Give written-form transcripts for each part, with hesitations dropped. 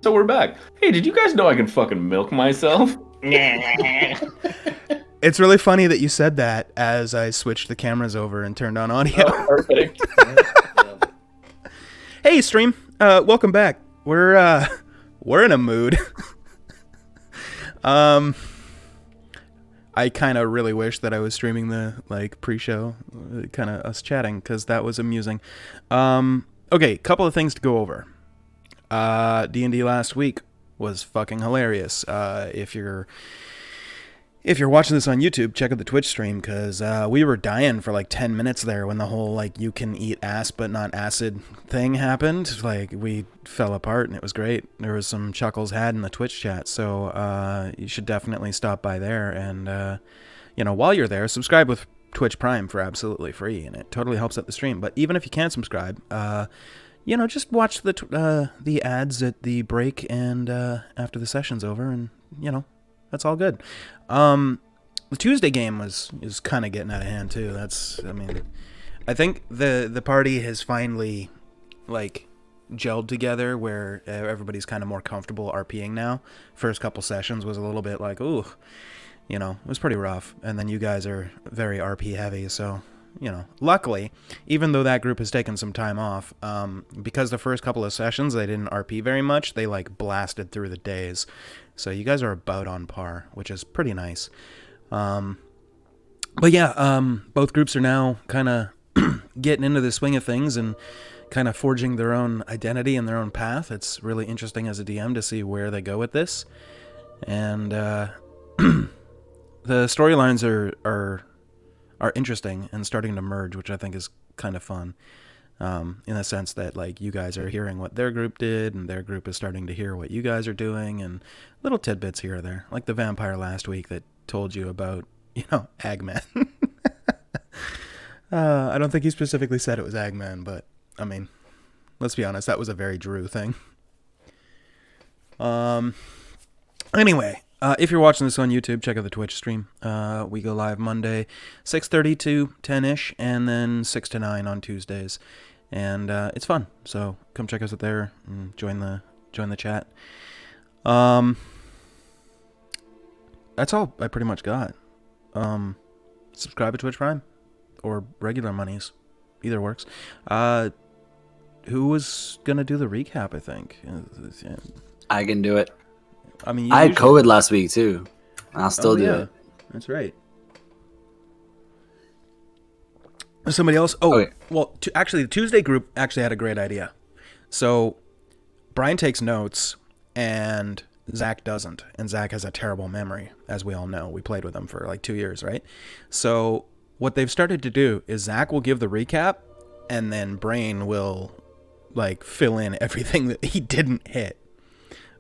So we're back. Hey, did you guys know I can fucking milk myself? It's really funny that you said that as I switched the cameras over and turned on audio. Oh, perfect. Hey, stream. Welcome back. We're in a mood. I kind of really wish that I was streaming the pre-show, kind of us chatting, because that was amusing. Okay, couple of things to go over. D&D last week was fucking hilarious. If you're watching this on YouTube, check out the Twitch stream, because we were dying for 10 minutes there when the whole you can eat ass but not acid thing happened. We fell apart and it was great. There was some chuckles had in the Twitch chat, so you should definitely stop by there. And while you're there, subscribe with Twitch Prime for absolutely free, and it totally helps out the stream. But even if you can't subscribe, just watch the ads at the break and after the session's over, and that's all good. The Tuesday game is kind of getting out of hand too. I think the party has finally gelled together where everybody's kind of more comfortable RPing now. First couple sessions was a little bit ooh, it was pretty rough. And then you guys are very RP heavy, so luckily, even though that group has taken some time off, because the first couple of sessions they didn't RP very much, they blasted through the days. So you guys are about on par, which is pretty nice. But yeah, both groups are now kind of getting into the swing of things and kind of forging their own identity and their own path. It's really interesting as a DM to see where they go with this. And the storylines are interesting and starting to merge, which I think is kind of fun. In the sense that you guys are hearing what their group did, and their group is starting to hear what you guys are doing, and little tidbits here or there, like the vampire last week that told you about Agman. I don't think he specifically said it was Agman, but let's be honest, that was a very Drew thing. Anyway, if you're watching this on YouTube, check out the Twitch stream. We go live Monday 6:30 to 10ish, and then 6 to 9 on Tuesdays. And it's fun, so come check us out there and join the chat. That's all I pretty much got. Subscribe to Twitch Prime or regular monies, either works. Who was gonna do the recap? I think I can do it. I had COVID last week too. I'll still do it. That's right. Somebody else? Oh, okay. Well, actually, the Tuesday group actually had a great idea. So, Brian takes notes, and Zach doesn't. And Zach has a terrible memory, as we all know. We played with him for 2 years, right? So, what they've started to do is Zach will give the recap, and then Brain will, fill in everything that he didn't hit.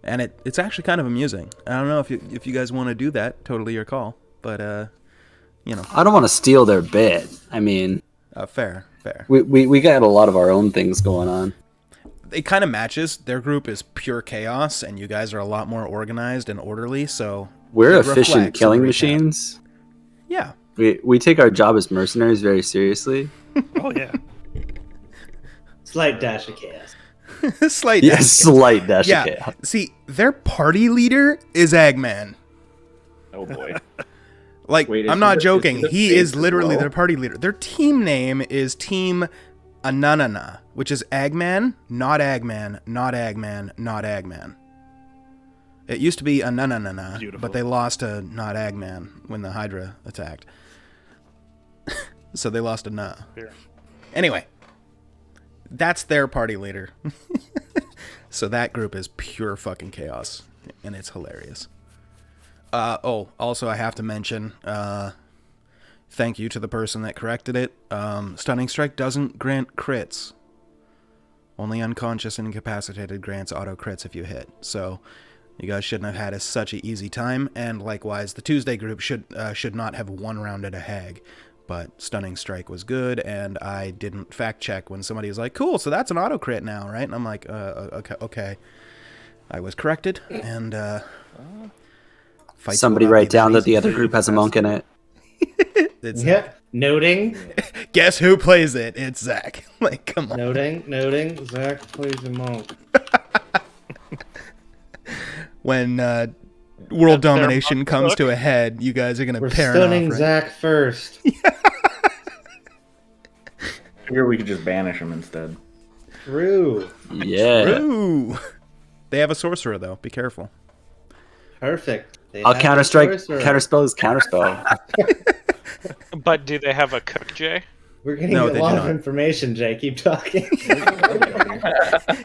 And it's actually kind of amusing. I don't know if you guys want to do that. Totally your call. But, I don't want to steal their bit. Fair. We got a lot of our own things going on. It kind of matches. Their group is pure chaos, and you guys are a lot more organized and orderly, so... We're efficient killing machines. Yeah. We take our job as mercenaries very seriously. Oh, yeah. Slight dash of chaos. Slight dash of chaos. See, their party leader is Agman. Oh, boy. Wait, I'm not joking. He is literally their party leader. Their team name is Team Ananana, which is Agman, not Agman, not Agman, not Agman. It used to be Ananana, but they lost to not Agman when the Hydra attacked. So they lost to Na. Fair. Anyway, that's their party leader. So that group is pure fucking chaos, and it's hilarious. Also I have to mention, thank you to the person that corrected it. Stunning Strike doesn't grant crits. Only unconscious and incapacitated grants auto crits if you hit. So you guys shouldn't have had such an easy time. And likewise, the Tuesday group should not have one round at a hag. But Stunning Strike was good, and I didn't fact check when somebody was like, cool, so that's an auto crit now, right? And I'm like, okay. I was corrected, and somebody write down that the other group has a monk in it. Noting. Guess who plays it? It's Zach. Come on. Noting. Zach plays a monk. when world That's their domination comes book. to a head, you guys are gonna We're pair stunning off, right? Zach first. Figure we could just banish him instead. True. Yeah. Ooh. They have a sorcerer though. Be careful. Perfect. They I'll have counterstrike. a sorcerer. Counterspell is counterspell. But do they have a cook, Jay? We're getting No, a they lot do of not. information, Jay. Keep talking.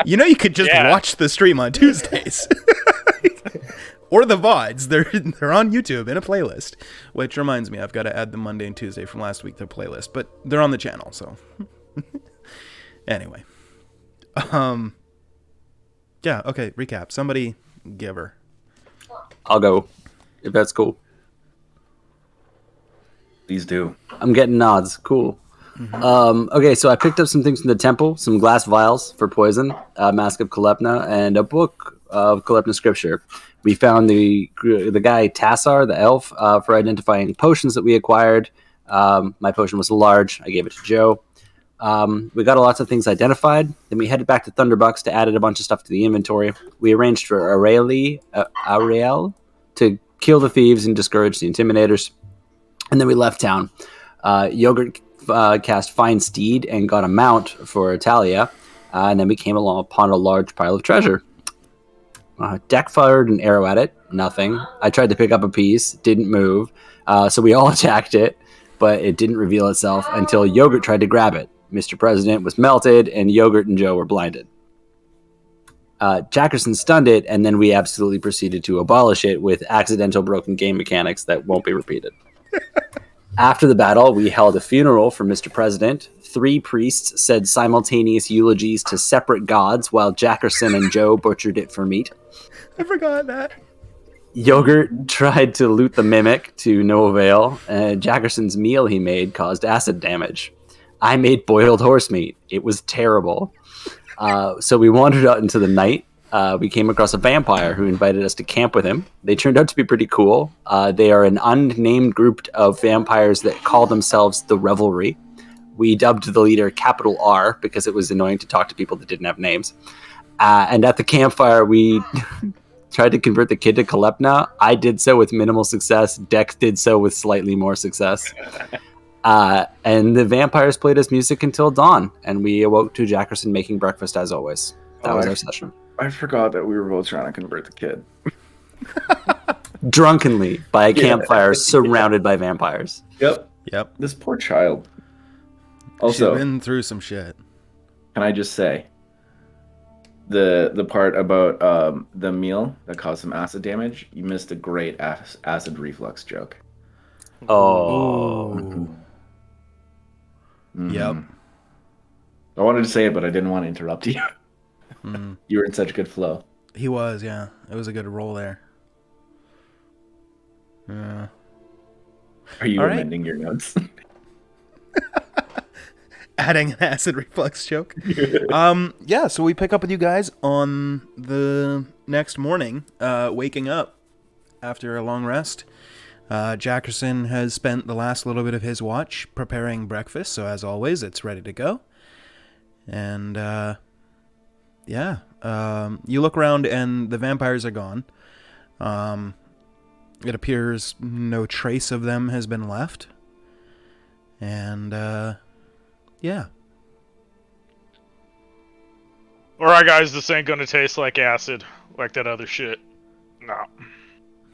You know, you could just Yeah. watch the stream on Tuesdays. Or the VODs. They're on YouTube in a playlist. Which reminds me, I've got to add the Monday and Tuesday from last week to the playlist. But they're on the channel, so. Anyway. Yeah, okay, recap. Somebody give her. I'll go, if that's cool. Please do. I'm getting nods. Cool. Okay, so I picked up some things from the temple, some glass vials for poison, a mask of Calepna, and a book of Calepna scripture. We found the guy Tassar, the elf, for identifying potions that we acquired. My potion was large. I gave it to Joe. We got lots of things identified. Then we headed back to Thunderbucks to add a bunch of stuff to the inventory. We arranged for Aurel to kill the thieves and discourage the intimidators. And then we left town. Yogurt cast Fine Steed and got a mount for Talia. And then we came along upon a large pile of treasure. Deck fired an arrow at it. Nothing. I tried to pick up a piece. Didn't move. So we all attacked it. But it didn't reveal itself until Yogurt tried to grab it. Mr. President was melted, and Yogurt and Joe were blinded. Jackerson stunned it, and then we absolutely proceeded to abolish it with accidental broken game mechanics that won't be repeated. After the battle, we held a funeral for Mr. President. 3 priests said simultaneous eulogies to separate gods, while Jackerson and Joe butchered it for meat. I forgot that. Yogurt tried to loot the mimic to no avail, and Jackerson's meal he made caused acid damage. I made boiled horse meat. It was terrible. So we wandered out into the night. We came across a vampire who invited us to camp with him. They turned out to be pretty cool. They are an unnamed group of vampires that call themselves the Revelry. We dubbed the leader Capital R because it was annoying to talk to people that didn't have names. And at the campfire, we tried to convert the kid to Calepna. I did so with minimal success. Dex did so with slightly more success. And the vampires played us music until dawn, and we awoke to Jackerson making breakfast as always. That was our session. I forgot that we were both trying to convert the kid. Drunkenly by a campfire surrounded by vampires. Yep. Yep. This poor child. Also, She's been through some shit. can I just say the part about the meal that caused some acid damage? You missed a great acid reflux joke. Oh. Ooh. Mhm. Yep. I wanted to say it, but I didn't want to interrupt you. Mm. You were in such good flow. He was, yeah. It was a good roll there. Yeah. Are you All right. amending your notes? Adding an acid reflux joke. Yeah, so we pick up with you guys on the next morning, waking up after a long rest. Jackerson has spent the last little bit of his watch preparing breakfast, so as always, it's ready to go. And, yeah, you look around and the vampires are gone. It appears no trace of them has been left. And, yeah. Alright, guys, this ain't gonna taste like acid, like that other shit. No.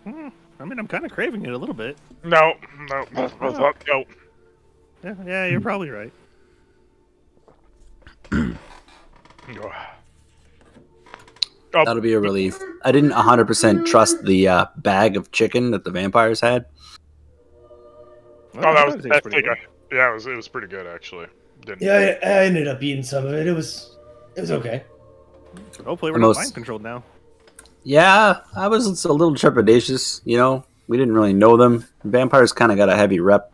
I mean, I'm kind of craving it a little bit. No. Yeah, you're probably right. Oh, That'll be a relief. I didn't 100% trust the bag of chicken that the vampires had. Well, that was tastes that's pretty good. yeah, it was pretty good actually. Didn't Yeah, I ended up eating some of it. It was okay. Hopefully, we're Most- not mind controlled now. Yeah, I was a little trepidatious, you know. We didn't really know them. Vampires kind of got a heavy rep.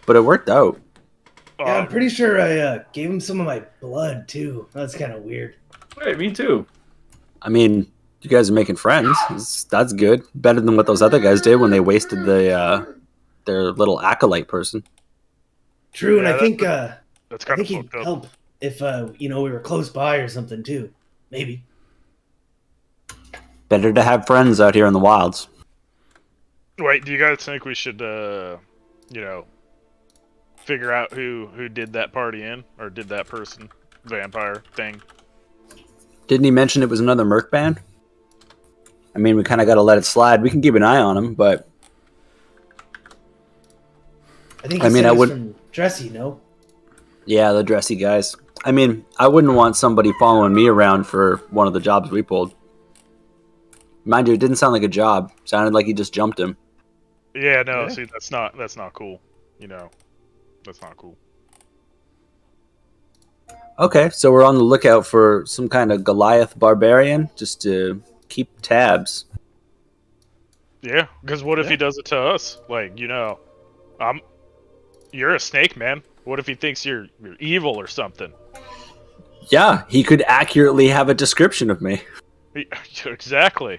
But it worked out. Yeah, I'm pretty sure I gave him some of my blood too. That's kind of weird. Hey, me too. I mean, you guys are making friends. That's good. Better than what those other guys did when they wasted their little acolyte person. True, and Yeah, I think that's I kind of think he'd fucked up. help if we were close by or something too. Maybe. Better to have friends out here in the wilds. Wait, do you guys think we should, figure out who did that party in, or did that person vampire thing? Didn't he mention it was another Merc band? I mean, we kind of got to let it slide. We can keep an eye on him, but I think I mean, said I it was would- from Dressy, no? yeah, the dressy guys. I mean, I wouldn't want somebody following me around for one of the jobs we pulled. Mind you, it didn't sound like a job. Sounded like he just jumped him. Yeah, no, Yeah. see, that's not cool. That's not cool. Okay, so we're on the lookout for some kind of Goliath barbarian, just to keep tabs. Yeah, because what if he Yeah. does it to us? Like, you're a snake, man. What if he thinks you're evil or something? Yeah, he could accurately have a description of me. Exactly.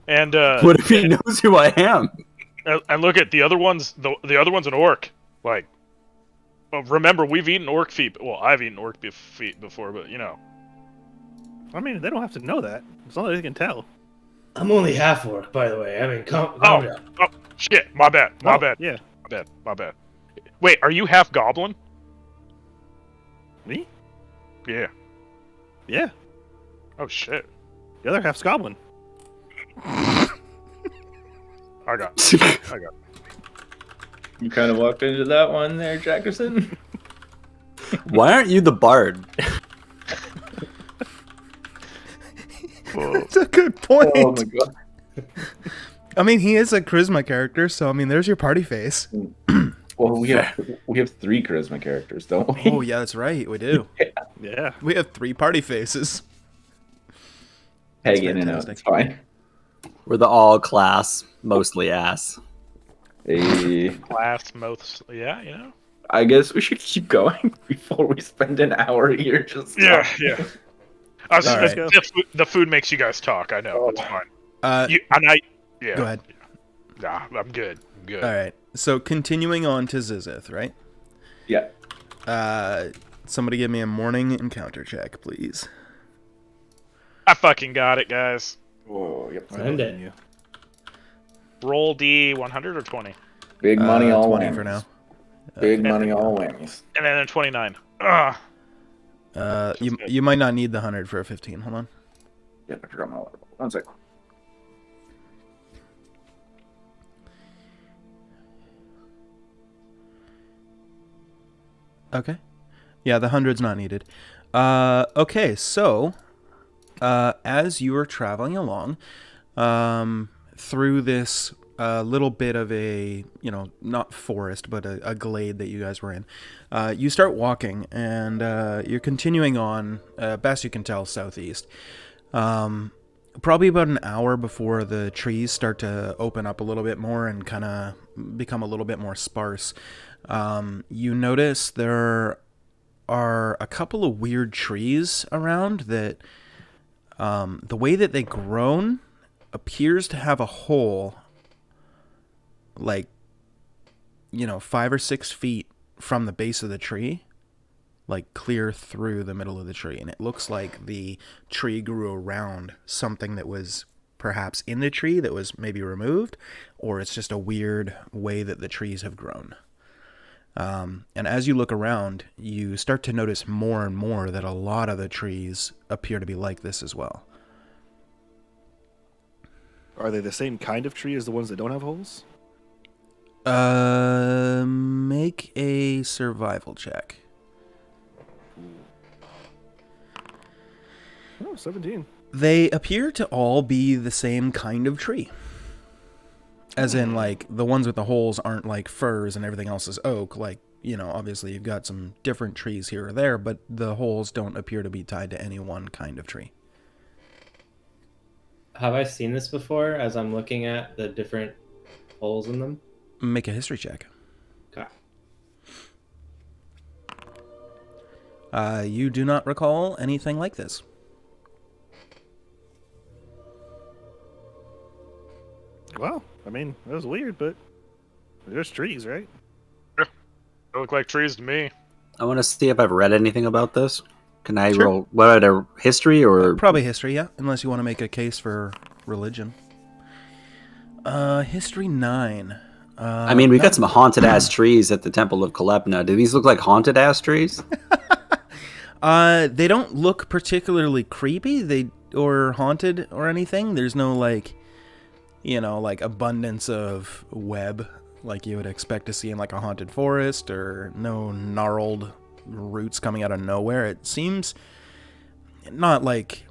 And What if he knows who I am? and look at the other ones. The other one's an orc. Like, well, remember, we've eaten orc feet. Well, I've eaten orc feet before, but I mean, they don't have to know that. As long as they can tell. I'm only half orc, by the way. I mean, calm Oh, down. oh, shit! My bad. My Oh, bad. Yeah. My bad. Wait, are you half goblin? Me? Yeah. Yeah. Oh shit! The other half's goblin. I got. You kind of walked into that one there, Jackerson. Why aren't you the bard? That's a good point. Oh my god. I mean, he is a charisma character, so I mean, there's your party face. Well, we have 3 charisma characters, don't we? Oh yeah, that's right. We do. Yeah. We have 3 party faces. Peg in and out. fantastic. It's fine. We're the all class, mostly ass. Hey, Last most. Yeah. I guess we should keep going before we spend an hour here just. Yeah. I was All just, right. the food makes you guys talk. I know. It's fine. Yeah. Go ahead. Nah, I'm good. All right. So continuing on to Zizith, right? Yeah. Somebody give me a morning encounter check, please. I fucking got it, guys. Whoa. Yep. Send it. You. Roll D 100 or 20, Big money all 20 wins. for now. Big money all wins. and then a 29. Ugh. You might not need the 100 for a 15. Hold on. Yeah, I forgot my water bottle. 1 sec. Okay. Yeah, the 100's not needed. Okay, so as you are traveling along through this little bit of a, not forest, but a glade that you guys were in, you start walking, and you're continuing on, best you can tell, southeast. Probably about an hour before the trees start to open up a little bit more and kind of become a little bit more sparse. You notice there are a couple of weird trees around that the way that they grown appears to have a hole like 5 or 6 feet from the base of the tree, like clear through the middle of the tree, and it looks like the tree grew around something that was perhaps in the tree that was maybe removed, or it's just a weird way that the trees have grown. And as you look around, you start to notice more and more that a lot of the trees appear to be like this as well. Are they the same kind of tree as the ones that don't have holes? Make a survival check. Oh, 17. They appear to all be the same kind of tree. As in, like, the ones with the holes aren't like firs and everything else is oak. Like, obviously you've got some different trees here or there, but the holes don't appear to be tied to any one kind of tree. Have I seen this before as I'm looking at the different holes in them? Make a history check. Okay. You do not recall anything like this. Well, I mean, that was weird, but there's trees, right? They look like trees to me. I want to see if I've read anything about this. Can I Sure. roll what, a history or Probably history, yeah. Unless you want to make a case for religion. History 9. I mean, we got some haunted ass trees at the Temple of Kalepna. Do these look like haunted ass trees? They don't look particularly creepy, or haunted or anything. There's no like abundance of web like you would expect to see in like a haunted forest, or no gnarled roots coming out of nowhere. It seems not like,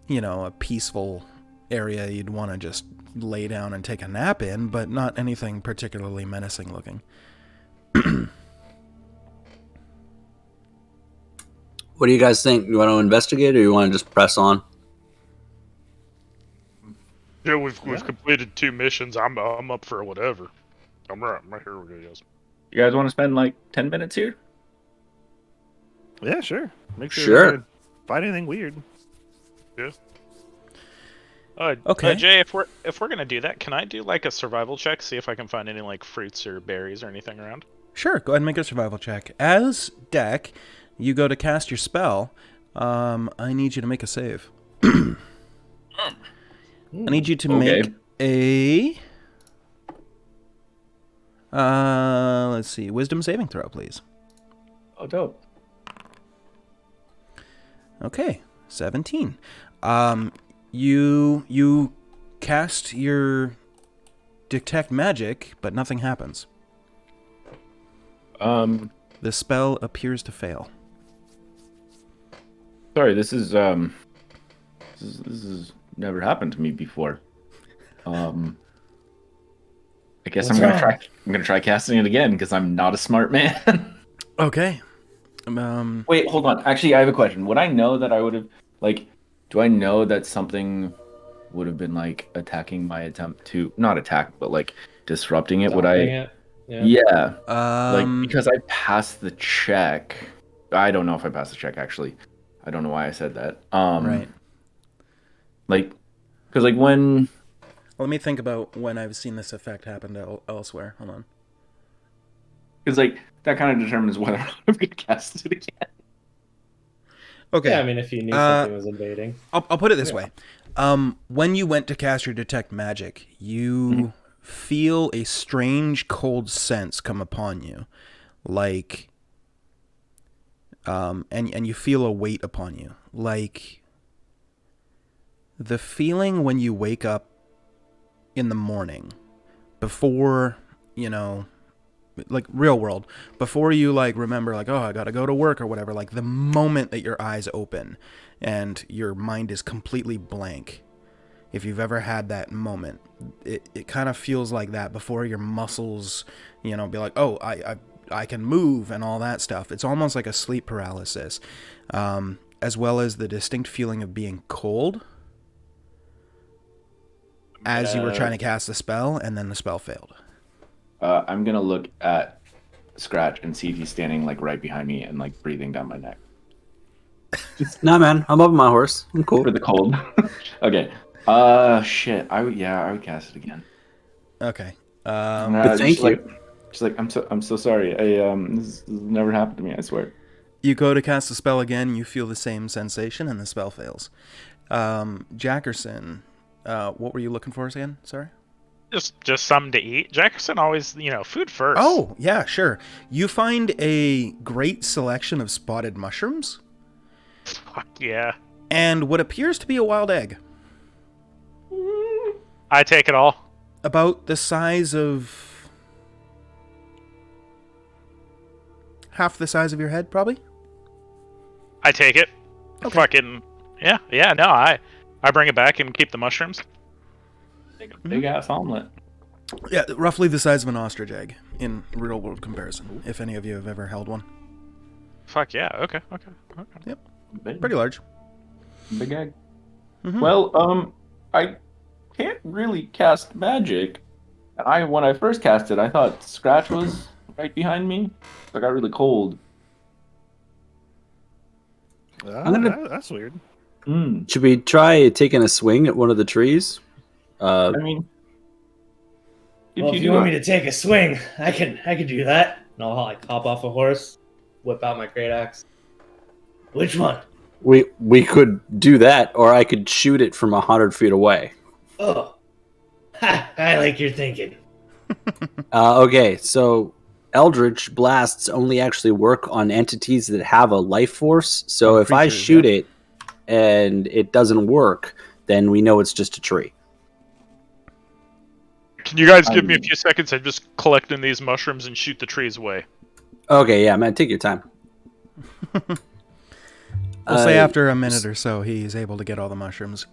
a peaceful area you'd want to just lay down and take a nap in, but not anything particularly menacing looking. What do you guys think? You want to investigate, or you want to just press on? Yeah, we've completed 2 missions. I'm up for whatever. I'm right here with you guys. You guys want to spend like 10 minutes here? Yeah, sure. Make sure. Sure. We don't find anything weird. Yeah. Okay. Jay, if we're gonna do that, can I do like a survival check, see if I can find any like fruits or berries or anything around? Sure, go ahead and make a survival check. As Deck, you go to cast your spell. I need you to make a save. I need you to make a... let's see, wisdom saving throw, please. Oh, dope. Okay, 17. You cast your detect magic, but nothing happens. The spell appears to fail. Sorry, this is never happened to me before. I guess What's I'm wrong? gonna try casting it again because I'm not a smart man. Okay. Wait, hold on. Actually, I have a question. Would I know that I would have do I know that something would have been like attacking my attempt to not attack, but like disrupting it? Would I? Stopping it. Yeah. Um, Like because I passed the check. I don't know if I passed the check actually. I don't know why I said that. right. Like, because like when. Let me think about when I've seen this effect happen elsewhere. Hold on. Because like that kind of determines whether I'm gonna cast it again. Okay. Yeah, I mean, if you knew something was invading. I'll put it this way. When you went to cast your detect magic, you feel a strange cold sense come upon you, like, and you feel a weight upon you, like the feeling when you wake up in the morning, before like real world, before you like remember like, oh, I gotta go to work or whatever, like the moment that your eyes open and your mind is completely blank. If you've ever had that moment, it kind of feels like that before your muscles, be like, oh, I can move and all that stuff. It's almost like a sleep paralysis, as well as the distinct feeling of being cold as you were trying to cast the spell, and then the spell failed. I'm gonna look at Scratch and see if he's standing like right behind me and like breathing down my neck Nah, man. I'm up on my horse. I'm cool. for the cold. Okay. Shit. I would cast it again. Okay. But thank you. Just like I'm so sorry. This never happened to me. I swear. You go to cast the spell again, you feel the same sensation, and the spell fails. Jackerson, what were you looking for again? Sorry? Just something to eat. Jackerson always, food first. Oh, yeah, sure. You find a great selection of spotted mushrooms Fuck yeah. and what appears to be a wild egg. I take it all. About the size of... half the size of your head, probably? I take it. Okay. Fucking yeah. No, I bring it back and keep the mushrooms. Big ass omelet. Yeah, roughly the size of an ostrich egg in real world comparison, if any of you have ever held one. Fuck yeah. Okay. Yep, Big, pretty large. big egg. Mhm. Well, I can't really cast magic. And when I first cast it, I thought Scratch was right behind me. So I got really cold. That's weird. Should we try taking a swing at one of the trees? I mean, Well, if you want me to take a swing, I can do that. And I'll like hop off a horse, whip out my great axe. Which one? We could do that, or I could shoot it from 100 feet away. Oh, ha, I like your thinking. Okay, so Eldritch blasts only actually work on entities that have a life force. So On if I creatures, shoot yeah. it and it doesn't work, then we know it's just a tree. Can you guys give me a few seconds? I'm just collecting these mushrooms and shoot the trees away. Okay, yeah, man, take your time. We'll say after a minute or so, he's able to get all the mushrooms.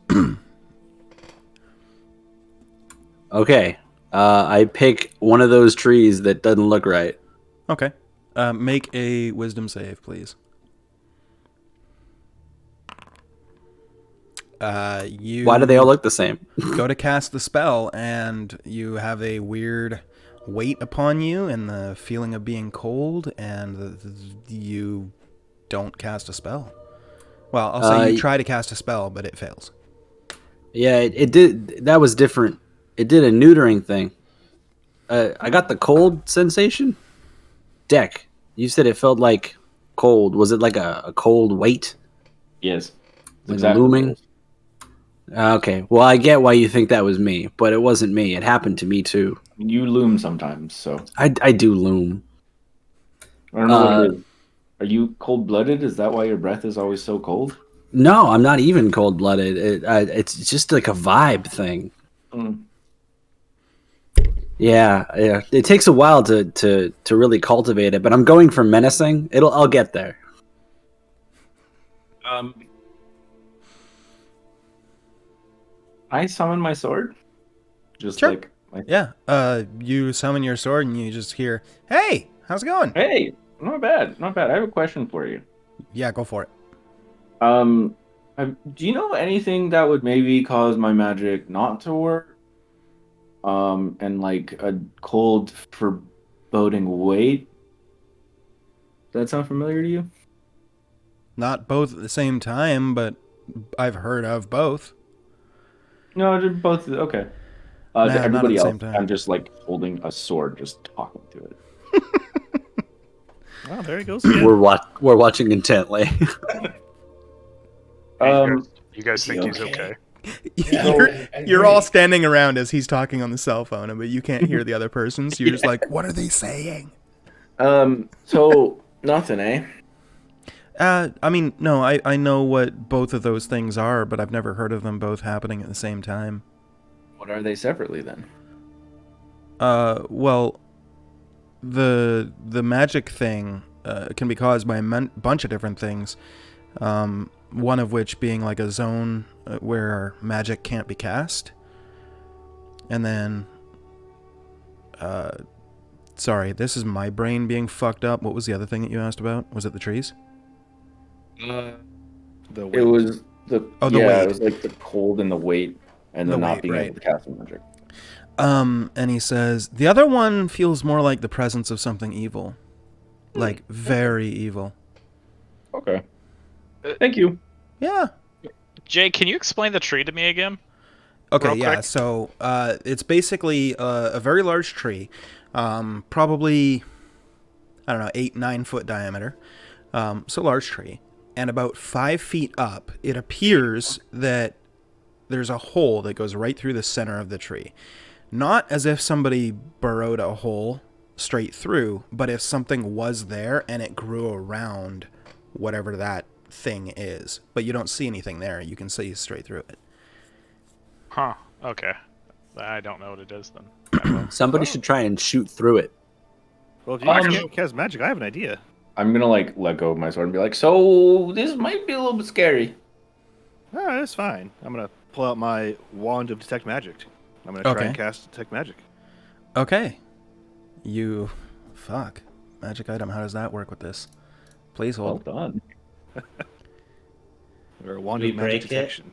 Okay, I pick one of those trees that doesn't look right. Okay. Make a wisdom save, please. You Why do they all look the same? go to cast the spell, and you have a weird weight upon you and the feeling of being cold, and you don't cast a spell. Well, I'll say you try to cast a spell, but it fails. Yeah, it did. That was different. It did a neutering thing. I got the cold sensation. Deck, you said it felt like cold. Was it like a cold weight? Yes. Like looming? Okay, well, I get why you think that was me, but it wasn't me. It happened to me too. You loom sometimes, so I do loom. I don't know what it is. Are you cold-blooded? Is that why your breath is always so cold? No, I'm not even cold blooded. It's just like a vibe thing. Mm. Yeah. It takes a while to really cultivate it, but I'm going for menacing. I'll get there. I summon my sword. Just Sure. like Yeah. You summon your sword, and you just hear, "Hey, how's it going?" Hey, not bad, not bad. I have a question for you. Yeah, go for it. Do you know anything that would maybe cause my magic not to work? And like a cold foreboding weight. Does that sound familiar to you? Not both at the same time, but I've heard of both. No, they're both okay. Nah, To not at everybody the else, same time. I'm just like holding a sword, just talking to it. Oh, there he goes again. We're watching intently. You guys think he's okay? You're all standing around as he's talking on the cell phone, but you can't hear the other person, so you're just like, "What are they saying?" So nothing, eh? I mean, no, I know what both of those things are, but I've never heard of them both happening at the same time. What are they separately then? Well, the magic thing can be caused by a bunch of different things. One of which being like a zone where magic can't be cast. And then, sorry, this is my brain being fucked up. What was the other thing that you asked about? Was it the trees? It was the weight. It was like the cold and the weight, and the not being able to cast magic. And he says the other one feels more like the presence of something evil, like very evil. Okay. Thank you. Yeah. Jay, can you explain the tree to me again? Okay, Real yeah. quick? So it's basically a very large tree, probably, I don't know, 8-9 foot diameter. So large tree. And about 5 feet up, it appears that there's a hole that goes right through the center of the tree. Not as if somebody burrowed a hole straight through, but if something was there and it grew around whatever that thing is. But you don't see anything there. You can see straight through it. Huh. Okay. I don't know what it is then. Somebody should try and shoot through it. Well, if you guys can't cast magic, I have an idea. I'm gonna like let go of my sword and be like, so this might be a little bit scary. Ah, that's fine. I'm gonna pull out my wand of detect magic. I'm gonna try and cast detect magic. Okay. Fuck. Magic item. How does that work with this? Please hold. Well done. Or a wand Did of we magic break it? detection.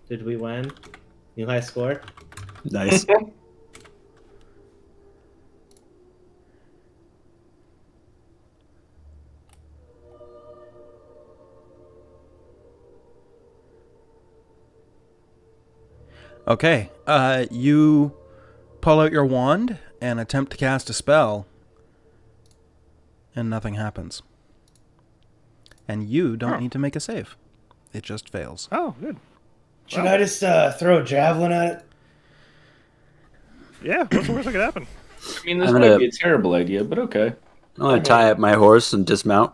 Did we win? New high score? Nice. Okay. You pull out your wand and attempt to cast a spell, and nothing happens. And you don't need to make a save. It just fails. Oh, good. Should I just throw a javelin at it? Yeah, what's the worst that could happen? I mean, this might be a terrible idea, but okay. I'm gonna tie up my horse and dismount.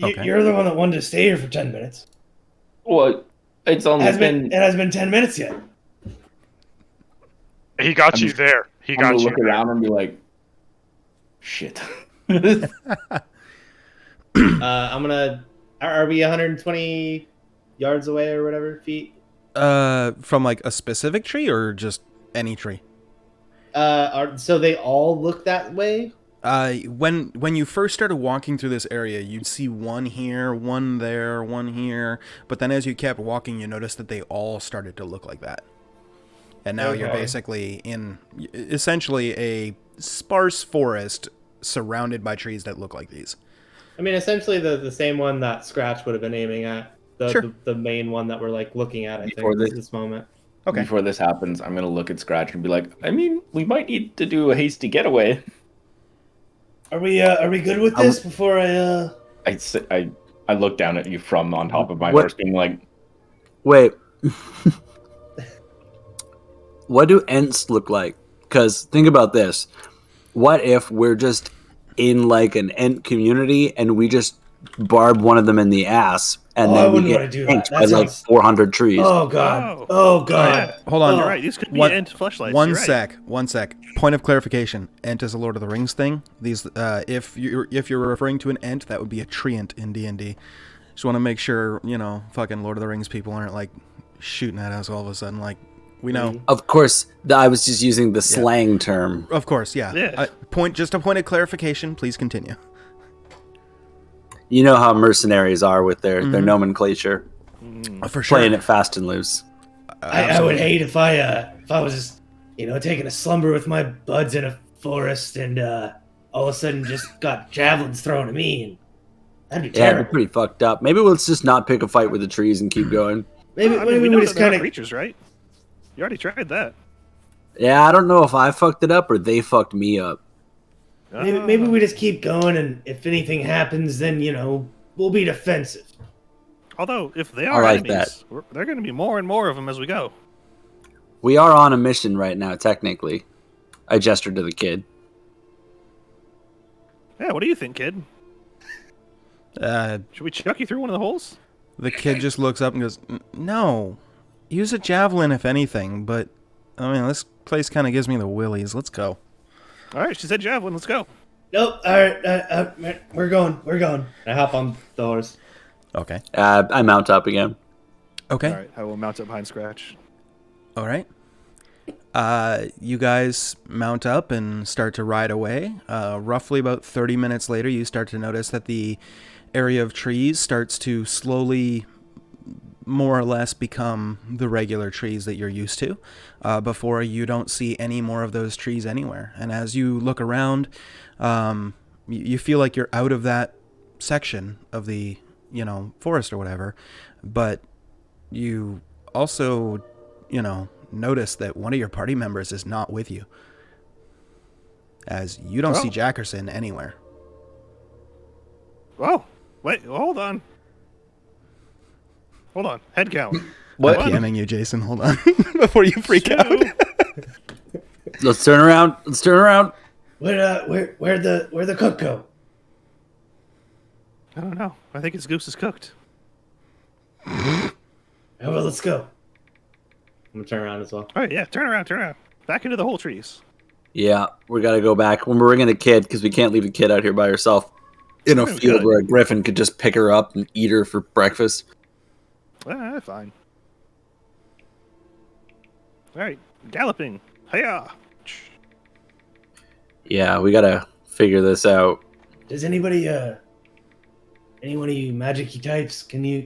Okay. You're the one that wanted to stay here for 10 minutes. Well, it's only It hasn't been 10 minutes yet. He got you there. He I'm got gonna you. look around and be like, shit. I'm gonna. Are we 120 yards away or whatever feet? From like a specific tree or just any tree? So they all look that way? When you first started walking through this area, you'd see one here, one there, one here, but then as you kept walking, you noticed that they all started to look like that. And now you're basically in essentially a sparse forest surrounded by trees that look like these. I mean, essentially the same one that Scratch would have been aiming at. The main one that we're like looking at, I think, at this moment. Okay. Before this happens, I'm gonna look at Scratch and be like, I mean, we might need to do a hasty getaway. Are we good with this before I I look down at you from on top of my horse, being like, wait. What do Ents look like? Because think about this. What if we're just in like an Ent community and we just barb one of them in the ass and then we get tanked by like 400 trees? Oh god. Oh god. Hold on. You're right. These could be Ent fleshlights. One sec. Point of clarification. Ent is a Lord of the Rings thing. These, if you're referring to an Ent, that would be a treant in D&D. Just want to make sure, fucking Lord of the Rings people aren't like shooting at us all of a sudden. Like, we know. Of course, I was just using the slang term. Of course, yeah. Just a point of clarification. Please continue. You know how mercenaries are with their nomenclature. For sure. Playing it fast and loose. I would hate if I was just, taking a slumber with my buds in a forest and all of a sudden just got javelins thrown at me. And that'd be terrible. Yeah, they're pretty fucked up. Maybe let's just not pick a fight with the trees and keep going. Maybe we know just they're kind not of creatures, right? You already tried that. Yeah, I don't know if I fucked it up or they fucked me up. maybe we just keep going, and if anything happens, then we'll be defensive. Although, if they are enemies, they're going to be more and more of them as we go. We are on a mission right now, technically. I gestured to the kid. Yeah, what do you think, kid? Should we chuck you through one of the holes? The kid just looks up and goes, "No, use a javelin if anything, but, I mean, this place kind of gives me the willies. Let's go." All right, she said javelin. Let's go. Nope. All right. We're going. I hop on the horse. Okay. I mount up again. Okay. All right, I will mount up behind Scratch. All right. You guys mount up and start to ride away. Roughly about 30 minutes later, you start to notice that the area of trees starts to slowly, more or less, become the regular trees that you're used to. Before you don't see any more of those trees anywhere. And as you look around, you feel like you're out of that section of the, forest or whatever. But you also, notice that one of your party members is not with you, as you don't see Jackerson anywhere. Oh, wait, hold on. Head count. What? I'm PMing you, Jason. Hold on. Before you freak out. Let's turn around. Where'd the cook go? I don't know. I think his goose is cooked. Oh, well, let's go. I'm gonna turn around as well. All right, yeah, turn around. Back into the whole trees. Yeah, we gotta go back. When we're bringing a kid, because we can't leave a kid out here by herself in a field where a griffin could just pick her up and eat her for breakfast. Fine. All right, galloping. Hiya! Yeah, we gotta figure this out. Does anybody, any one of you magic-y types, can you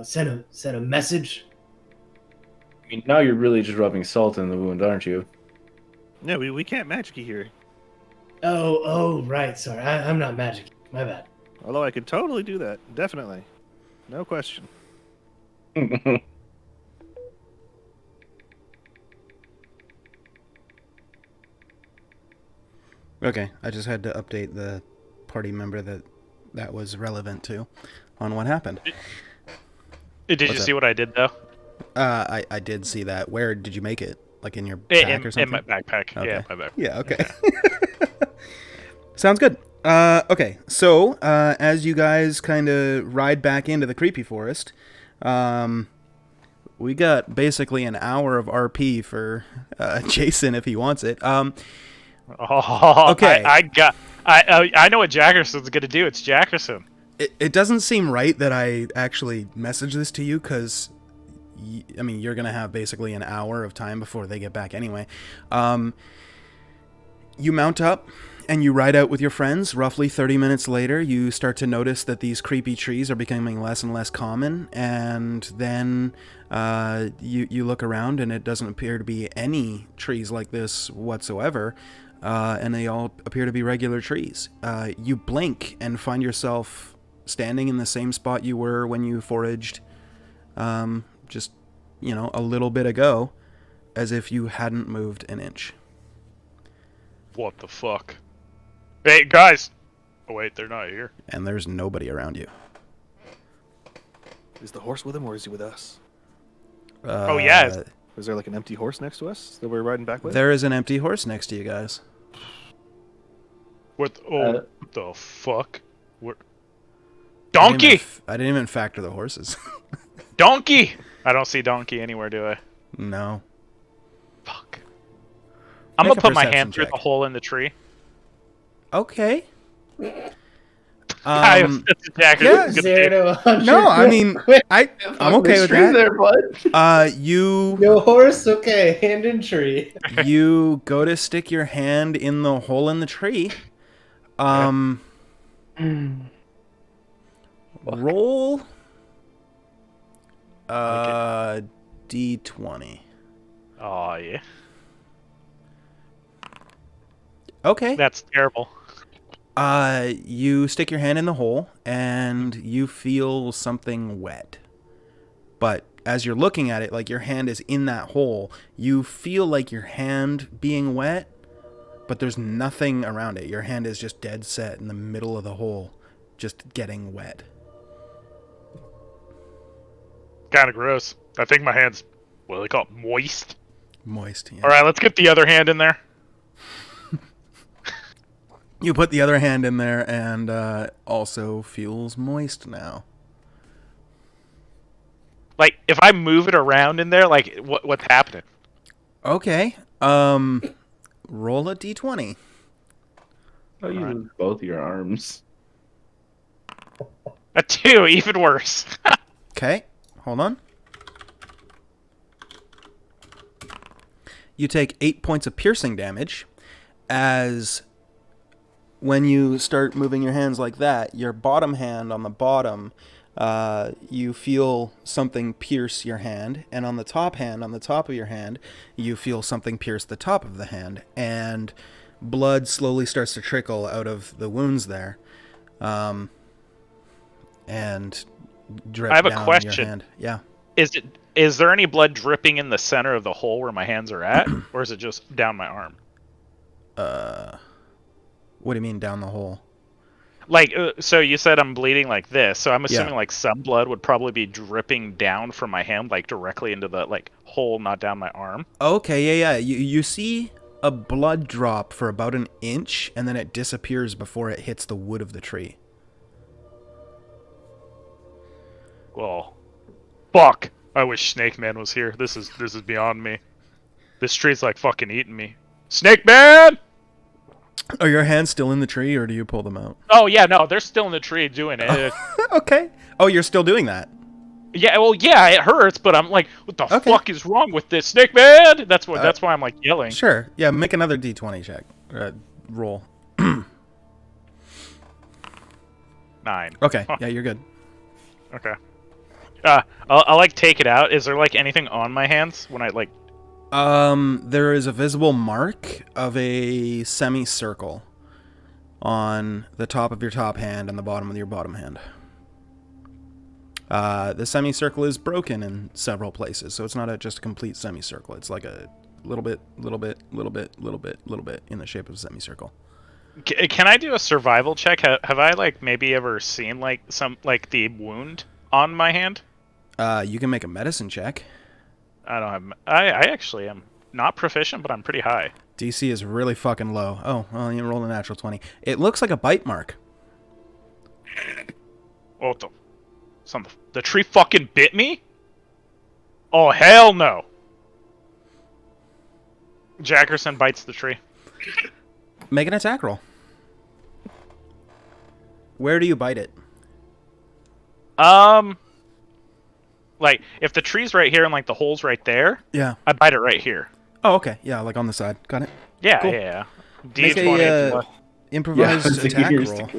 send a message? I mean, now you're really just rubbing salt in the wound, aren't you? No, we can't magic-y here. Oh, right. Sorry, I'm not magic. My bad. Although I could totally do that. Definitely. No question. Okay, I just had to update the party member that was relevant to on what happened. Did you see what I did, though? I did see that. Where did you make it? like in your pack or something? In my backpack. Okay. Yeah, my backpack. Yeah, okay. Sounds good. Okay, so as you guys kind of ride back into the creepy forest, we got basically an hour of RP for Jason if he wants it. Okay. I know what Jackerson's gonna do. It's Jackerson. It doesn't seem right that I actually message this to you because, I mean, you're going to have basically an hour of time before they get back anyway. You mount up and you ride out with your friends. Roughly 30 minutes later, you start to notice that these creepy trees are becoming less and less common. And then you look around and it doesn't appear to be any trees like this whatsoever. And they all appear to be regular trees. You blink and find yourself standing in the same spot you were when you foraged just, a little bit ago, as if you hadn't moved an inch. What the fuck? Hey, guys! Oh, wait, they're not here. And there's nobody around you. Is the horse with him, or is he with us? Oh, yeah. Is there like an empty horse next to us that we're riding back with? There is an empty horse next to you guys. What the fuck? Donkey! I didn't even factor the horses. Donkey! I don't see Donkey anywhere, do I? No. Fuck. I'm gonna put my hand through the hole in the tree. Okay. Yeah. 0 to 100. No, I mean, I'm okay with that. There, bud. You... No horse? Okay, hand in tree. You go to stick your hand in the hole in the tree. Roll D20. Oh, yeah. Okay. That's terrible. You stick your hand in the hole and you feel something wet. But as you're looking at it, like your hand is in that hole, you feel like your hand being wet, but there's nothing around it. Your hand is just dead set in the middle of the hole, just getting wet. Kind of gross. I think my hand's, what do they call it, moist? Moist, yeah. Alright, let's get the other hand in there. You put the other hand in there and also feels moist now. Like, if I move it around in there, like, what's happening? Okay. Roll a D20. Oh, you use both your arms. A 2, even worse. Okay, hold on. You take 8 points of piercing damage as when you start moving your hands like that, your bottom hand on the bottom, you feel something pierce your hand, and on the top hand, on the top of your hand, you feel something pierce the top of the hand, and blood slowly starts to trickle out of the wounds there, and drip I have down a question. your hand. Yeah. Is there any blood dripping in the center of the hole where my hands are at, or is it just down my arm? What do you mean down the hole? Like, so you said I'm bleeding like this, so I'm assuming like some blood would probably be dripping down from my hand, like directly into the hole, not down my arm. Okay, yeah. You see a blood drop for about an inch, and then it disappears before it hits the wood of the tree. Well, fuck. I wish Snake Man was here. This is beyond me. This tree's like fucking eating me. Snake Man! Are your hands still in the tree, or do you pull them out? Oh, yeah, no, they're still in the tree doing it. Okay. Oh, you're still doing that? Yeah, well, yeah, it hurts, but I'm like, what the fuck is wrong with this, Snake Man? That's why I'm like yelling. Sure. Yeah, make another D20 check. Roll. 9. Okay. Yeah, you're good. Okay. I'll like take it out. Is there like anything on my hands when I like? There is a visible mark of a semicircle on the top of your top hand and the bottom of your bottom hand. The semicircle is broken in several places, so it's not just a complete semicircle. It's like a little bit in the shape of a semicircle. Can I do a survival check? Have I like maybe ever seen like some like the wound on my hand? You can make a medicine check. I don't have. I actually am not proficient, but I'm pretty high. DC is really fucking low. Oh, well, you rolled a natural 20. It looks like a bite mark. Oh, the tree fucking bit me? Oh, hell no. Jackerson bites the tree. Make an attack roll. Where do you bite it? Like, if the tree's right here and, like, the hole's right there, yeah, I bite it right here. Oh, okay. Yeah, like on the side. Got it. Yeah, cool. yeah. Make a improvised attack roll.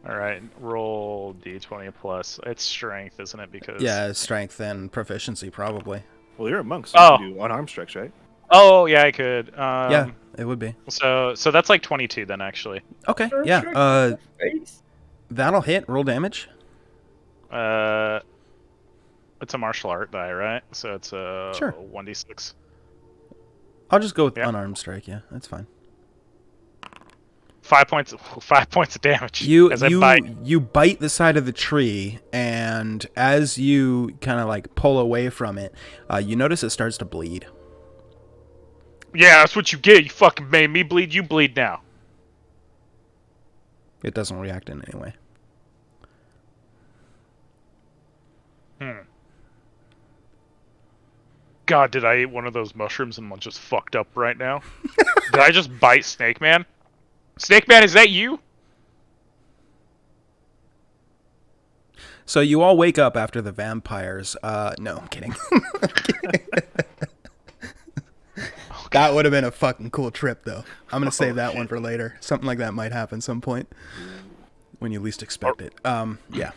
Alright, roll D20 plus. It's strength, isn't it? Because yeah, strength and proficiency, probably. Well, you're a monk, so you can do unarmed strikes, right? Oh, yeah, I could. Yeah, it would be. So that's like 22 then, actually. Okay, yeah. That'll hit. Roll damage. It's a martial art die, right? So it's a sure. 1d6. I'll just go with unarmed strike. Yeah, that's fine. 5 points of damage. You bite the side of the tree, and as you kind of like pull away from it, you notice it starts to bleed. Yeah, that's what you get. You fucking made me bleed. You bleed now. It doesn't react in any way. God, did I eat one of those mushrooms and I'm just fucked up right now? Did I just bite Snake Man? Snake Man, is that you? So you all wake up after the vampires. No, I'm kidding. That would have been a fucking cool trip, though. I'm going to save that one for later. Something like that might happen some point when you least expect it. Yeah.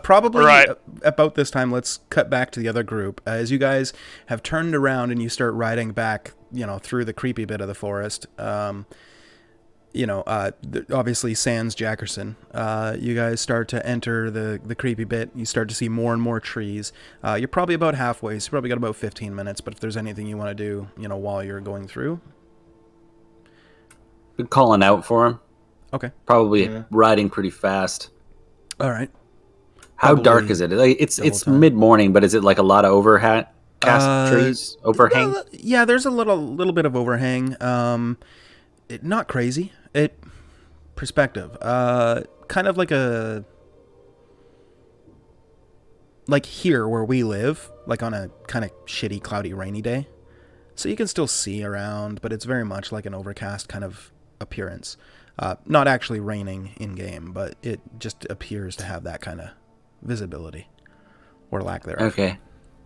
Probably about this time, let's cut back to the other group. As you guys have turned around and you start riding back, through the creepy bit of the forest, obviously sans Jackerson, you guys start to enter the creepy bit. You start to see more and more trees. You're probably about halfway, so you probably got about 15 minutes, but if there's anything you want to do, while you're going through. Been calling out for him. Okay. Probably riding pretty fast. All right. How dark is it? Like, it's mid-morning, but is it like a lot of overcast trees? Overhang? Yeah, there's a little bit of overhang. Not crazy. Perspective. Kind of like here where we live, like on a kind of shitty, cloudy, rainy day. So you can still see around, but it's very much like an overcast kind of appearance. Not actually raining in-game, but it just appears to have that kind of visibility or lack thereof. Okay.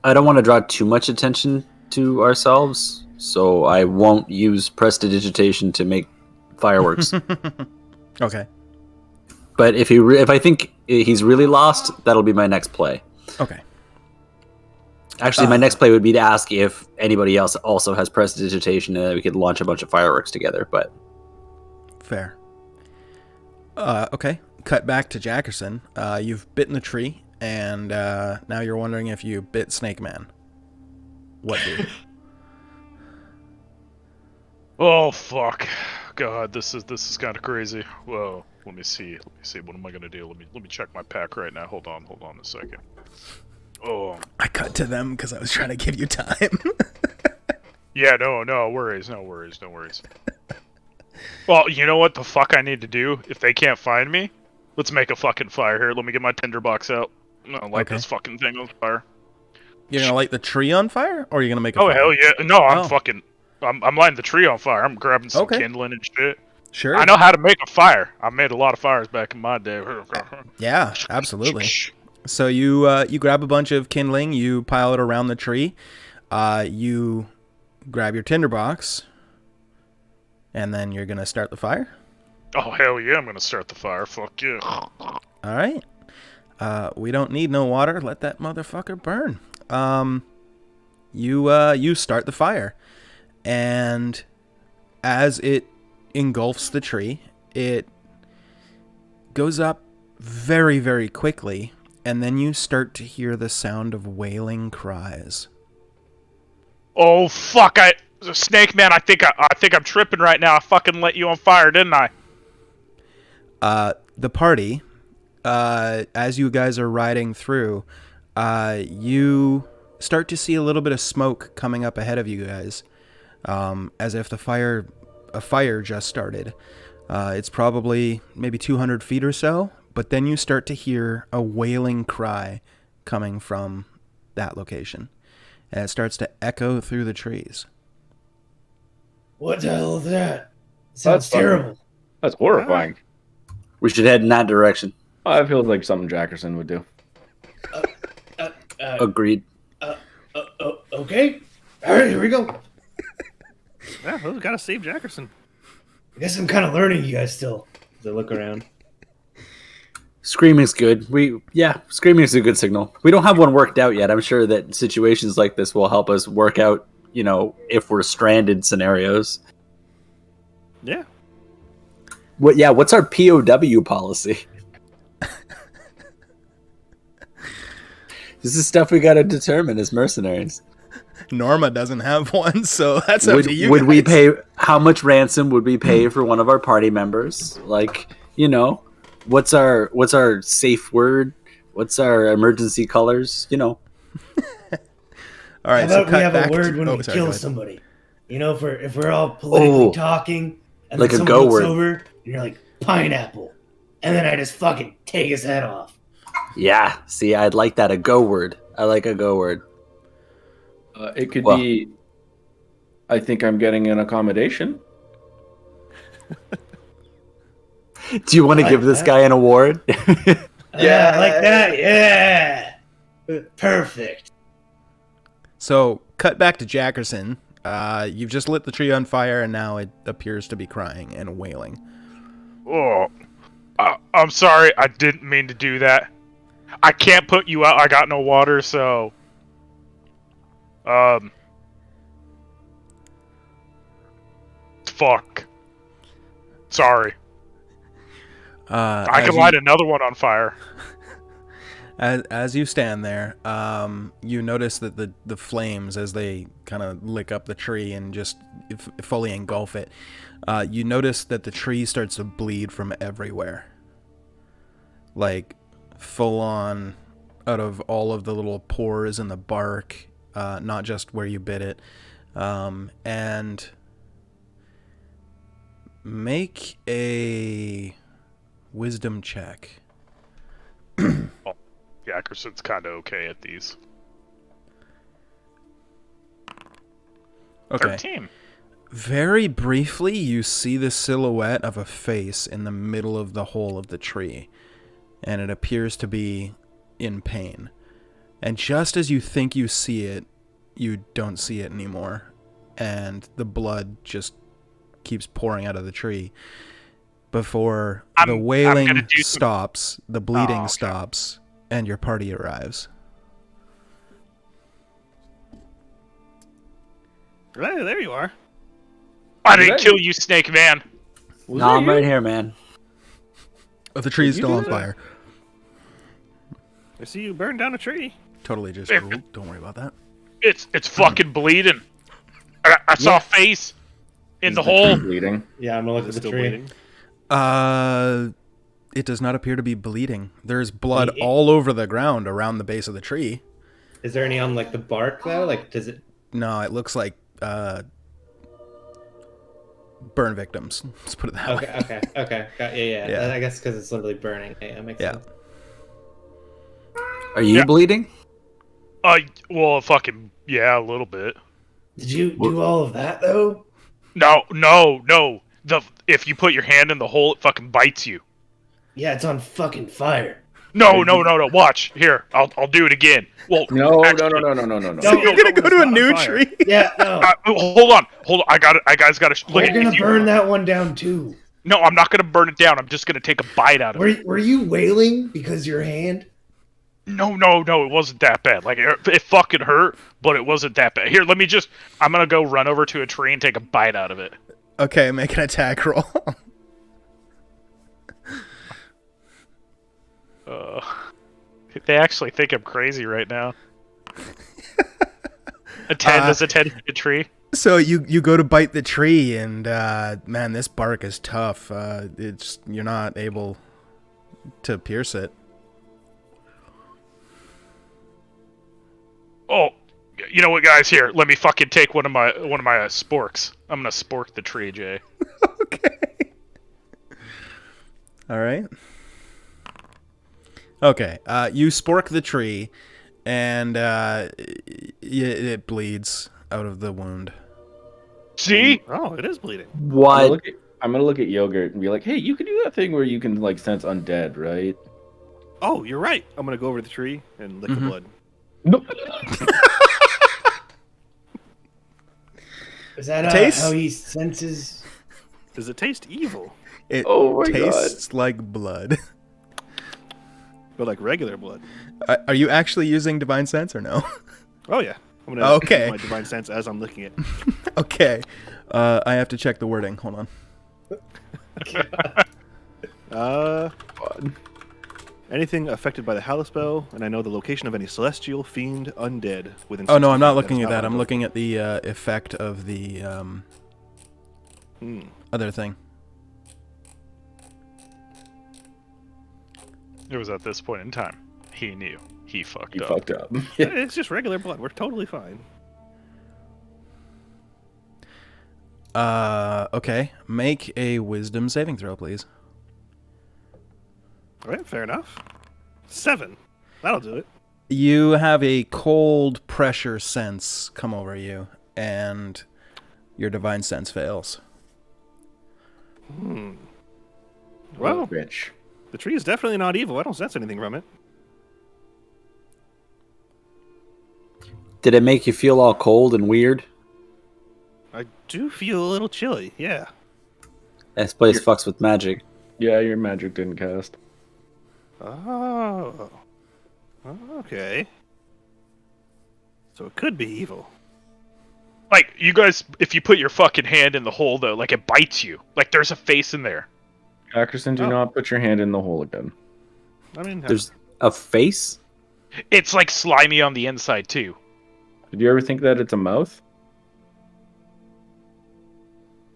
I don't want to draw too much attention to ourselves, so I won't use prestidigitation to make fireworks. Okay. But if I think he's really lost, that'll be my next play. Okay. Actually, my next play would be to ask if anybody else also has prestidigitation and we could launch a bunch of fireworks together, but... Fair. Okay. Cut back to Jackerson. You've bitten the tree, and now you're wondering if you bit Snake Man. What do? Oh fuck! God, this is kind of crazy. Whoa, let me see. What am I gonna do? Let me check my pack right now. Hold on a second. Oh. I cut to them because I was trying to give you time. Yeah, no worries. Well, you know what the fuck I need to do if they can't find me? Let's make a fucking fire here. Let me get my tinderbox out. I light this fucking thing on fire. You're gonna light the tree on fire, or are you gonna make a fire? Oh hell yeah! No, I'm lighting the tree on fire. I'm grabbing some kindling and shit. Sure. I know how to make a fire. I made a lot of fires back in my day. Yeah, absolutely. So you grab a bunch of kindling, you pile it around the tree, you grab your tinderbox, and then you're gonna start the fire. Oh hell yeah! I'm gonna start the fire. Fuck yeah! All right. We don't need no water. Let that motherfucker burn. You start the fire, and as it engulfs the tree, it goes up very, very quickly, and then you start to hear the sound of wailing cries. Oh fuck! Snake Man, I think I'm tripping right now. I fucking let you on fire, didn't I? The party, as you guys are riding through, you start to see a little bit of smoke coming up ahead of you guys, as if a fire just started. It's probably maybe 200 feet or so, but then you start to hear a wailing cry coming from that location, and it starts to echo through the trees. What the hell is that? Sounds terrible. That's horrifying. We should head in that direction. I feel like something Jackerson would do. Agreed. Okay. All right, here we go. Yeah, well, we gotta save Jackerson. I guess I'm kind of learning you guys still. As I look around. Screaming's good. Screaming's a good signal. We don't have one worked out yet. I'm sure that situations like this will help us work out, if we're stranded scenarios. Yeah. What's our POW policy? This is stuff we got to determine as mercenaries. Norma doesn't have one, so that's up to you. Would we pay? How much ransom would we pay for one of our party members? What's our safe word? What's our emergency colors? All right. How about we have a word when we kill somebody? If we're all politically talking, and like then a someone go looks word. over, and you're like pineapple, and then I just fucking take his head off. Yeah. See, I'd like that. A go word. I like a go word. It could be, I think I'm getting an accommodation. Do you want to give this guy an award? Yeah, I like that. Yeah. Perfect. So, cut back to Jackerson. You've just lit the tree on fire, and now it appears to be crying and wailing. Oh, I'm sorry. I didn't mean to do that. I can't put you out. I got no water, so... Fuck. Sorry. I can light another one on fire. As you stand there, you notice that the flames, as they kind of lick up the tree and just fully engulf it, you notice that the tree starts to bleed from everywhere. Like, full on out of all of the little pores in the bark, not just where you bit it. And make a wisdom check. Oh, Jackerson's kind of okay at these. Okay. 13. Very briefly, you see the silhouette of a face in the middle of the hole of the tree, and it appears to be in pain. And just as you think you see it, you don't see it anymore, and the blood just keeps pouring out of the tree before the wailing stops, the bleeding stops, and your party arrives. Hey, there you are. I didn't kill you, Snake Man. No, I'm right here, man. Oh, the tree's still on fire. I see you burned down a tree. Totally just cool. Don't worry about that. It's fucking bleeding. I saw a face in the hole. Bleeding. Yeah, I'm gonna look at the tree. Bleeding? It does not appear to be bleeding. There's blood all over the ground around the base of the tree. Is there any on the bark though? Does it? No, it looks like burn victims. Let's put it that way. Okay. Yeah. I guess because it's literally burning. Yeah, that makes sense. Are you bleeding? Well, fucking yeah, a little bit. Did you do all of that though? No. If you put your hand in the hole, it fucking bites you. Yeah, it's on fucking fire. No. Watch here. I'll do it again. Well, no. So you're gonna go to a new tree? Yeah. No. Hold on. I got it. I guys got to look. We're gonna burn that one down too. No, I'm not gonna burn it down. I'm just gonna take a bite out of it. Were you wailing because your hand? No, it wasn't that bad. It fucking hurt, but it wasn't that bad. Here, I'm gonna go run over to a tree and take a bite out of it. Okay, make an attack roll. They actually think I'm crazy right now. Does a 10 hit a tree? So you go to bite the tree, and man, this bark is tough. You're not able to pierce it. Oh, You know what, guys? Here, let me fucking take one of my sporks. I'm gonna spork the tree, Jay. Okay. All right. Okay. You spork the tree, and it bleeds out of the wound. See? Oh, it is bleeding. What? I'm gonna look at Yogurt and be like, "Hey, you can do that thing where you can like sense undead, right?" Oh, you're right. I'm gonna go over to the tree and lick the blood. Nope. Is that Taste? how he senses? Does it taste evil? It Oh my tastes like blood. But like regular blood? Are you actually using Divine Sense or no? Oh yeah. I'm gonna Okay. use my divine sense as I'm licking it. Okay. I have to check the wording. Hold on. Anything affected by the Hallow spell, and I know the location of any celestial, fiend, undead within. Oh no, I'm 60 not feet, looking that's at that. I'm palatable. looking at the effect of the other thing. It was at this point in time he knew he fucked You up. fucked up. It's just regular blood. We're totally fine. Okay. Make a wisdom saving throw, please. All right, fair enough. 7. That'll do it. You have a cold pressure sense come over you, and your Divine Sense fails. Well, Rich. the tree is definitely not evil. I don't sense anything from it. Did it make you feel all cold and weird? I do feel a little chilly. Yeah. This place fucks with magic. Yeah, your magic didn't cast. Oh. Okay. So it could be evil. Like, you guys, if you put your fucking hand in the hole, though, like, it bites you. Like, there's a face in there. Ackerson, do not put your hand in the hole again. I mean, There's a face? It's, like, slimy on the inside, too. Did you ever think that it's a mouth?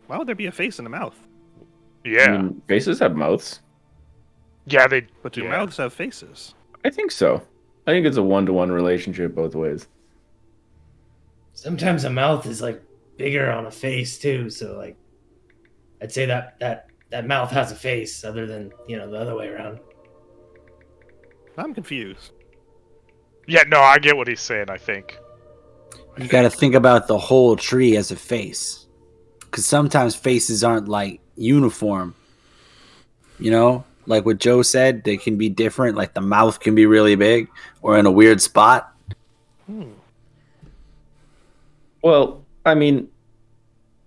why would there be a face in a mouth? Yeah. I mean, faces have mouths. Yeah, they... But do yeah. mouths have faces? I think so. I think it's a 1-to-1 relationship both ways. Sometimes a mouth is like bigger on a face too, so like I'd say that mouth has a face other than, the other way around. I'm confused. Yeah, no, I get what he's saying, I think. You gotta think about the whole tree as a face. Because sometimes faces aren't like uniform. Like what Joe said, they can be different. Like the mouth can be really big or in a weird spot. Well, I mean,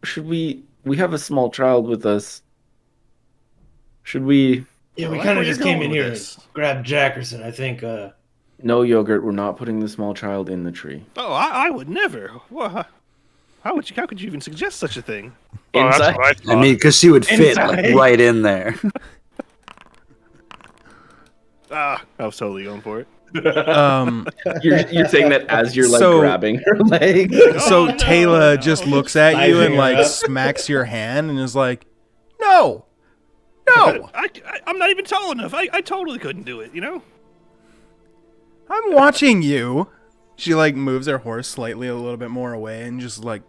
should we have a small child with us. Should we? Yeah, we I kind like of just where you're came in going here with and this. grabbed Jackerson. I think. No, Yogurt, we're not putting the small child in the tree. Oh, I would never. How could you even suggest such a thing? Oh, that's Inside. what I I thought. mean, because she would fit like, Inside. right in there. I was totally going for it. You're saying that as you're like So- grabbing her leg. So no, Taylor no. just looks at you Sizing and her like up. smacks your hand and is like, "No, I'm not even tall enough. I totally couldn't do it, I'm watching you." She like moves her horse slightly a little bit more away and just like,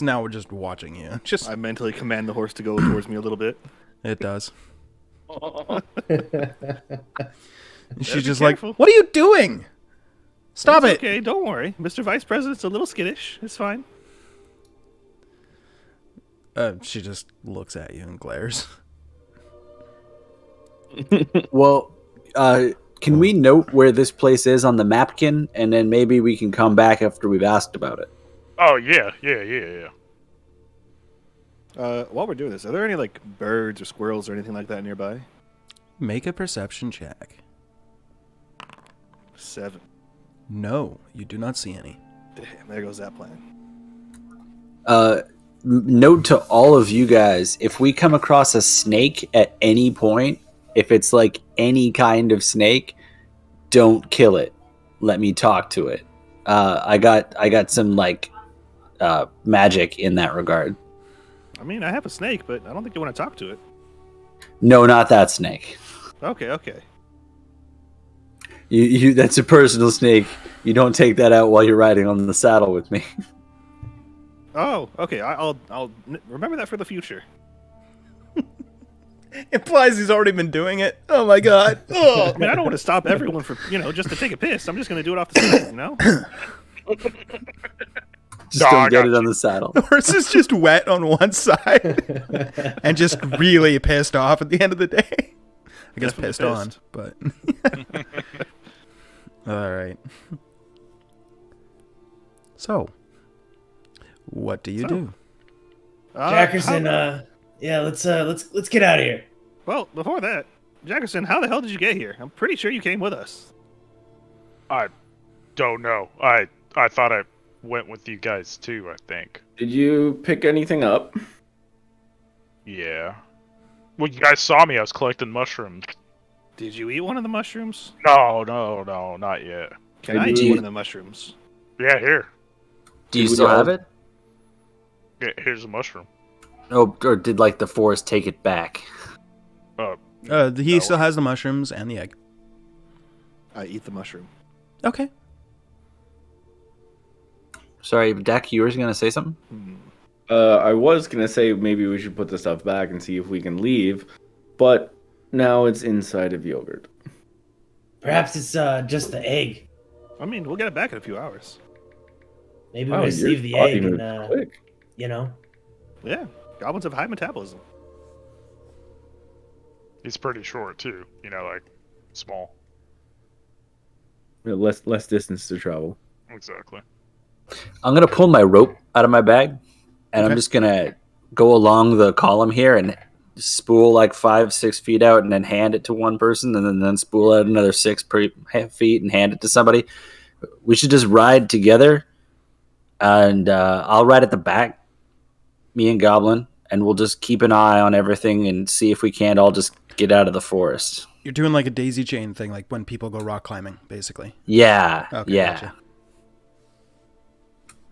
now we're just watching you. Just I mentally command the horse to go towards me a little bit. it does. And she's be just careful. like, "What are you doing? Stop It's it!" Okay, don't worry. Mr. Vice President's a little skittish. It's fine. She just looks at you and glares. Well, can we note where this place is on the mapkin, and then maybe we can come back after we've asked about it? Oh, yeah. While we're doing this, are there any like birds or squirrels or anything like that nearby? Make a perception check. 7. No, you do not see any. Damn, there goes that plan. Note to all of you guys, if we come across a snake at any point, if it's like any kind of snake, don't kill it. Let me talk to it. I got some like magic in that regard. I mean, I have a snake, but I don't think you want to talk to it. No, not that snake. Okay. That's a personal snake. You don't take that out while you're riding on the saddle with me. Oh, okay. I'll remember that for the future. Implies he's already been doing it. Oh my god. Oh. I mean, I don't want to stop everyone for just to take a piss. I'm just going to do it off the side, Just don't get it on the saddle. The horse is just wet on one side and just really pissed off at the end of the day. I guess pissed on, but all right. So, what do you do? Jackerson, let's get out of here. Well, before that, Jackerson, how the hell did you get here? I'm pretty sure you came with us. I don't know. I thought I went with you guys too, I think. Did you pick anything up? Yeah. Well, you guys saw me. I was collecting mushrooms. Did you eat one of the mushrooms? No, not yet. Can I eat one of the mushrooms? Yeah, here. Do you still have it? Yeah, here's a mushroom. Oh, or did the forest take it back? He still has the mushrooms and the egg. I eat the mushroom. Okay. Sorry, Dak, you were going to say something? I was going to say maybe we should put the stuff back and see if we can leave, but now it's inside of yogurt. Perhaps it's just the egg. I mean, we'll get it back in a few hours. Maybe we just leave the egg and, quick. Yeah, goblins have high metabolism. He's pretty short too, small. Less distance to travel. Exactly. I'm going to pull my rope out of my bag, and I'm just going to go along the column here and spool 5-6 feet out and then hand it to one person, and then spool out another 6 feet and hand it to somebody. We should just ride together, and I'll ride at the back, me and Goblin, and we'll just keep an eye on everything and see if we can't all just get out of the forest. You're doing a daisy chain thing, like when people go rock climbing, basically. Yeah, okay, yeah. Gotcha.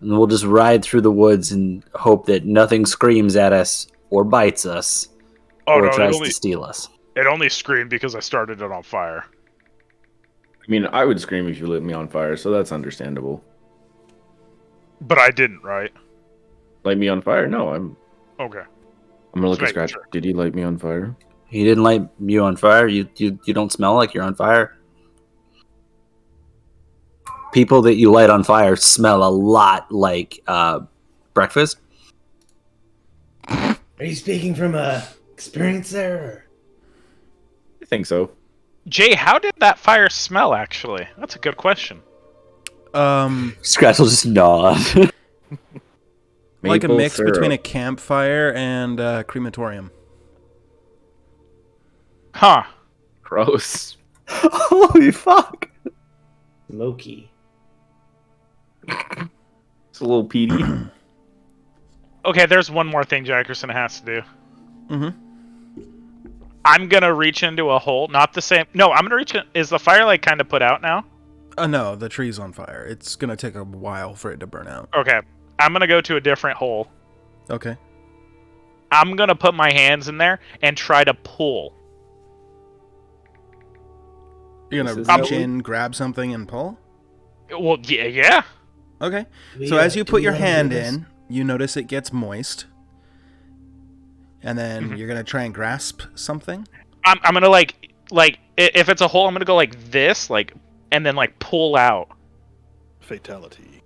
And we'll just ride through the woods and hope that nothing screams at us or bites us or tries to steal us. It only screamed because I started it on fire. I mean, I would scream if you lit me on fire, so that's understandable. But I didn't, right? Light me on fire? No, I'm... Okay. I'm gonna look at Scratch. Sure. Did he light me on fire? He didn't light you on fire? You don't smell like you're on fire? People that you light on fire smell a lot like breakfast. Are you speaking from experience there? Or? I think so. Jay, how did that fire smell, actually? That's a good question. Scratch will just nod. Like a mix between a campfire and a crematorium. Huh. Gross. Holy fuck. Loki. It's a little peaty. Okay, there's one more thing Jackerson has to do. Mm-hmm. I'm gonna reach into a hole. Not the same. No, I'm gonna reach in. Is the fire kind of put out now? No, the tree's on fire. It's gonna take a while for it to burn out. Okay. I'm gonna go to a different hole. Okay. I'm gonna put my hands in there and try to pull. You're gonna reach in, grab something, and pull? Well, yeah. Okay. So as you put your hand in, you notice it gets moist. And then you're gonna try and grasp something? I'm gonna like if it's a hole, I'm gonna go like this, and then pull out. Fatality.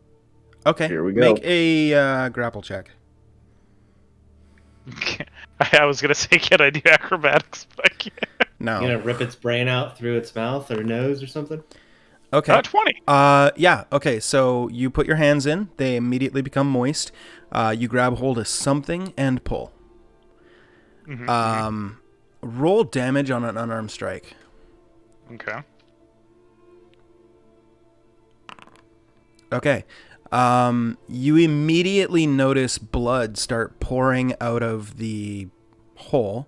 Okay. Here we go. Make a grapple check. I was gonna say, can I do acrobatics? But I can't. No. You gonna rip its brain out through its mouth or nose or something? Okay. 20. Yeah. Okay. So you put your hands in; they immediately become moist. You grab hold of something and pull. Mm-hmm. Roll damage on an unarmed strike. Okay. Okay. You immediately notice blood start pouring out of the hole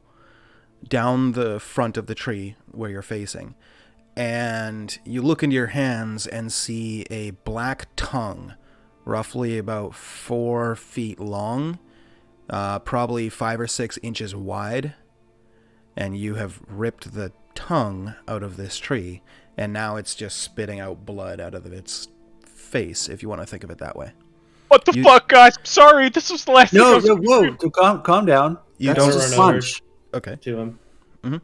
down the front of the tree where you're facing. And you look into your hands and see a black tongue, roughly about 4 feet long, probably 5 or 6 inches wide. And you have ripped the tongue out of this tree And now it's just spitting out blood out of its face, if you want to think of it that way. What the fuck, guys? I'm sorry. This was the last thing I was whoa, calm down. That's just punch. Okay. To him. Mm-hmm.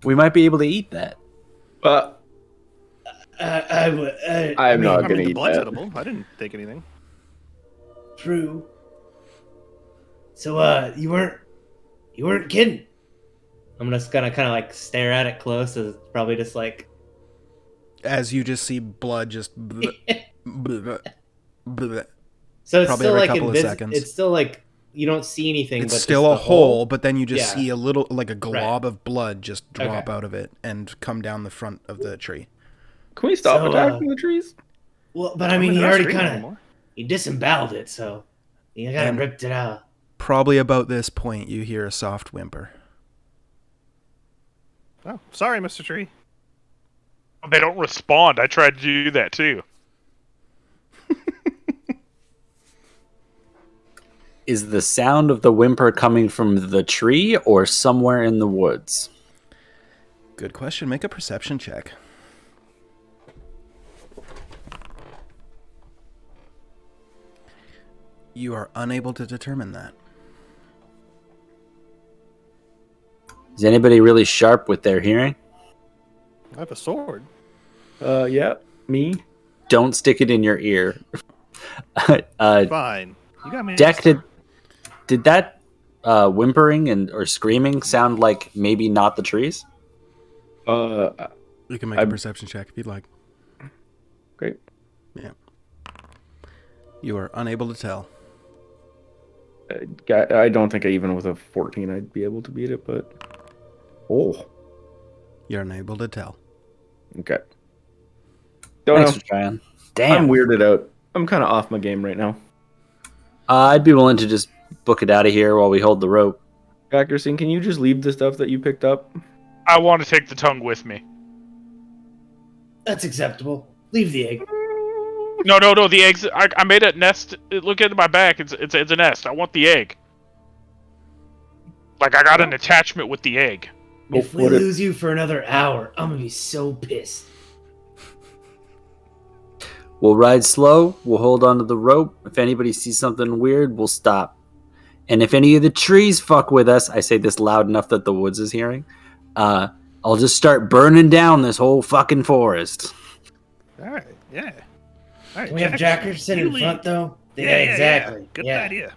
We might be able to eat that. I'm not going to eat blood's that. edible. I didn't think anything. True. So, you weren't kidding. I'm just gonna kind of like stare at it close. It's probably just like, as you just see blood just. Bleh, bleh, bleh. So it's Probably still every like couple of seconds. It's still like you don't see anything. It's but still just a the hole, but then you just Yeah. see a little, like a glob of blood just drop Okay. out of it and come down the front of the tree. Can we stop So, attacking the trees? Well, but I mean, he they're not already screaming kind of anymore. he disemboweled it, so he kind of And- ripped it out. Probably about this point, you hear a soft whimper. Oh, sorry, Mr. Tree. They don't respond. I tried to do that too. Is the sound of the whimper coming from the tree or somewhere in the woods? Good question. Make a perception check. You are unable to determine that. Is anybody really sharp with their hearing? I have a sword. Yeah, me. Don't stick it in your ear. Fine. You got me. Jack, did that whimpering or screaming sound like maybe not the trees? You can make a perception check if you'd like. Great. Yeah. You are unable to tell. I don't think even with a 14 I'd be able to beat it, but... Oh. You're unable to tell. Okay. Don't Thanks know. for trying. Damn. I'm weirded out. I'm kind of off my game right now. I'd be willing to just book it out of here while we hold the rope. Jackerson, can you just leave the stuff that you picked up? I want to take the tongue with me. That's acceptable. Leave the egg. No, the eggs. I made a nest. Look at my back. It's a nest. I want the egg. Like I got an attachment with the egg. If we lose you for another hour, I'm gonna be so pissed. We'll ride slow. We'll hold onto the rope. If anybody sees something weird, we'll stop. And if any of the trees fuck with us, I say this loud enough that the woods is hearing, I'll just start burning down this whole fucking forest. All right, yeah. All right, Can we have Jackerson in front though? Yeah, exactly. Good Yeah. idea.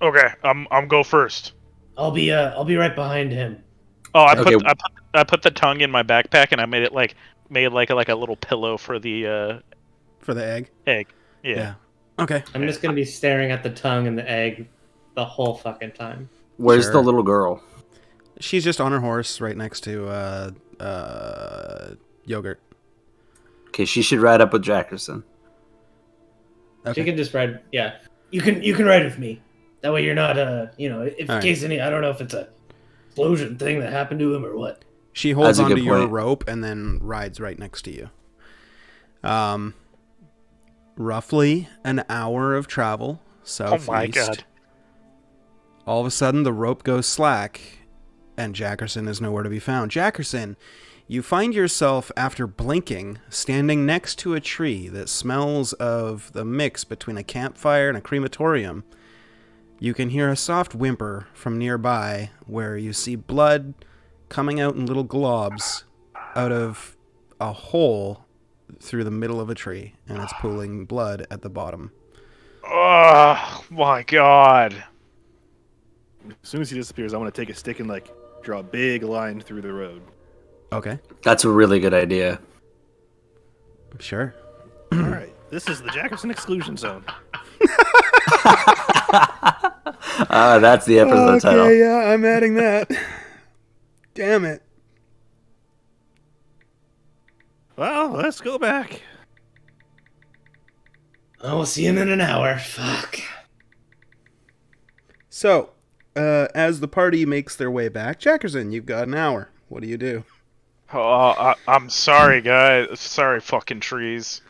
Okay, I'm go first. I'll be right behind him. Oh, Okay. I put the tongue in my backpack and I made it like a little pillow for the For the egg? egg. Yeah. Okay. I'm just gonna be staring at the tongue and the egg the whole fucking time. Where's Sure. the little girl? She's just on her horse right next to Yogurt. Okay, she should ride up with Jackerson. Okay. She can just ride. Yeah, you can ride with me. That way you're not if in All case any. I don't know if it's a explosion thing that happened to him or what. She holds That's a onto good your point. rope and then rides right next to you. Roughly an hour of travel southeast. Oh my god. All of a sudden, the rope goes slack, and Jackerson is nowhere to be found. Jackerson, you find yourself, after blinking, standing next to a tree that smells of the mix between a campfire and a crematorium. You can hear a soft whimper from nearby, where you see blood coming out in little globs out of a hole through the middle of a tree, and it's pooling blood at the bottom. Oh my god. As soon as he disappears, I want to take a stick and draw a big line through the road. Okay, That's a really good idea. sure. All right, this is the Jackerson exclusion zone. That's the episode title. Yeah, I'm adding that. Damn it. Well, let's go back. Oh, we'll see him in an hour. Fuck. So, as the party makes their way back, Jackerson, you've got an hour. What do you do? Oh, I'm sorry, guys. Sorry, fucking trees.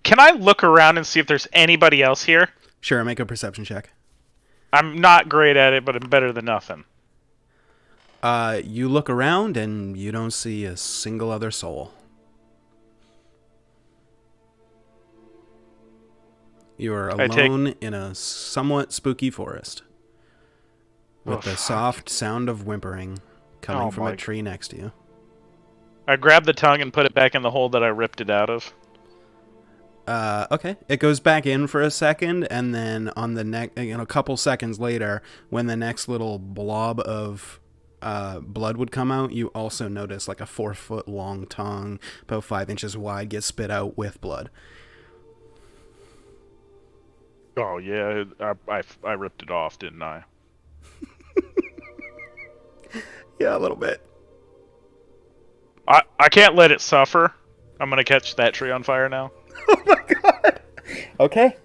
Can I look around and see if there's anybody else here? Sure, make a perception check. I'm not great at it, but I'm better than nothing. You look around and you don't see a single other soul. You are alone in a somewhat spooky forest with the soft sound of whimpering coming from a tree next to you. I grab the tongue and put it back in the hole that I ripped it out of. Okay. It goes back in for a second, and then on the a couple seconds later, when the next little blob of blood would come out, you also notice like a 4-foot long tongue, about 5 inches wide, get spit out with blood. Oh yeah, I ripped it off, didn't I? Yeah, a little bit. I can't let it suffer. I'm gonna catch that tree on fire now. Oh my god. Okay.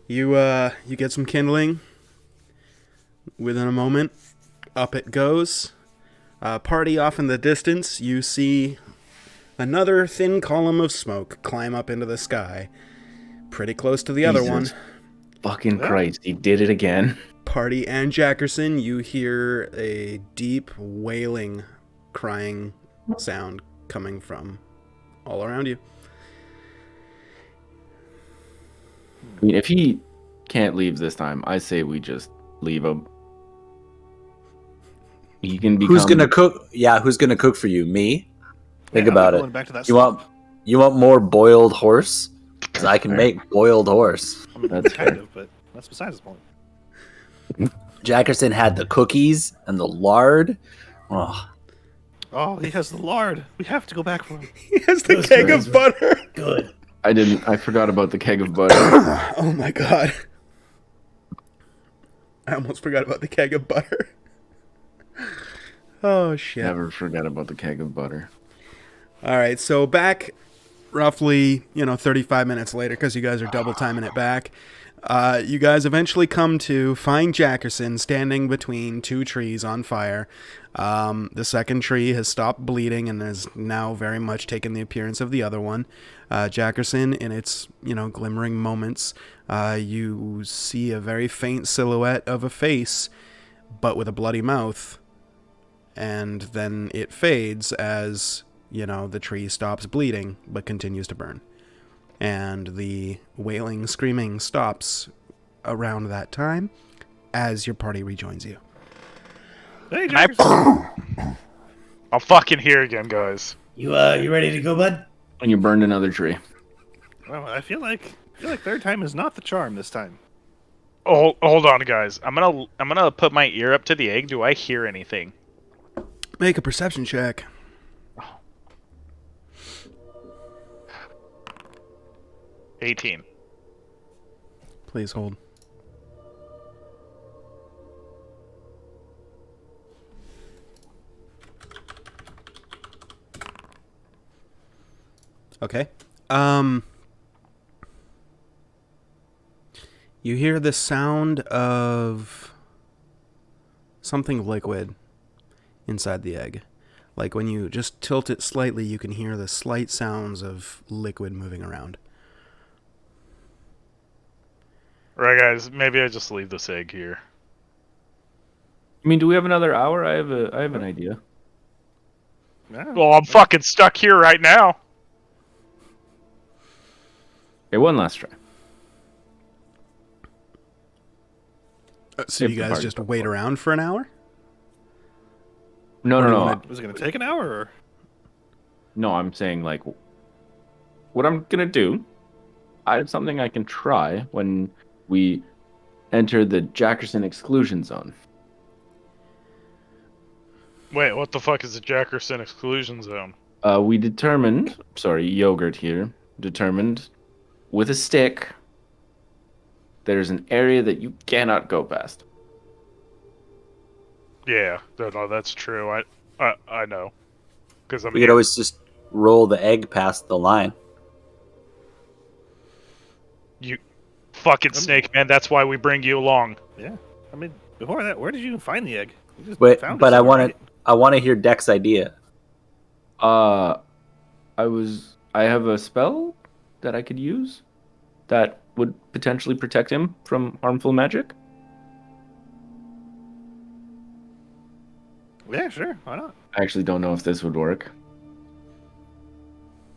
You get some kindling. Within a moment, up it goes. Party off in the distance, you see another thin column of smoke climb up into the sky. Pretty close to the other one. Fucking Christ, he did it again. Party and Jackerson, you hear a deep wailing, crying sound coming from all around you. I mean, if he can't leave this time, I say we just leave him. He can become... Who's gonna cook? Yeah, who's gonna cook for you? Me? Think about it. Back to that you want more boiled horse? Because I can make boiled horse. I mean, that's kind of, but that's besides the point. Jackerson had the cookies and the lard. Oh, he has the lard. We have to go back for him. He has the keg of butter. Good. I forgot about the keg of butter. Oh my god. I almost forgot about the keg of butter. Oh shit. Never forgot about the keg of butter. Alright, so back roughly, 35 minutes later, because you guys are double timing it back, you guys eventually come to find Jackerson standing between two trees on fire. The second tree has stopped bleeding and has now very much taken the appearance of the other one. Jackerson, in its, glimmering moments, you see a very faint silhouette of a face, but with a bloody mouth. And then it fades as, the tree stops bleeding, but continues to burn. And the wailing, screaming stops around that time as your party rejoins you. Hey, I'm fucking here again, guys. You ready to go, bud? And you burned another tree. Well, I feel like third time is not the charm this time. Oh, hold on, guys. I'm gonna put my ear up to the egg. Do I hear anything? Make a perception check. 18. Please hold. Okay. You hear the sound of something liquid inside the egg. Like when you just tilt it slightly, you can hear the slight sounds of liquid moving around. Right, guys. Maybe I just leave this egg here. I mean, do we have another hour? I have an idea. Yeah. Well, I'm fucking stuck here right now. Okay, one last try. So you guys just wait around for an hour? No. Was it going to take an hour? Or? No, I'm saying, like, what I'm going to do, I have something I can try when we enter the Jackerson exclusion zone. Wait, what the fuck is the Jackerson exclusion zone? We determined, Yogurt here, determined with a stick, there's an area that you cannot go past. Yeah, no, that's true. I know. Because we could always just roll the egg past the line. You fucking snake, man. That's why we bring you along. Yeah. I mean, before that, where did you find the egg? Wait, but I want to hear Deck's idea. I have a spell that I could use that would potentially protect him from harmful magic. Yeah, sure. Why not? I actually don't know if this would work.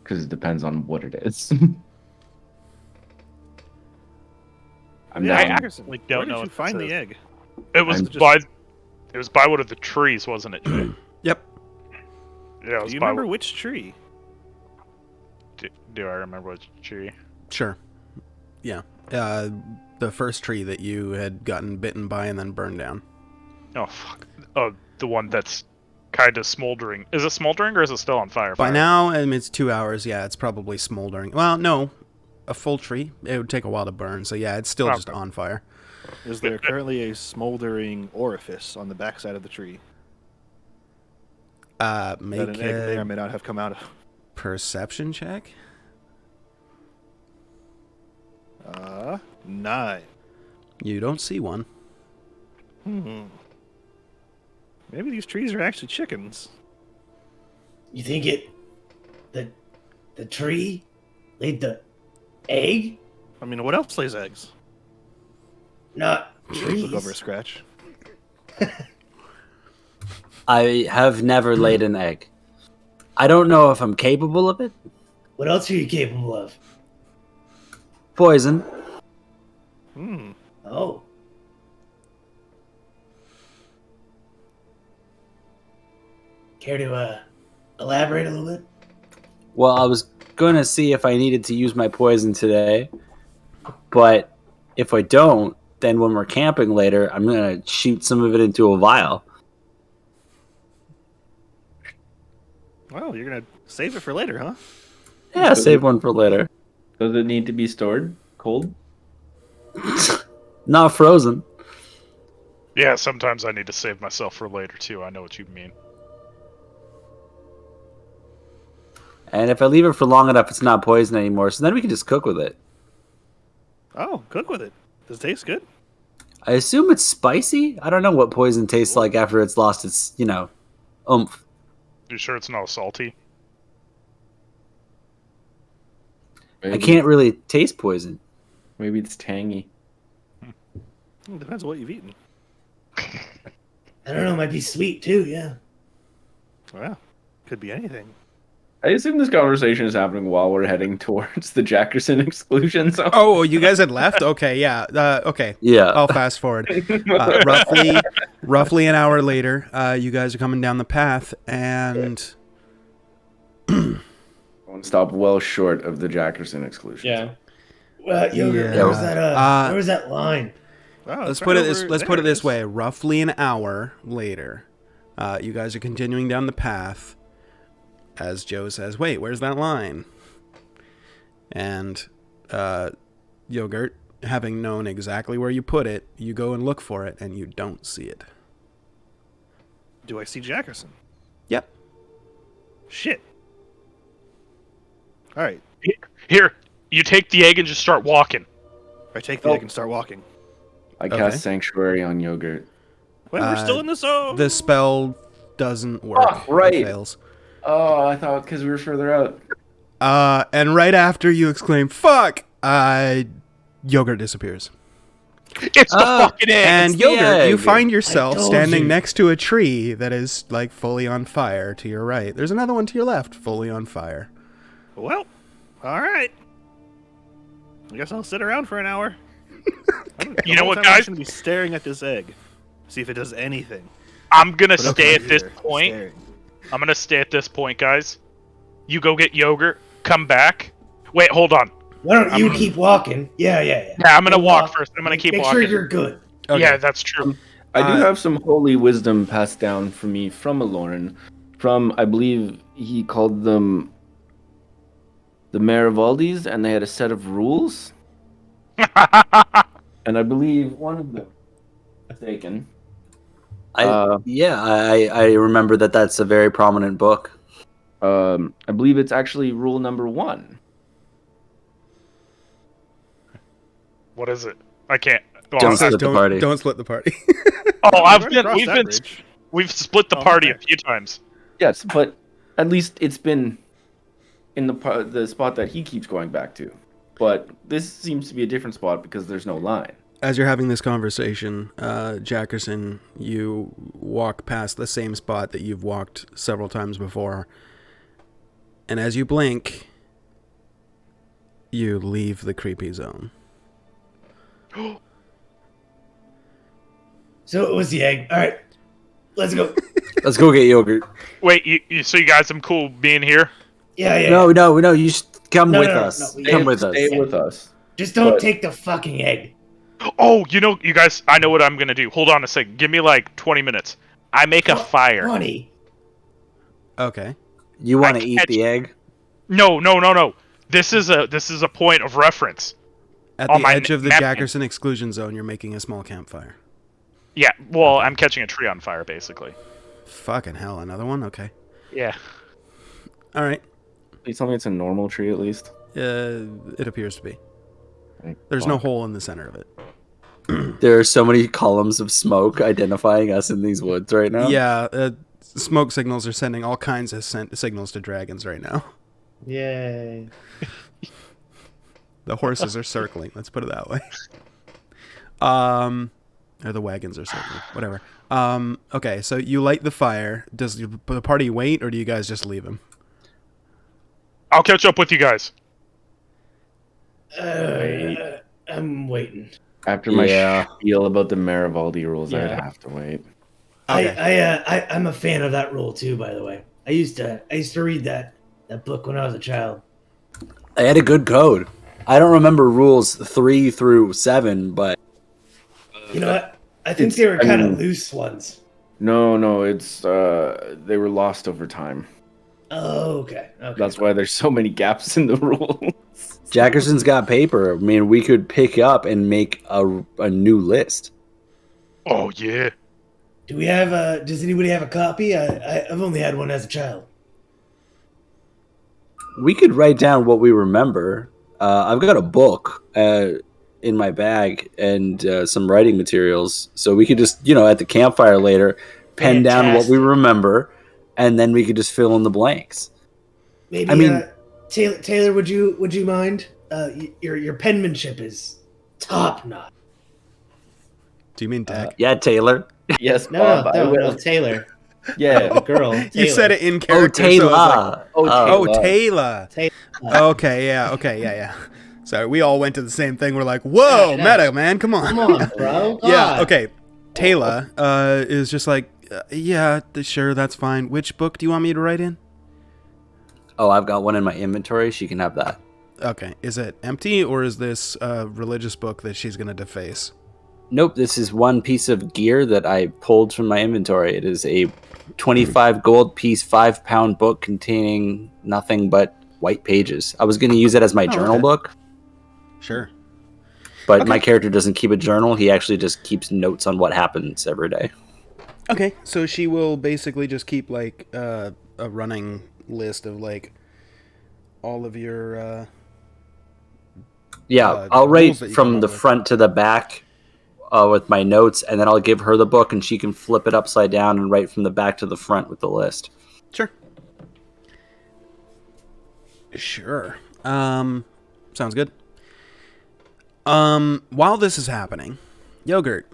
Because it depends on what it is. I'm I down. actually don't Where know did you what find this the is. egg? It was by one of the trees, wasn't it, Jay? Yep. Yeah, it was Do you by remember which tree? Do I remember which tree? Sure. Yeah. The first tree that you had gotten bitten by and then burned down. Oh, fuck. Oh, the one that's kind of smoldering. Is it smoldering or is it still on fire? By now, I mean, it's 2 hours. Yeah, it's probably smoldering. Well, no. A full tree, it would take a while to burn. So, yeah, it's still just on fire. Is there currently a smoldering orifice on the backside of the tree Make that an egg may a or may not have come out of? perception check. 9. You don't see one. Maybe these trees are actually chickens. You think the tree laid the egg? I mean, what else lays eggs? Not trees. Look over a scratch. I have never laid an egg. I don't know if I'm capable of it. What else are you capable of? Poison. Oh. Care to elaborate a little bit? Well, I was going to see if I needed to use my poison today, but if I don't, then when we're camping later, I'm going to shoot some of it into a vial. Well, you're going to save it for later, huh? Yeah, save one for later. Does it need to be stored cold? Not frozen. Yeah, sometimes I need to save myself for later, too. I know what you mean. And if I leave it for long enough, it's not poison anymore, so then we can just cook with it. Oh, cook with it. Does it taste good? I assume it's spicy? I don't know what poison tastes like after it's lost its, oomph. You sure it's not salty? I can't really taste poison. Maybe it's tangy. It depends on what you've eaten. I don't know, it might be sweet too, yeah. Well, could be anything. I assume this conversation is happening while we're heading towards the Jackerson exclusion zone. Oh, you guys had left? Okay, yeah. Okay. Yeah. I'll fast forward. Roughly an hour later, you guys are coming down the path, and One stop well short of the Jackerson exclusion. Yeah. Well, Yogurt, Yeah. where was that line? Wow, let's it's put right it over this there. way. Roughly an hour later, you guys are continuing down the path. As Joe says, "Wait, where's that line?" And Yogurt, having known exactly where you put it, you go and look for it, and you don't see it. Do I see Jackerson? Yep. Shit. All right. Here, you take the egg and just start walking. I take the egg and start walking. I Okay. cast Sanctuary on Yogurt. Wait, we're still in the zone. The spell doesn't work. Oh, right. It fails. Oh, I thought because we were further out. And right after you exclaim, "Fuck!" Yogurt disappears. It's the fucking egg! And it's the Yogurt, you egg. find yourself I told standing you. next to a tree that is like fully on fire to your right. There's another one to your left, fully on fire. Well, all right. I guess I'll sit around for an hour. You know what, I'm guys? just gonna be staring at this egg, see if it does anything. I'm gonna But I'm stay right at this here, point. staring. I'm gonna stay at this point, guys. You go get Yogurt, come back. Wait, hold on. Why don't you keep walking? Yeah. Yeah, I'm gonna You walk first. I'm gonna keep Make walking. sure you're good. Okay. Yeah, that's true. I do have some holy wisdom passed down for me from Aloran. From, I believe he called them the Marivaldis, and they had a set of rules. And I believe one of them taken. I remember that's a very prominent book. I believe it's actually rule number 1. What is it? I can't. Oh, Don't I'm- split the party. Don't split the party. We've split the Oh, party okay. a few times. Yes, but at least it's been in the spot that he keeps going back to. But this seems to be a different spot because there's no line. as you're having this conversation, Jackerson, you walk past the same spot that you've walked several times before. And as you blink, you leave the creepy zone. So it was the egg. All right, let's go. Let's go get yogurt. Wait, so you guys, I'm cool being here? Yeah. No. You should come with us. Come with us. Stay with us. Just don't take the fucking egg. Oh, you guys, I know what I'm gonna do. Hold on a second. Give me like 20 minutes. I make a fire. 20. Okay. You want to eat the egg? No. This is a point of reference. At the edge of the Jackerson exclusion zone, you're making a small campfire. Yeah, well, I'm catching a tree on fire, basically. Fucking hell, another one? Okay. Yeah. All right. Please tell me it's a normal tree at least. It appears to be. There's no hole in the center of it. There are so many columns of smoke identifying us in these woods right now. Yeah, smoke signals are sending all kinds of signals to dragons right now. Yay. The horses are circling, let's put it that way. Or the wagons are circling, whatever. Okay, so you light the fire. Does the party wait, or do you guys just leave him? I'll catch up with you guys. I'm waiting. After my spiel about the Marivaldi rules, I'd have to wait. Okay. I'm a fan of that rule too, by the way. I used to read that book when I was a child. I had a good code. I don't remember rules 3 through 7, but you know what? I think they were kind of loose ones. No, it's they were lost over time. Oh, okay. That's why there's so many gaps in the rules. Jackerson's got paper. I mean, we could pick up and make a new list. Oh yeah. Do we have does anybody have a copy? I've only had one as a child. We could write down what we remember. I've got a book in my bag and some writing materials, so we could just, at the campfire later, pen down what we remember, and then we could just fill in the blanks. Maybe, Taylor, would you mind? Your penmanship is top notch. Do you mean Dak? Yeah, Taylor. Yes, No, Bob, no, Taylor. Yeah, The girl. Taylor. You said it in character. Taylor. So Taylor. Taylor. Okay, yeah. Sorry, we all went to the same thing. We're like, whoa, meta, man, come on. Come on, bro. Yeah, okay. Taylor is just like, yeah, sure, that's fine. Which book do you want me to write in? Oh, I've got one in my inventory. She can have that. Okay. Is it empty, or is this a religious book that she's going to deface? Nope, this is one piece of gear that I pulled from my inventory. It is a 25 gold piece, 5-pound book containing nothing but white pages. I was going to use it as my journal book. Sure. But my character doesn't keep a journal. He actually just keeps notes on what happens every day. Okay, so she will basically just keep, like, a running list of, like, all of your... I'll write from the front to the back with my notes, and then I'll give her the book, and she can flip it upside down and write from the back to the front with the list. Sure. Sounds good. While this is happening, Yogurt,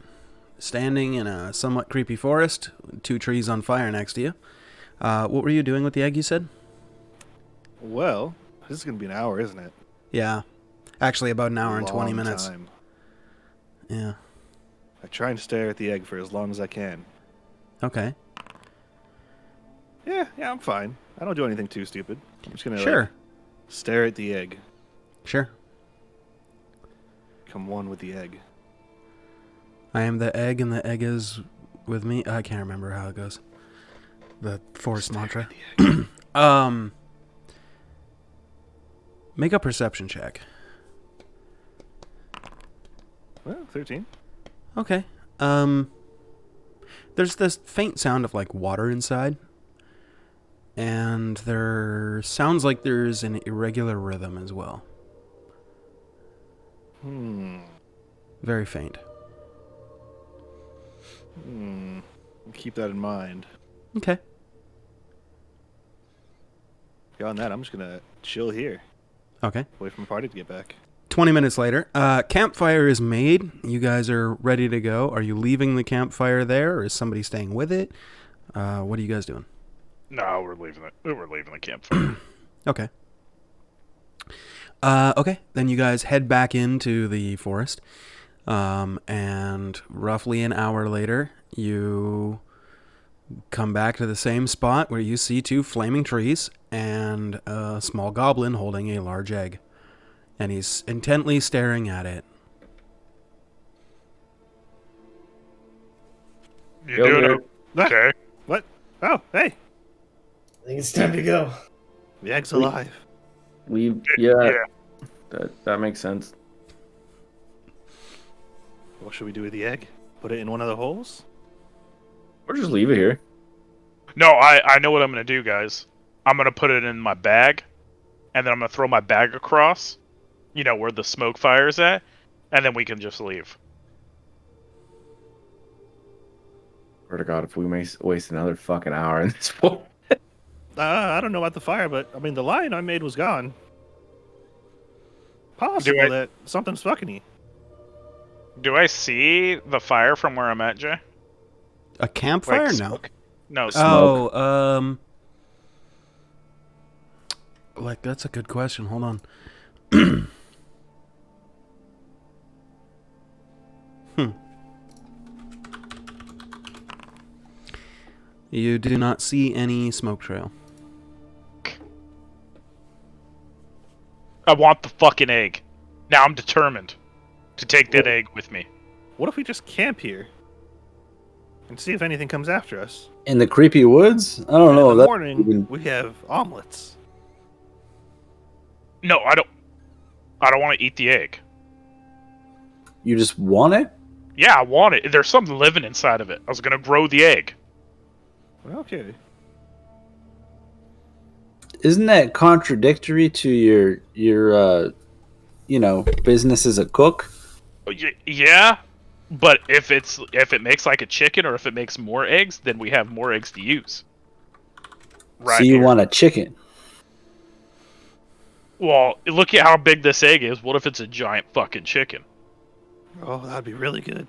standing in a somewhat creepy forest, 2 trees on fire next to you. What were you doing with the egg, you said? Well, this is going to be an hour, isn't it? Yeah. Actually, about an hour and 20 minutes. Time. Yeah. I try and stare at the egg for as long as I can. Okay. Yeah, I'm fine. I don't do anything too stupid. I'm just going to stare at the egg. Sure. Become one with the egg. I am the egg, and the egg is with me. I can't remember how it goes. The forest mantra. Make a perception check. Well, 13. Okay. There's this faint sound of like water inside. And there sounds like there's an irregular rhythm as well. Very faint. Keep that in mind. Okay. Beyond that, I'm just gonna chill here. Okay. Wait for my party to get back. 20 minutes later, campfire is made. You guys are ready to go. Are you leaving the campfire there, or is somebody staying with it? What are you guys doing? No, we're leaving it. We're leaving the campfire. Okay. Okay, then you guys head back into the forest, and roughly an hour later, you come back to the same spot where you see 2 flaming trees and a small goblin holding a large egg. And he's intently staring at it. You doing it? Okay. What? Oh, hey. I think it's time to go. The egg's alive. Yeah. That makes sense. What should we do with the egg? Put it in one of the holes? Or just leave it here. No, I know what I'm going to do, guys. I'm going to put it in my bag, and then I'm going to throw my bag across, where the smoke fire is at, and then we can just leave. Swear to God, if we may waste another fucking hour in this forest. I don't know about the fire, but, I mean, the lion I made was gone. Possible that something's fucking you. Do I see the fire from where I'm at, Jay? A campfire? Like No. smoke? No, smoke. Oh, like, that's a good question. Hold on. You do not see any smoke trail. I want the fucking egg. Now I'm determined to take that egg with me. What if we just camp here and see if anything comes after us? In the creepy woods? I don't know. In the morning, we have omelets. No, I don't want to eat the egg. You just want it? Yeah, I want it. There's something living inside of it. I was gonna grow the egg. Okay. Isn't that contradictory to your business as a cook? Yeah, but if it makes like a chicken, or if it makes more eggs, then we have more eggs to use. Right. So you want a chicken? Well, look at how big this egg is. What if it's a giant fucking chicken? Oh, that'd be really good.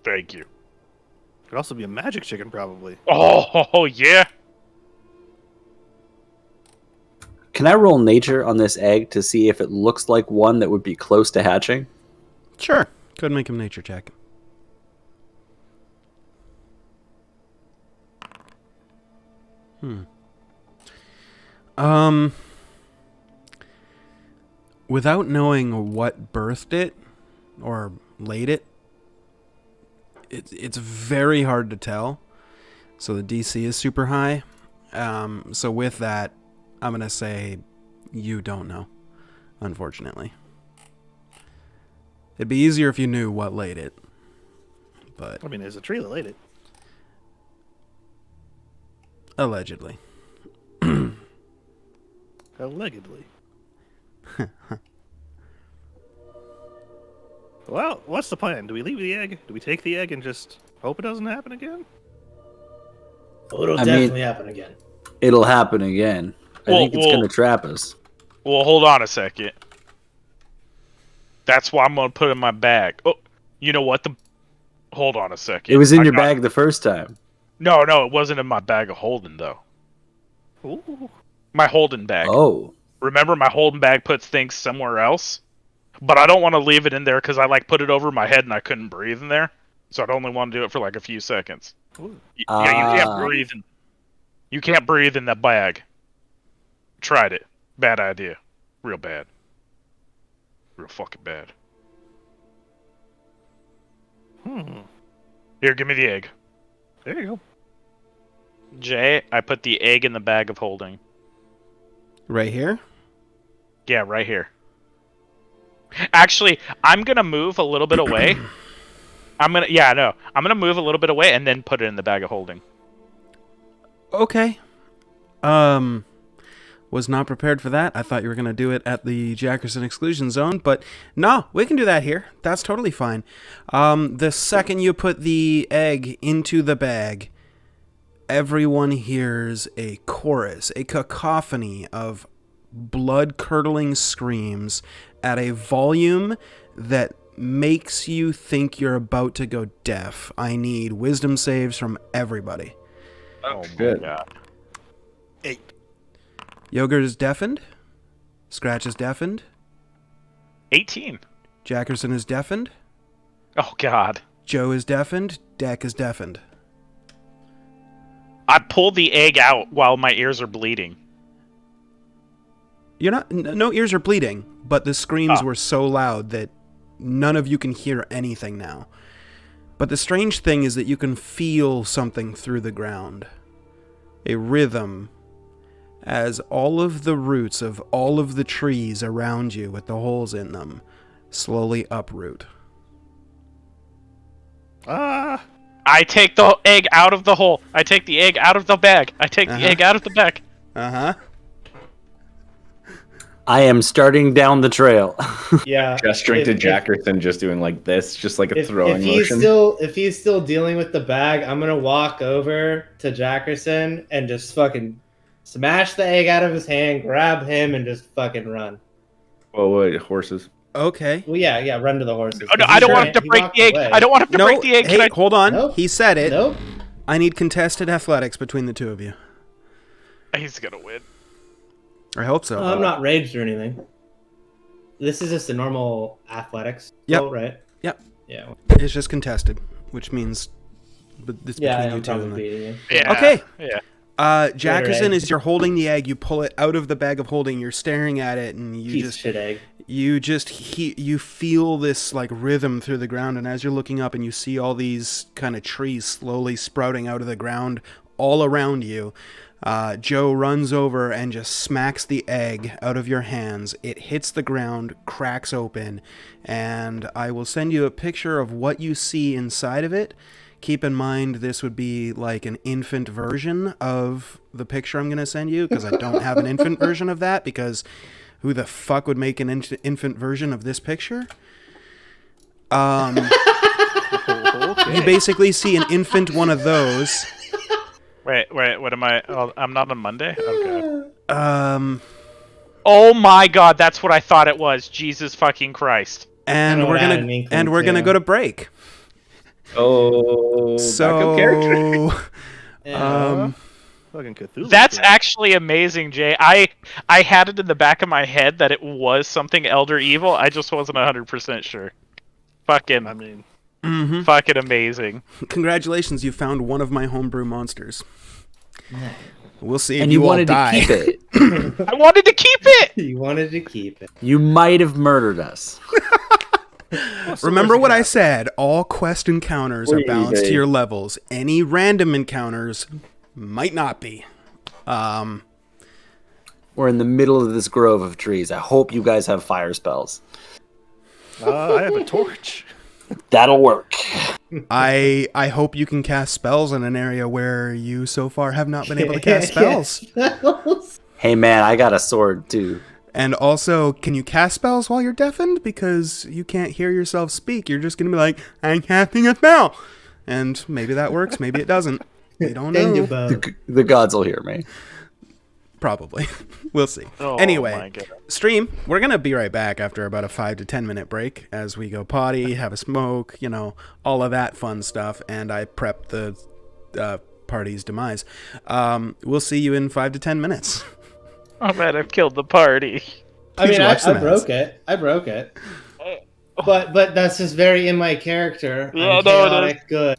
Thank you. Could also be a magic chicken, probably. Oh yeah. Can I roll nature on this egg to see if it looks like one that would be close to hatching? Sure. Could make him nature check. Without knowing what birthed it or laid it, it's very hard to tell. So the DC is super high. So with that, I'm going to say you don't know, unfortunately. It'd be easier if you knew what laid it. But I mean, there's a tree that laid it. Allegedly. Allegedly. Well, what's the plan? Do we leave the egg? Do we take the egg and just hope it doesn't happen again? Oh, it'll definitely happen again. It'll happen again. I think it's going to trap us. Well, hold on a second. That's why I'm going to put it in my bag. Oh, you know what? Hold on a second. It was in your bag the first time. No, it wasn't in my bag of holding, though. Ooh. My holding bag. Oh. Remember, my holding bag puts things somewhere else? But I don't want to leave it in there because I put it over my head and I couldn't breathe in there. So I'd only want to do it for like a few seconds. Yeah, you can't breathe. You can't breathe in that bag. Tried it. Bad idea. Real bad. Real fucking bad. Here, give me the egg. There you go. Jay, I put the egg in the bag of holding. Right here? Yeah, right here. Actually, I'm gonna move a little bit away. I'm gonna move a little bit away and then put it in the bag of holding. Okay. Was not prepared for that. I thought you were gonna do it at the Jackerson exclusion zone, but no, we can do that here. That's totally fine. The second you put the egg into the bag, everyone hears a chorus, a cacophony of blood-curdling screams at a volume that makes you think you're about to go deaf. I need wisdom saves from everybody. Oh my God. 8. Yogurt is deafened. Scratch is deafened. 18. Jackerson is deafened. Oh, God. Joe is deafened. Deck is deafened. I pulled the egg out while my ears are bleeding. You're not. No ears are bleeding, but the screams were so loud that none of you can hear anything now. But the strange thing is that you can feel something through the ground. A rhythm, as all of the roots of all of the trees around you with the holes in them slowly uproot. I take the egg out of the hole. I take the egg out of the bag. I take the egg out of the bag. Uh-huh. I am starting down the trail. Yeah. Gesturing to Jackerson, just doing like this, just like a throwing motion. If he's still dealing with the bag, I'm gonna walk over to Jackerson and just fucking smash the egg out of his hand, grab him, and just fucking run. Oh wait, horses. Okay. Well, yeah, run to the horses. Oh, no, I don't want him to break the egg. I don't want him to break the egg. Hey, hold on. Nope. He said it. Nope. I need contested athletics between the two of you. He's gonna win. I hope so. I'm not raged or anything. This is just a normal athletics Yep. roll, right? Yep. Yeah. It's just contested, which means it's between I'm you two. probably beating you. Yeah. Okay. Yeah. Jackerson, egg. as you're holding the egg, you pull it out of the bag of holding. You're staring at it, and Piece of shit egg. you feel this like rhythm through the ground. And as you're looking up, and you see all these kind of trees slowly sprouting out of the ground all around you, Joe runs over and just smacks the egg out of your hands. It hits the ground, cracks open, and I will send you a picture of what you see inside of it. Keep in mind, this would be like an infant version of the picture I'm going to send you, because I don't have an infant version of that, because who the fuck would make an infant version of this picture? You basically see an infant one of those. Wait, what am I? Oh, I'm not on Monday? Okay. Oh my God, that's what I thought it was. Jesus fucking Christ. And we're gonna go to break. Oh, backup character. Fucking Cthulhu. That's actually amazing, Jay. I had it in the back of my head that it was something Elder Evil. I just wasn't 100% sure. Fucking, I mean, fucking amazing. Congratulations, you found one of my homebrew monsters. We'll see if And you you all wanted die. to keep it. I wanted to keep it! You wanted to keep it. You might have murdered us. Remember what I said, all quest encounters are balanced to your levels. Any random encounters might not be. We're in the middle of this grove of trees. I hope you guys have fire spells. I have a torch. That'll work. I hope you can cast spells in an area where you so far have not been able to cast spells. Hey man, I got a sword too. And also, can you cast spells while you're deafened? Because you can't hear yourself speak. You're just going to be like, I'm casting a spell. And maybe that works, maybe it doesn't. We don't know. The gods will hear me. Probably. We'll see. Oh, anyway, my God. stream, we're going to be right back after about a 5 to 10 minute break as we go potty, have a smoke, all of that fun stuff. And I prep the party's demise. We'll see you in 5 to 10 minutes. Oh man, I've killed the party. I mean, watch I the broke it. But that's just very in my character. Yeah, I'm no, it chaotic good.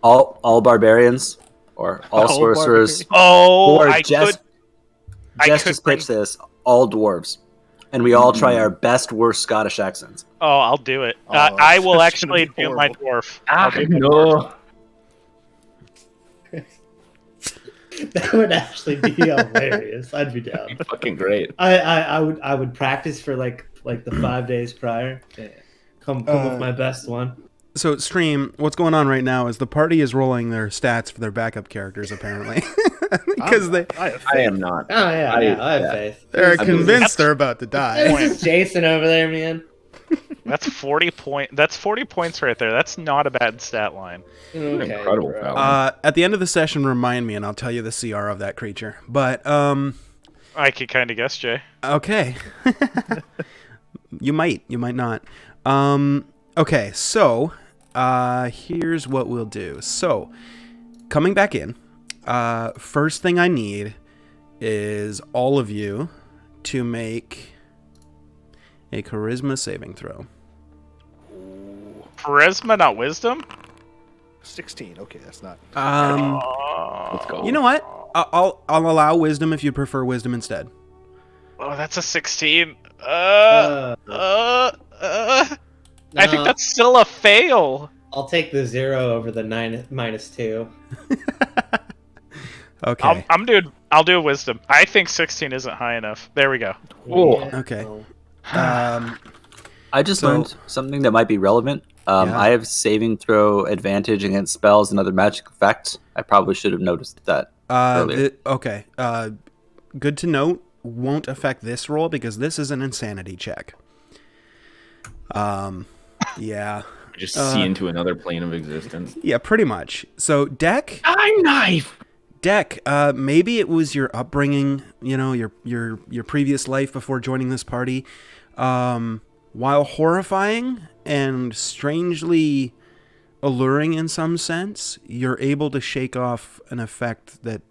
All barbarians or all sorcerers. Oh, Or I just pitch this, all dwarves. And we all try our best, worst Scottish accents. Oh, I'll do it. Oh, I will that's actually gonna be do my horrible. dwarf. I'll do my dwarf. No. That would actually be hilarious. I'd be down. Fucking great. I would practice for like the 5 days prior. Yeah. Come with my best one. So, Stream, what's going on right now is the party is rolling their stats for their backup characters, apparently. Because I am not. Oh yeah, I have faith. they're convinced they're about to die. This is Jason over there, man. That's 40 points right there. That's not a bad stat line. Okay, Incredible, bro. pal. At the end of the session, remind me, and I'll tell you the CR of that creature. But, I could kind of guess, Jay. okay. You might not. Okay, so here's what we'll do. So, coming back in, first thing I need is all of you to make a charisma saving throw. Charisma, not wisdom? 16. Okay, that's not. Let's go. You know what? I'll allow wisdom if you prefer wisdom instead. Oh, that's a 16. No. I think that's still a fail. I'll take the 0 over the -2. Okay. I'll do a wisdom. I think 16 isn't high enough. There we go. Oh. Okay. I just learned something that might be relevant. Yeah. I have saving throw advantage against spells and other magic effects. I probably should have noticed that earlier. Okay. Good to note. Won't affect this roll because this is an insanity check. Yeah. Just see into another plane of existence. Yeah, pretty much. So, Deck, maybe it was your upbringing, your previous life before joining this party. While horrifying and strangely alluring in some sense, you're able to shake off an effect that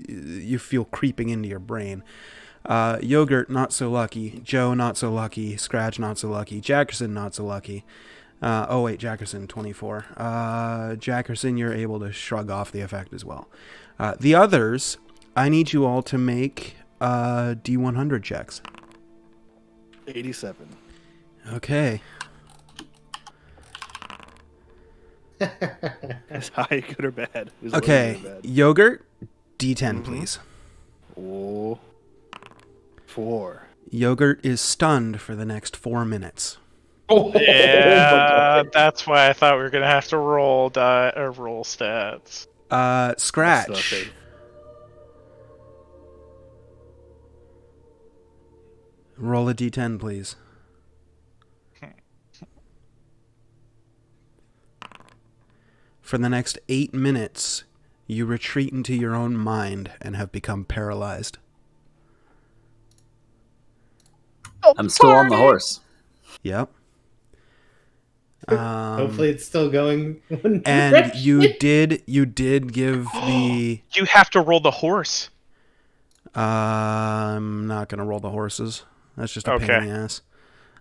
you feel creeping into your brain. Yogurt, not so lucky. Joe, not so lucky. Scratch, not so lucky. Jackerson, not so lucky. Jackerson, 24. Jackerson, you're able to shrug off the effect as well. The others, I need you all to make D100 checks. 87. Okay. Is high good or bad? Is Okay. low good or bad? Yogurt, D10, please. Oh. 4. Yogurt is stunned for the next 4 minutes. Yeah, that's why I thought we were gonna have to roll roll stats. Scratch. Roll a D10, please. For the next 8 minutes, you retreat into your own mind and have become paralyzed. I'm still on the horse. Yep. Hopefully it's still going. And you did give the... You have to roll the horse. I'm not going to roll the horses. That's just a pain in the ass.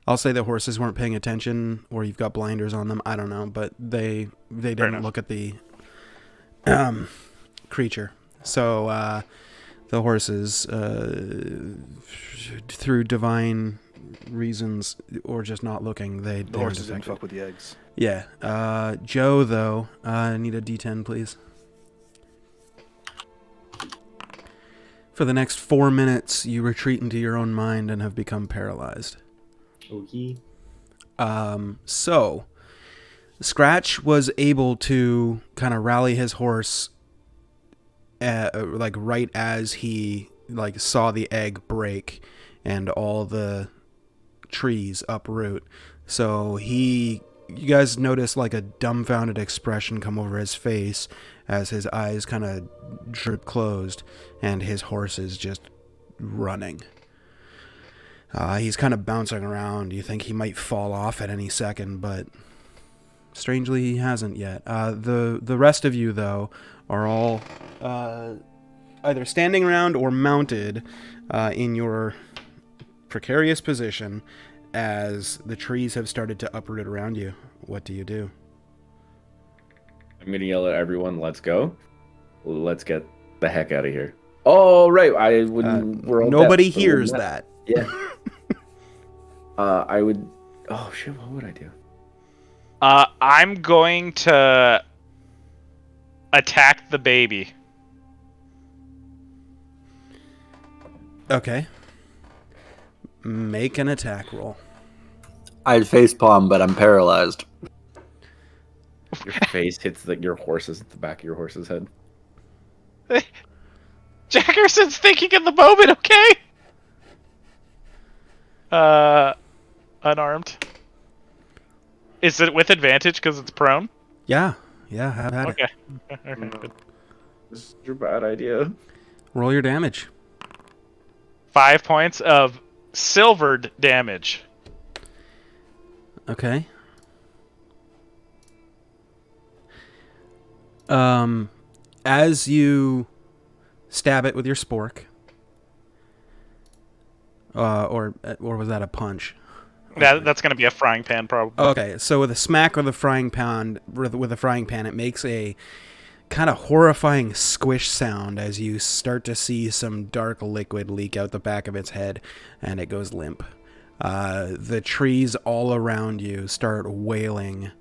I'll say the horses weren't paying attention, or you've got blinders on them. I don't know, but they didn't look at the creature. So the horses, through divine reasons or just not looking, the horses didn't fuck with the eggs. Yeah. Joe, though, I need a D10, please. For the next 4 minutes, you retreat into your own mind and have become paralyzed. Okay. So, Scratch was able to kind of rally his horse, right as he saw the egg break and all the trees uproot. So you guys notice a dumbfounded expression come over his face as his eyes kind of drip closed and his horse is just running. He's kind of bouncing around. You think he might fall off at any second, but strangely he hasn't yet. The rest of you, though, are all either standing around or mounted in your precarious position as the trees have started to uproot around you. What do you do? I'm gonna yell at everyone. Let's go. Let's get the heck out of here. Oh right, I wouldn't. We're all Nobody deaf, so hears we're that. Yeah. I would. Oh shit! What would I do? I'm going to attack the baby. Okay. Make an attack roll. I'd facepalm, but I'm paralyzed. Your face hits your horse's at the back of your horse's head. Jackerson's thinking in the moment, okay? Unarmed. Is it with advantage because it's prone? Yeah, have at it. Okay, good. This is your bad idea. Roll your damage. 5 points of silvered damage. Okay. As you stab it with your spork, or was that a punch? That's going to be a frying pan, probably. Okay, so with a smack with a frying pan, it makes a kind of horrifying squish sound as you start to see some dark liquid leak out the back of its head, and it goes limp. The trees all around you start wailing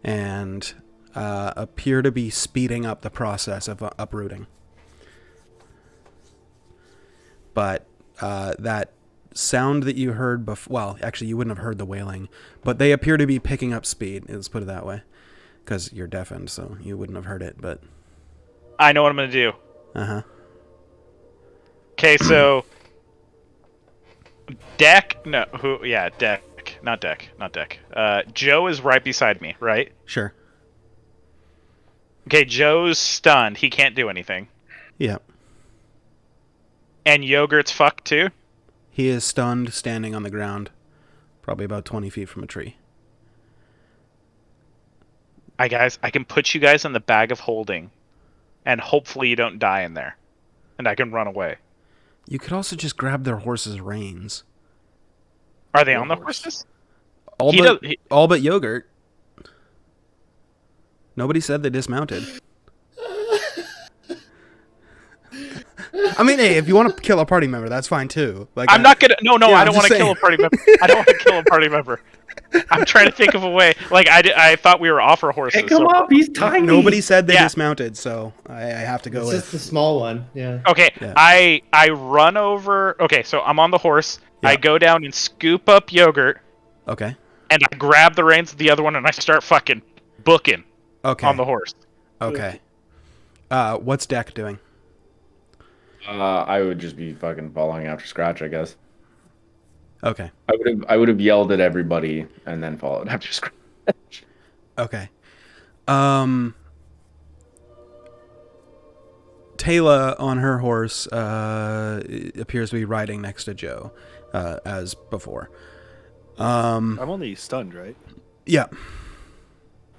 and appear to be speeding up the process of uprooting. But that sound that you heard before, well, actually you wouldn't have heard the wailing, but they appear to be picking up speed, let's put it that way, because you're deafened, so you wouldn't have heard it, but... I know what I'm going to do. Uh-huh. Okay, so... Deck? No, who? Yeah, Deck. Not Deck. Joe is right beside me, right? Sure. Okay, Joe's stunned. He can't do anything. Yeah. And Yogurt's fucked too? He is stunned, standing on the ground, probably about 20 feet from a tree. I can put you guys in the bag of holding, and hopefully you don't die in there, and I can run away. You could also just grab their horse's reins. Are they on the horses? All but Yogurt. Nobody said they dismounted. I mean, hey, if you want to kill a party member, that's fine too. Like, I'm not gonna. No, yeah, I don't want to kill a party member. I don't want to kill a party member. I'm trying to think of a way. Like I thought we were off our horses. Hey, come up, he's tiny. Nobody said they dismounted, so I have to go It's with. just the small one. Yeah. Okay, Yeah. I run over. Okay, so I'm on the horse. Yeah. I go down and scoop up Yogurt, Okay. and I grab the reins of the other one, and I start fucking booking Okay. on the horse. Okay. What's Deck doing? I would just be fucking following after Scratch, I guess. Okay. I would have yelled at everybody and then followed after Scratch. Okay. Taylor on her horse appears to be riding next to Joe, as before. I'm only stunned, right? Yeah.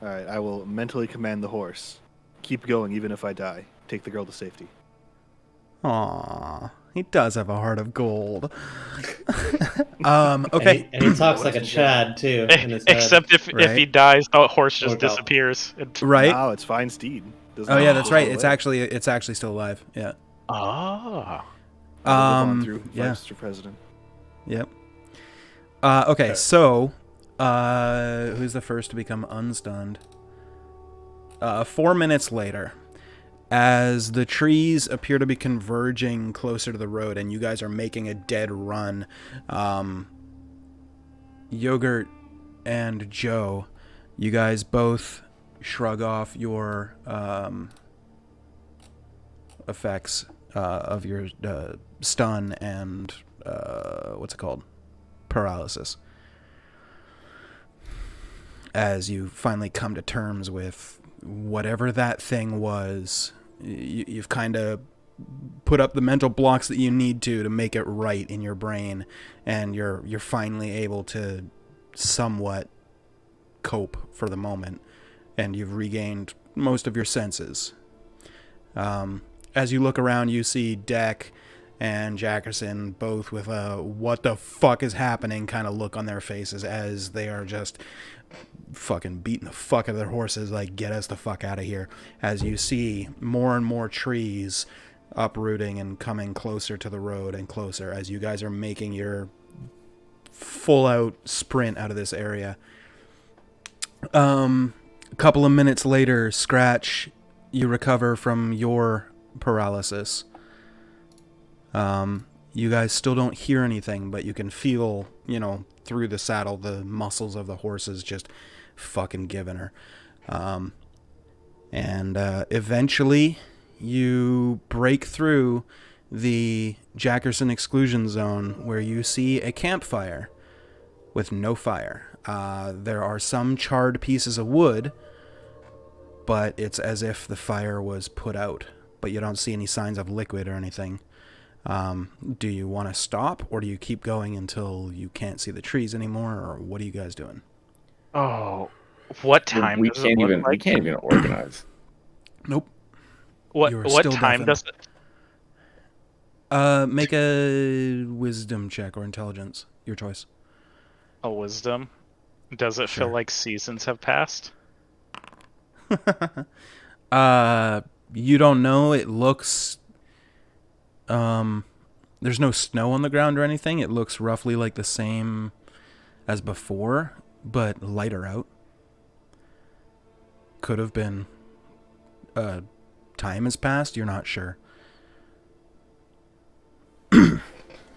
All right, I will mentally command the horse. Keep going, even if I die. Take the girl to safety. Aww, he does have a heart of gold. Okay. And he talks like a Chad too. In his head. Except if he dies, the horse just disappears. Right. Wow, it's fine steed. Oh yeah, that's right. It's actually still alive. Yeah. Ah. Through Mr. President. Yep. Okay, so who's the first to become unstunned? 4 minutes later, as the trees appear to be converging closer to the road and you guys are making a dead run, Yogurt and Joe, you guys both shrug off your effects of your stun and what's it called? Paralysis. As you finally come to terms with whatever that thing was, you've kind of put up the mental blocks that you need to make it right in your brain, and you're finally able to somewhat cope for the moment, and you've regained most of your senses. As you look around, you see Deck and Jackerson both with a what the fuck is happening kind of look on their faces as they are just fucking beating the fuck out of their horses, like, get us the fuck out of here, as you see more and more trees uprooting and coming closer to the road and closer as you guys are making your full out sprint out of this area. A couple of minutes later, Scratch, you recover from your paralysis. You guys still don't hear anything, but you can feel, through the saddle, the muscles of the horses just fucking giving her. And eventually you break through the Jackerson exclusion zone, where you see a campfire with no fire. There are some charred pieces of wood, but it's as if the fire was put out, but you don't see any signs of liquid or anything. Do you want to stop, or do you keep going until you can't see the trees anymore, or what are you guys doing? Oh, what time we does can't it look even like? we can't even organize. Nope. What time deafened. does it? Make a wisdom check or intelligence, your choice. A wisdom. Does it feel like seasons have passed? You don't know. It looks there's no snow on the ground or anything. It looks roughly like the same as before, but lighter out. Could have been time has passed, you're not sure.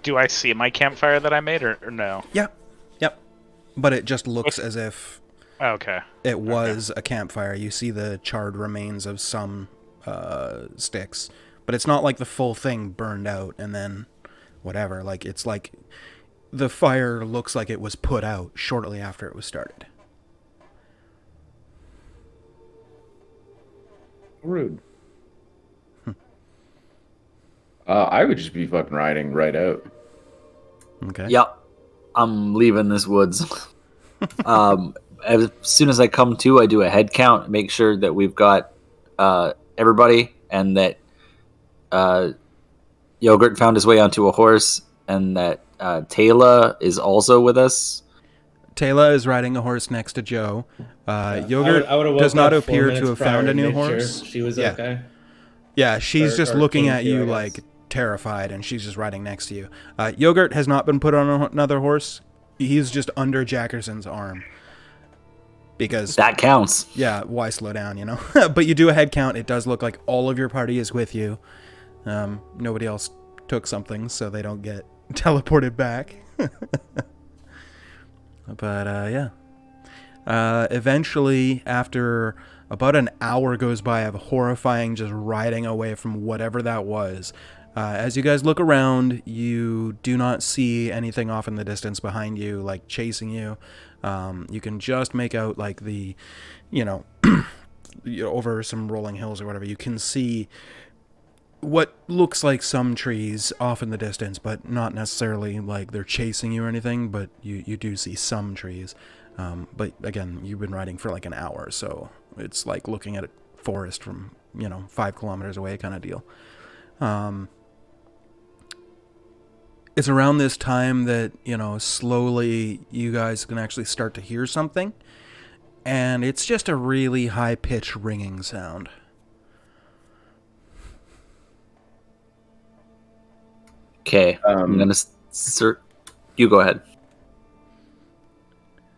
Do I see my campfire that I made, or no? Yep. But it just looks as if it was a campfire. You see the charred remains of some sticks, but it's not like the full thing burned out and then whatever. Like, it's like the fire looks like it was put out shortly after it was started. Rude. I would just be fucking riding right out. Okay. Yep. I'm leaving this woods. As soon as I come to, I do a head count, make sure that we've got everybody, and that Yogurt found his way onto a horse, and that Taylor is also with us. Taylor is riding a horse next to Joe. Yogurt does not appear to have found a new horse. She was okay. Yeah, she's just looking at you I guess. like terrified, and she's just riding next to you. Yogurt has not been put on another horse. He's just under Jackerson's arm. Because that counts. Yeah, why slow down, But you do a head count. It does look like all of your party is with you. Nobody else took something, so they don't get teleported back. But, yeah. Eventually, after about an hour goes by of horrifying just riding away from whatever that was, as you guys look around, you do not see anything off in the distance behind you, like chasing you. You can just make out like the, over some rolling hills or whatever. You can see what looks like some trees off in the distance, but not necessarily like they're chasing you or anything, but you do see some trees. But again, you've been riding for like an hour, so it's like looking at a forest from, 5 kilometers away kind of deal. It's around this time that, slowly you guys can actually start to hear something. And it's just a really high-pitched ringing sound. Okay, I'm going to... You go ahead.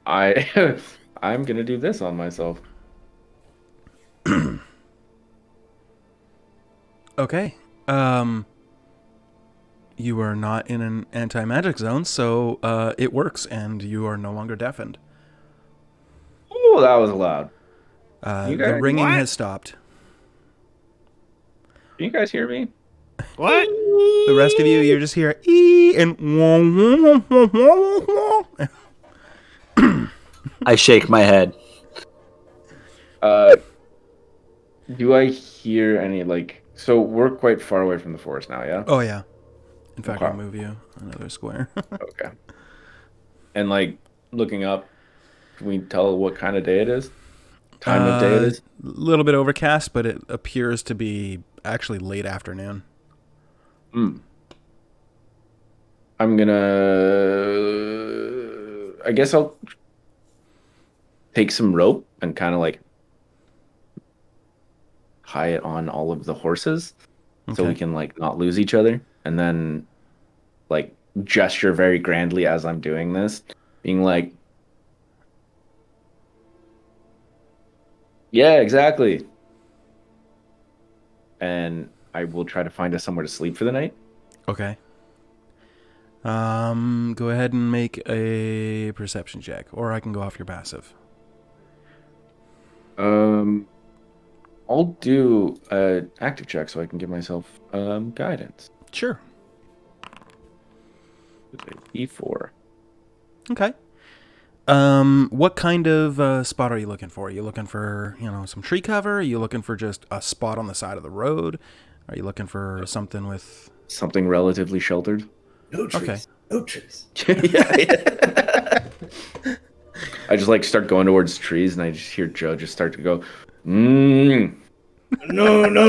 I'm going to do this on myself. Okay. You are not in an anti-magic zone, so it works, and you are no longer deafened. Oh, that was loud. The ringing has stopped. Can you guys hear me? What? The rest of you, you're just here, and I shake my head. Do I hear any, so we're quite far away from the forest now, yeah? Oh, yeah. In fact, Okay. I'll move you another square. Okay. And, looking up, can we tell what kind of day it is? Time of day it is? A little bit overcast, but it appears to be actually late afternoon. I guess I'll take some rope and kind of like tie it on all of the horses so we can like not lose each other, and then like gesture very grandly as I'm doing this, being like, yeah, exactly. And I will try to find us somewhere to sleep for the night. Okay. Go ahead and make a perception check, or I can go off your passive. I'll do an active check so I can give myself guidance. Sure. E4. Okay. What kind of spot are you looking for? Are you looking for, some tree cover? Are you looking for just a spot on the side of the road? Are you looking for something with... Something relatively sheltered? No trees. Okay. No trees. Yeah. I just like start going towards trees, and I just hear Joe just start to go, No,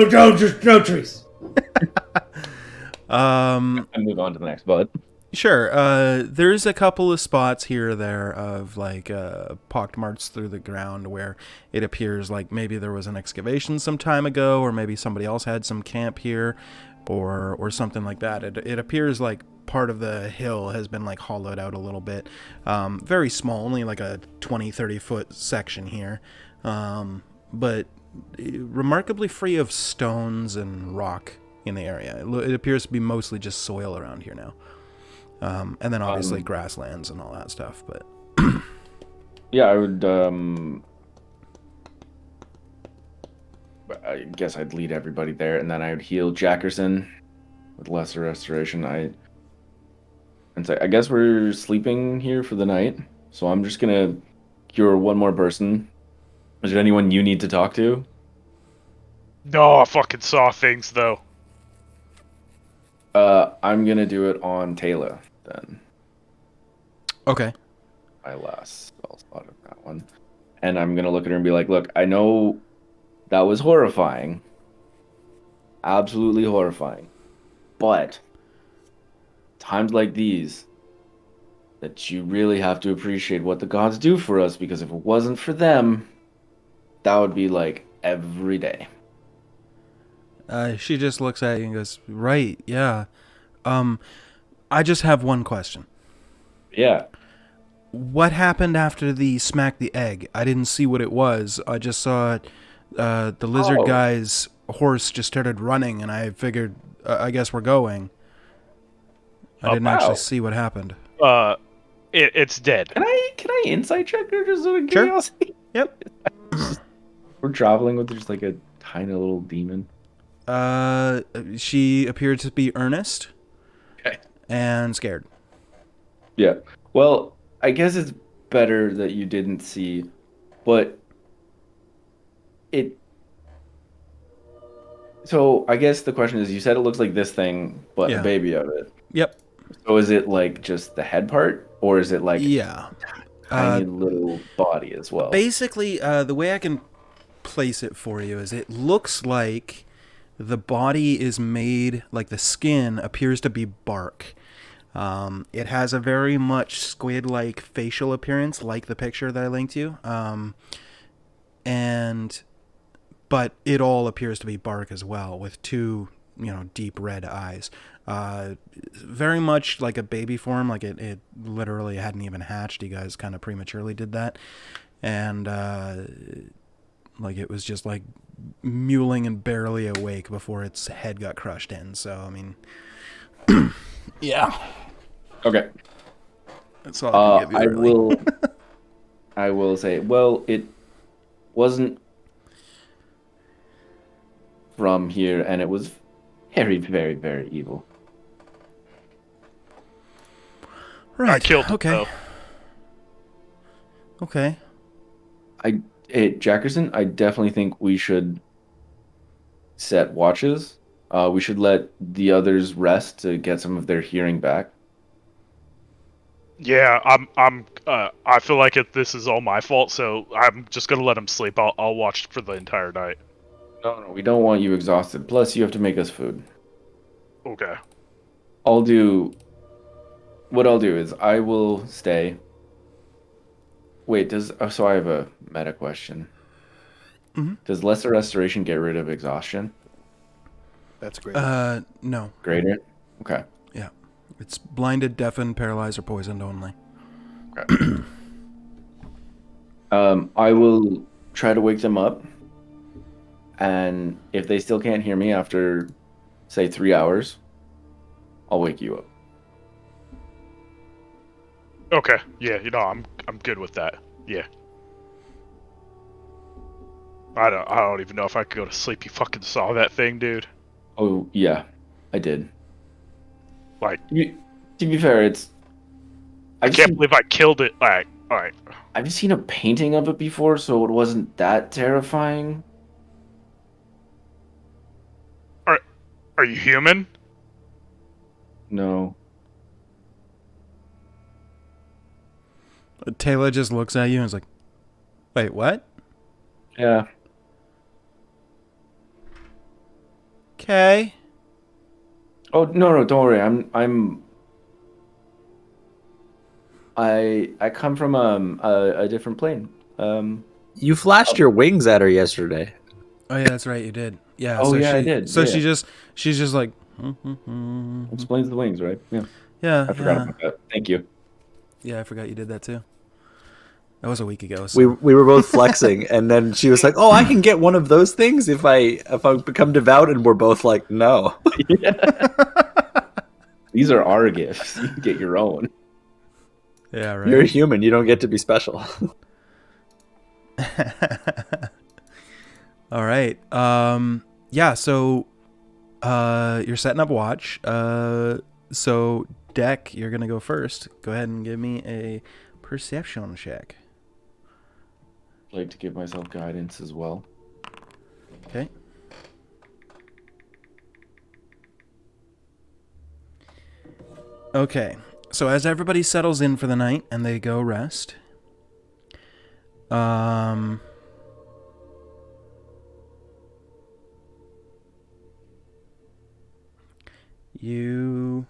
Joe, just no trees. I move on to the next bud. Sure. There's a couple of spots here or there of like pock marks through the ground where it appears like maybe there was an excavation some time ago, or maybe somebody else had some camp here, or something like that. It appears like part of the hill has been like hollowed out a little bit. Very small, only like a 20-30 foot section here, but remarkably free of stones and rock in the area. It appears to be mostly just soil around here now. And then obviously grasslands and all that stuff, but yeah, I would I guess I'd lead everybody there, and then I would heal Jackerson with lesser restoration. And say, I guess we're sleeping here for the night, so I'm just gonna cure one more person. Is there anyone you need to talk to? No, I fucking saw things though. I'm gonna do it on Taylor then. okay. My last spell slot of that one. And I'm gonna look at her and be like, look, I know that was horrifying. Absolutely horrifying. But times like these, that you really have to appreciate what the gods do for us, because if it wasn't for them, that would be like every day. She just looks at you and goes, right, yeah. I just have one question. Yeah. What happened after the smack the egg? I didn't see what it was. I just saw the lizard guy's horse just started running, and I figured, I guess we're going. I didn't actually see what happened. It's dead. Can I insight check her just out of Sure. curiosity? Yep. We're traveling with just like a tiny little demon. She appeared to be earnest. Okay. And scared. Yeah. Well, I guess it's better that you didn't see, but so I guess the question is, you said it looks like this thing, but a baby of it. Yep. So is it like just the head part, or is it like yeah, tiny little body as well? Basically, the way I can place it for you is it looks like the body is made, like the skin appears to be bark. It has a very much squid-like facial appearance, like the picture that I linked you. But it all appears to be bark as well, with two, deep red eyes. Very much like a baby form, like it literally hadn't even hatched. You guys kind of prematurely did that. And, like it was just like mewling and barely awake before its head got crushed in. So, I mean, yeah. Okay. That's all I can give you, really. I will say, well, it wasn't from here, and it was very, very, very evil. Right. I killed it, okay. though. Okay. Jackerson, I definitely think we should set watches. We should let the others rest to get some of their hearing back. Yeah, I feel like this is all my fault, so I'm just gonna let him sleep. I'll watch for the entire night. No, we don't want you exhausted. Plus, you have to make us food. Okay. What I'll do is I will stay Wait, so I have a meta question. Mm-hmm. Does lesser restoration get rid of exhaustion? That's great. No. Greater? Okay. Yeah. It's blinded, deafened, paralyzed, or poisoned only. Okay. I will try to wake them up. And if they still can't hear me after, say, 3 hours, I'll wake you up. Okay. Yeah, I'm good with that. Yeah. I don't even know if I could go to sleep. You fucking saw that thing, dude. Oh, yeah, I did. Like, To be fair, I can't believe I killed it. Like, all right. I've seen a painting of it before, so it wasn't that terrifying. Are you human? No. Taylor just looks at you and is like, wait, what? Yeah. Okay. Oh, no, don't worry. I come from a different plane. You flashed your wings at her yesterday. Oh yeah, that's right. You did. Yeah. Oh, so yeah, she, I did. So Yeah. she's just like. Explains the wings, right? Yeah. Yeah. I forgot about that. Thank you. Yeah, I forgot you did that too. That was a week ago. So. We were both flexing, and then she was like, "Oh, I can get one of those things if I become devout," and we're both like, "No." These are our gifts. You can get your own. Yeah, right. You're a human. You don't get to be special. All right. Yeah. So, you're setting up watch. So Deck, you're gonna go first. Go ahead and give me a perception check. I'd like to give myself guidance as well. Okay. Okay. So as everybody settles in for the night and they go rest, you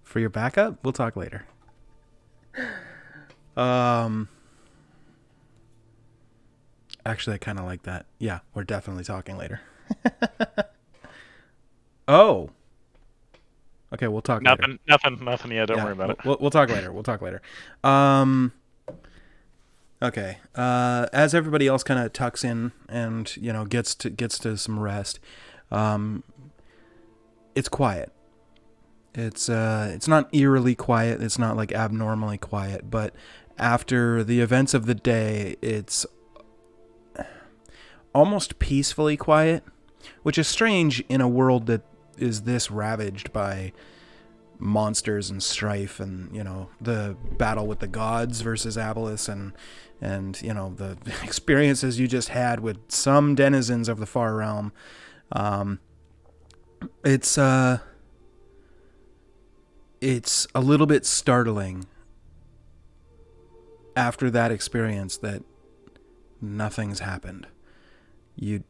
for your backup, we'll talk later. Actually, I kind of like that. Yeah, we're definitely talking later. Oh. Okay, we'll talk later. Nothing yet. Don't worry about it. We'll talk later. We'll talk later. Okay. As everybody else kind of tucks in and gets to some rest, it's quiet. It's not eerily quiet. It's not like abnormally quiet. But after the events of the day, it's almost peacefully quiet, which is strange in a world that is this ravaged by monsters and strife and the battle with the gods versus Abolus and the experiences you just had with some denizens of the far realm. It's a little bit startling after that experience that nothing's happened. You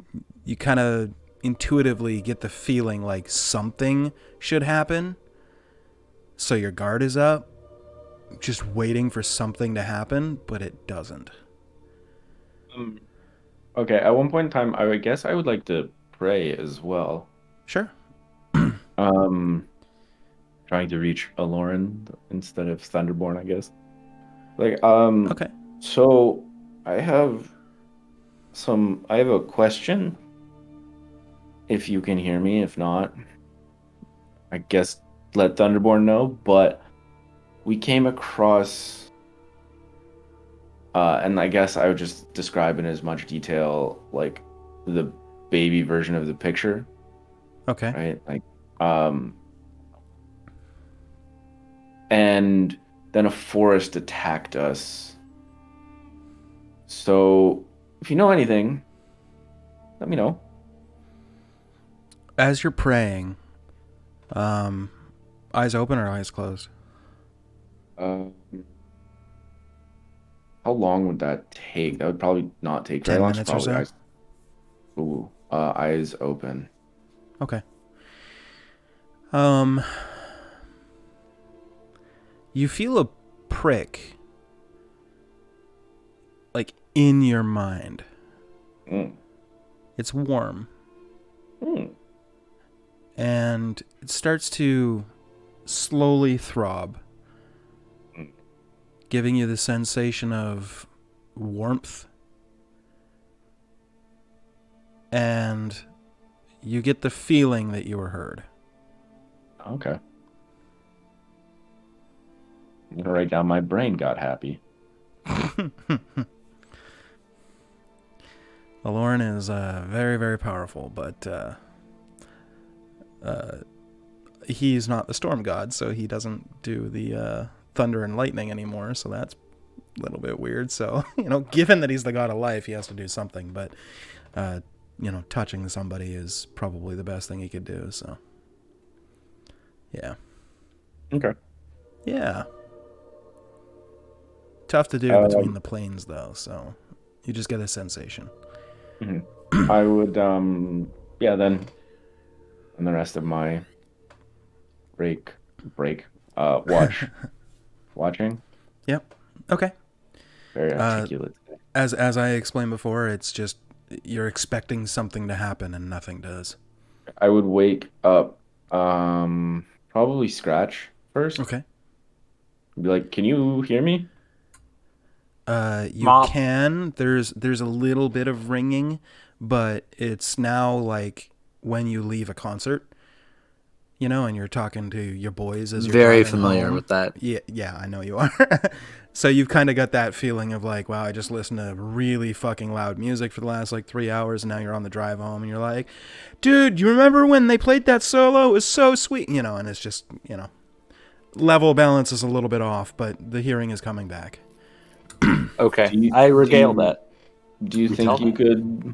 kind of intuitively get the feeling like something should happen, so your guard is up, just waiting for something to happen, but it doesn't. Okay, at one point in time, I guess I would like to pray as well. Sure. Trying to reach Aloran instead of Thunderborn, I guess. Okay. So I have a question. If you can hear me, if not, I guess let Thunderborn know. But we came across, and I guess I would just describe in as much detail like the baby version of the picture. Okay. Right. And then a forest attacked us. So if you know anything, let me know. As you're praying, eyes open or eyes closed? How long would that take? That would probably not take very 10 long. minutes or so? Eyes open. Okay. you feel a prick, like, in your mind. It's warm. And it starts to slowly throb, giving you the sensation of warmth. And you get the feeling that you were heard. Okay. I'm going to write down my brain got happy. Lauren is very, very powerful, but he's not the storm god, so he doesn't do the thunder and lightning anymore, so that's a little bit weird. So, given that he's the god of life, he has to do something, but, touching somebody is probably the best thing he could do, so. Yeah. Okay. Yeah. Tough to do between the planes, though, so you just get a sensation. Mm-hmm. I would, then, and the rest of my watching. Yep. Okay. Very articulate. As I explained before, it's just you're expecting something to happen and nothing does. I would wake up, probably Scratch first. Okay. Be like, can you hear me? You can. There's a little bit of ringing, but it's now like when you leave a concert, and you're talking to your boys as you're very familiar home. With that. Yeah, I know you are. So you've kind of got that feeling of like, wow, I just listened to really fucking loud music for the last 3 hours, and now you're on the drive home, and you're like, dude, you remember when they played that solo? It was so sweet, and it's just, level balance is a little bit off, but the hearing is coming back. Okay, I regale that. Do you think you could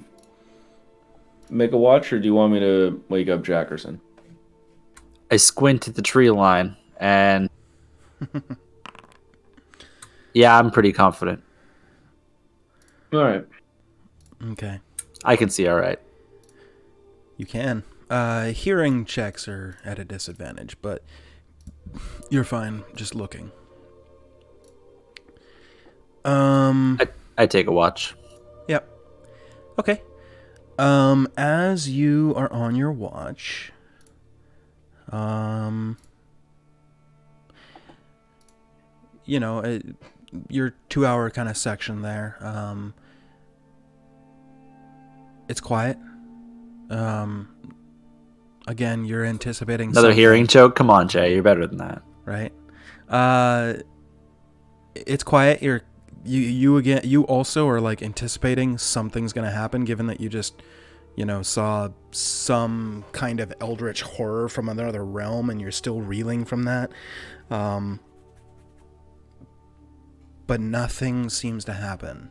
make a watch, or do you want me to wake up Jackerson? I squint at the tree line, and yeah, I'm pretty confident. All right. Okay. I can see all right. You can. Hearing checks are at a disadvantage, but you're fine just looking. I take a watch. Yep. Okay. As you are on your watch, your 2-hour kind of section there, it's quiet. Again, you're anticipating another hearing choke. Come on, Jay, you're better than that, right? It's quiet. You also are anticipating something's gonna happen, given that you just saw some kind of eldritch horror from another realm, and you're still reeling from that. But nothing seems to happen,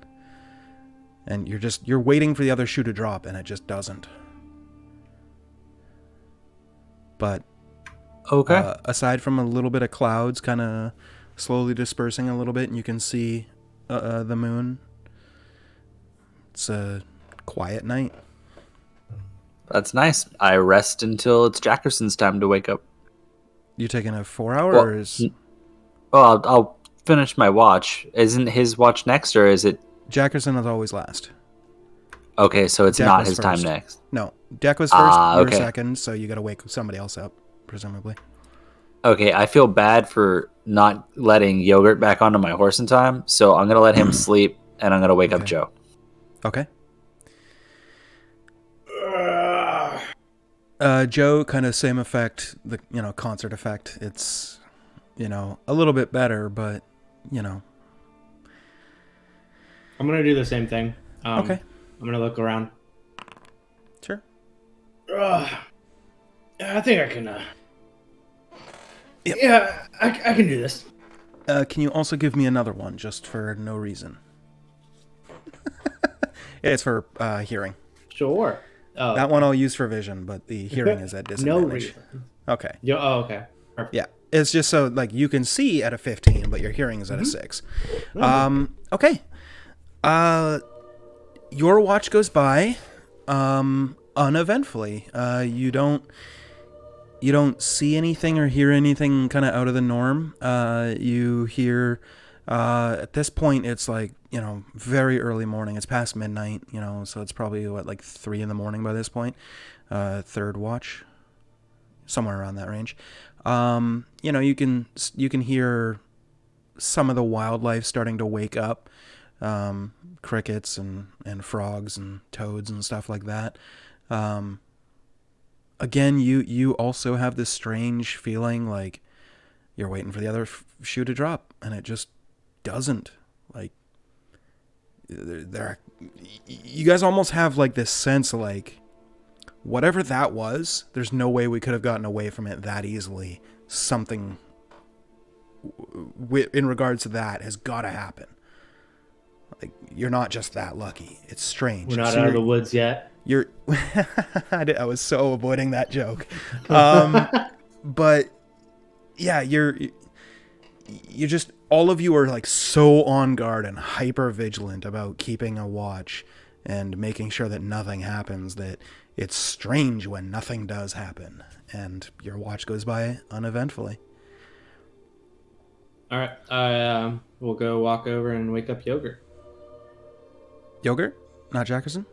and you're waiting for the other shoe to drop, and it just doesn't. But okay, aside from a little bit of clouds kind of slowly dispersing a little bit, and you can see the moon, it's a quiet night. That's nice. I rest until it's Jackerson's time to wake up. You taking a 4 hours? Well, I'll finish my watch. Isn't his watch next, or is it? Jackerson is always last. Okay, so it's Deck not was his first. time next. No, Deck was first. You're okay. second, so you got to wake somebody else up, presumably. Okay, I feel bad for not letting Yogurt back onto my horse in time, so I'm gonna let him sleep, and I'm gonna wake up Joe. Okay. Joe, kind of same effect, the concert effect. It's a little bit better, but I'm gonna do the same thing. Okay. I'm gonna look around. Sure. I think I can. Yep. Yeah, I can do this. Can you also give me another one, just for no reason? It's for hearing. Sure. Oh. That one I'll use for vision, but the hearing is at disadvantage. No reason. Okay. Okay. Perfect. Yeah. It's just so you can see at a 15, but your hearing is at a 6. Okay. Your watch goes by uneventfully. You don't You don't see anything or hear anything kind of out of the norm. You hear, at this point, it's like, very early morning. It's past midnight, so it's probably, like 3 a.m. by this point. Third watch, somewhere around that range. You can hear some of the wildlife starting to wake up, crickets and frogs and toads and stuff like that. Again, you also have this strange feeling like you're waiting for the other shoe to drop, and it just doesn't. Like, you guys almost have like this sense of like, whatever that was, there's no way we could have gotten away from it that easily. Something in regards to that has got to happen. Like, you're not just that lucky. It's strange. We're not out of the woods yet. I was so avoiding that joke. But yeah, you're just, all of you are like so on guard and hyper vigilant about keeping a watch and making sure that nothing happens, that it's strange when nothing does happen and your watch goes by uneventfully. All right, we'll go walk over and wake up Yogurt. Yogurt, not Jackerson.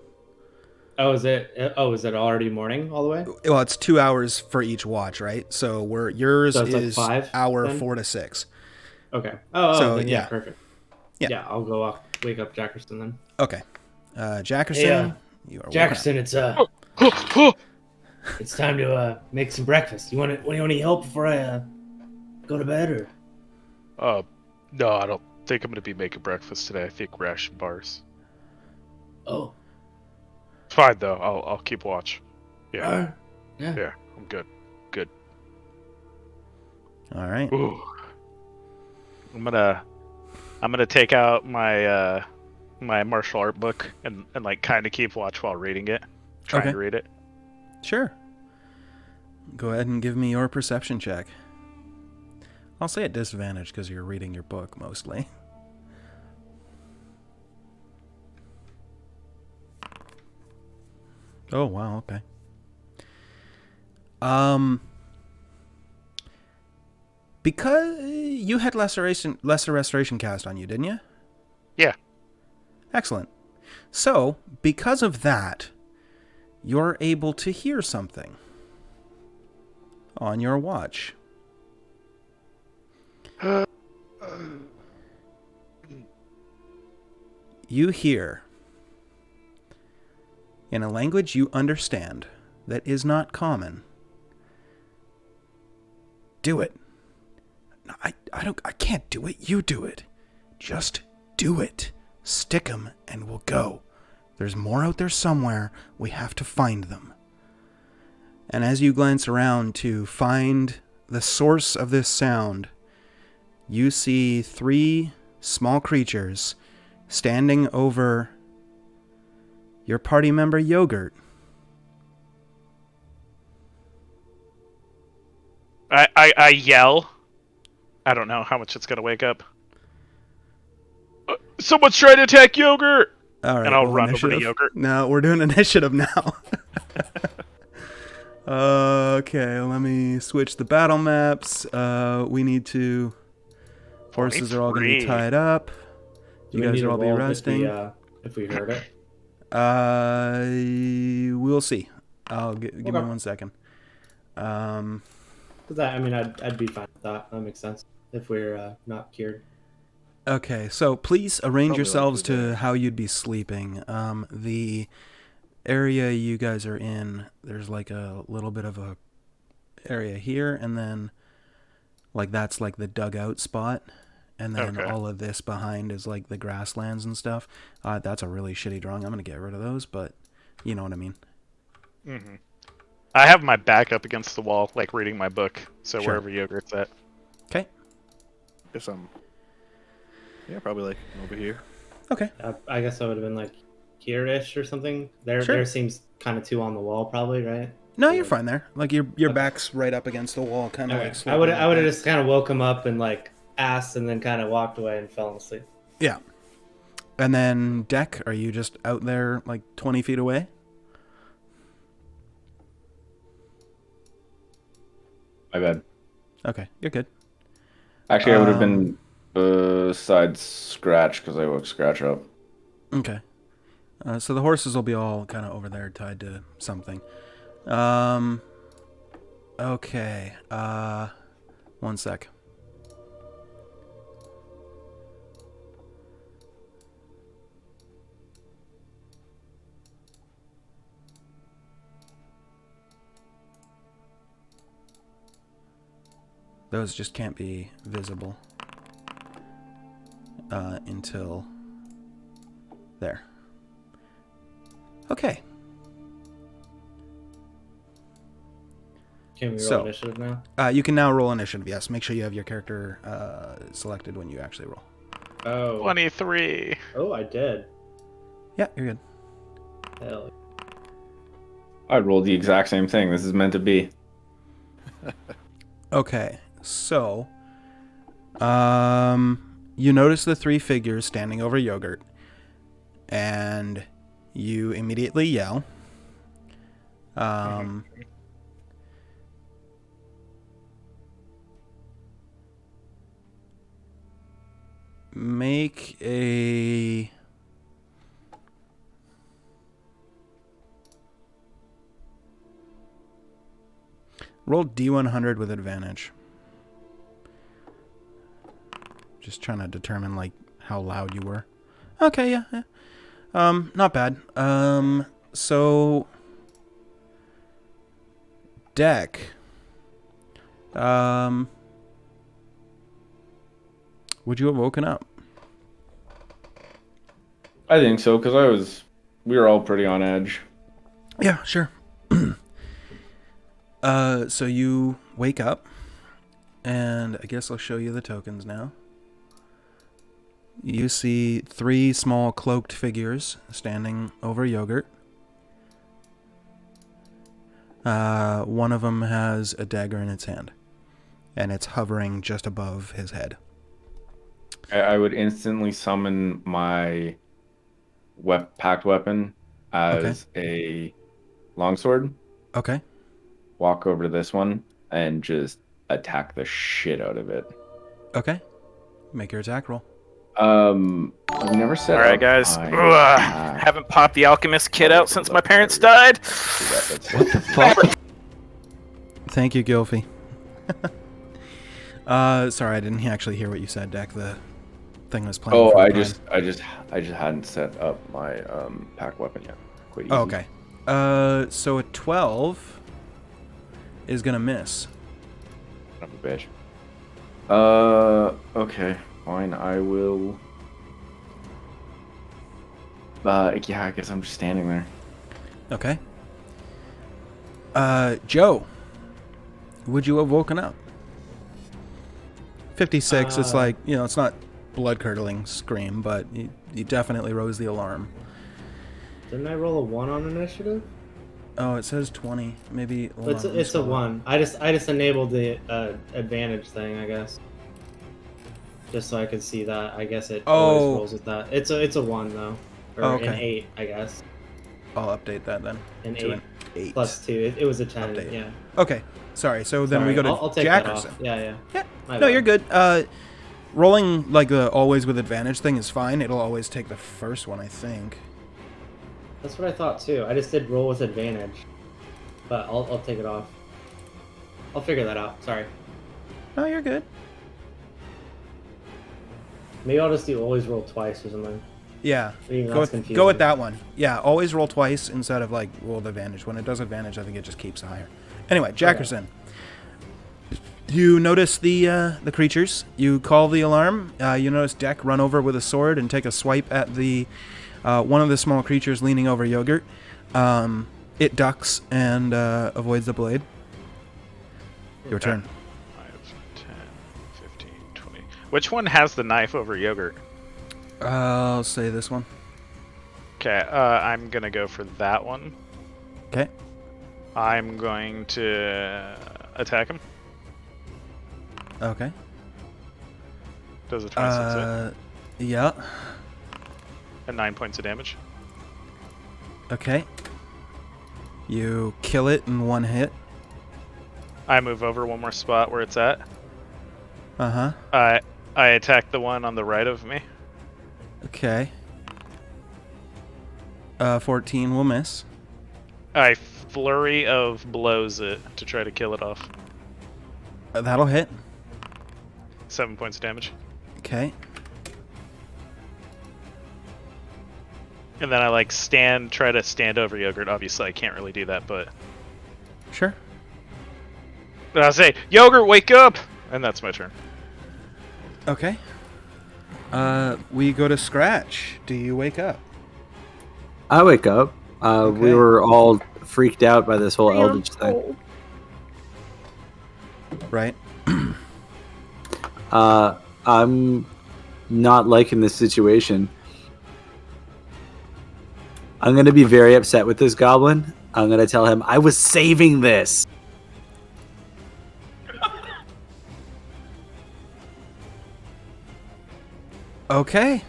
Oh, is it already morning all the way? Well, it's 2 hours for each watch, right? So yours So is like 5, hour then? 4 to 6. Okay. Oh, So, then, yeah. Perfect. Yeah. Yeah, I'll go wake up Jackerson then. Okay, Jackerson, Hey, you are Jackerson, it's it's time to make some breakfast. You want any help before I go to bed, or? No, I don't think I'm gonna be making breakfast today. I think ration bars. Oh, It's fine though. I'll keep watch. Yeah. yeah. Yeah, I'm good. Good. All right. Ooh. I'm gonna take out my my martial art book and like kind of keep watch while reading it. Trying Okay. to read it. Sure. Go ahead and give me your perception check. I'll say at disadvantage because you're reading your book mostly. Oh, wow, okay. Because you had lesser restoration cast on you, didn't you? Yeah. Excellent. So, because of that, you're able to hear something on your watch. You hear, in a language you understand that is not common, do it. No, I can't do it. You do it. Just do it. Stick 'em and we'll go. There's more out there somewhere. We have to find them. And as you glance around to find the source of this sound, you see 3 small creatures standing over your party member Yogurt. I yell. I don't know how much it's gonna wake up. Someone's trying to attack Yogurt! All right, And I'll roll run over initiative. to Yogurt. No, we're doing initiative now. Okay, let me switch the battle maps. We need to... Horses are all going to be 23. tied up. Do You we guys need are to all be roll resting. if we heard it? We'll see. Give me Okay. 1 second. I'd be fine with that. That makes sense. If we're not cured. Okay, so please arrange Probably yourselves likely to there. how you'd be sleeping. The area you guys are in, there's like a little bit of a area here, and then like that's like the dugout spot, and then Okay. all of this behind is like the grasslands and stuff. That's a really shitty drawing. I'm gonna get rid of those, but you know what I mean. Mm-hmm. I have my back up against the wall, like reading my book, so Sure. wherever Yogurt's at. Okay. Guess yeah, probably like over here. Okay. I guess I would have been like here-ish or something. There seems kind of too on the wall, probably, right? No, you're fine there. Like your back's right up against the wall, kind of Okay. like. I would have just kind of woke him up and like asked, and then kind of walked away and fell asleep. Yeah. And then Deck, are you just out there like 20 feet away? My bad. Okay, you're good. Actually, I would have been beside Scratch because I woke Scratch up. Okay. So the horses will be all kind of over there tied to something. Okay. 1 sec. Those just can't be visible until there. Okay. Can we roll initiative now? You can now roll initiative, yes. Make sure you have your character selected when you actually roll. Oh. 23. Oh, I did. Yeah, you're good. Hell. I rolled the exact same thing. This is meant to be. Okay, so you notice the 3 figures standing over Yogurt, and you immediately yell. Make a roll D100 with advantage. Just trying to determine like how loud you were. Okay, yeah. Not bad. So Deck. Would you have woken up? I think so, because we were all pretty on edge. Yeah, sure. So you wake up, and I guess I'll show you the tokens now. You see 3 small cloaked figures standing over Yogurt. One of them has a dagger in its hand, and it's hovering just above his head. I would instantly summon my packed weapon as a longsword. Okay. Walk over to this one and just attack the shit out of it. Okay. Make your attack roll. I've never said. All right, guys. Haven't popped the alchemist kit out since my parents died. What the fuck? Thank you, Gilfy. Sorry, I didn't actually hear what you said, Deck. The thing was playing. Oh, I just hadn't set up my pack weapon yet. Quite easy. Oh, okay. So a 12 is gonna miss. Son of a bitch. Okay, fine. I will. Yeah, I guess I'm just standing there. Okay. Joe, would you have woken up? 56. It's like, it's not blood-curdling scream, but you definitely rose the alarm. Didn't I roll a 1 on initiative? Oh, it says 20. Maybe. It's a 1. I just enabled the advantage thing, I guess. Just so I could see that. I guess it always rolls with that. It's a 1 though, or an 8, I guess. I'll update that then. An to 8. An 8 plus 2. It was a 10. Update. Yeah. Okay. Sorry. So then we go to I'll take Jackerson. That off. Yeah. No, you're good. Rolling like the always with advantage thing is fine. It'll always take the first one, I think. That's what I thought too. I just did roll with advantage, but I'll take it off. I'll figure that out. Sorry. No, you're good. Maybe I'll just do always roll twice or something. Yeah. Go with that one. Yeah, always roll twice instead of like roll with advantage. When it does advantage, I think it just keeps higher. Anyway, Jackerson. Okay. You notice the creatures. You call the alarm. You notice Deck run over with a sword and take a swipe at the one of the small creatures leaning over Yogurt. It ducks and avoids the blade. Your turn. 5, 10, 15, 20. Which one has the knife over Yogurt? I'll say this one. Okay, I'm gonna go for that one. Okay. I'm going to attack him. Okay. Does a 26 hit? Yeah. And 9 points of damage. Okay. You kill it in one hit. I move over one more spot where it's at. Uh-huh. I attack the one on the right of me. Okay. 14 will miss. I flurry of blows it to try to kill it off. That'll hit. 7 points of damage. Okay. And then I try to stand over Yogurt. Obviously I can't really do that, but Sure. But I'll say, Yogurt, wake up! And that's my turn. Okay. We go to Scratch. Do you wake up? I wake up. Okay. We were all freaked out by this whole Eldritch thing. Right. I'm not liking this situation. I'm going to be very upset with this goblin. I'm going to tell him, I was saving this. Okay.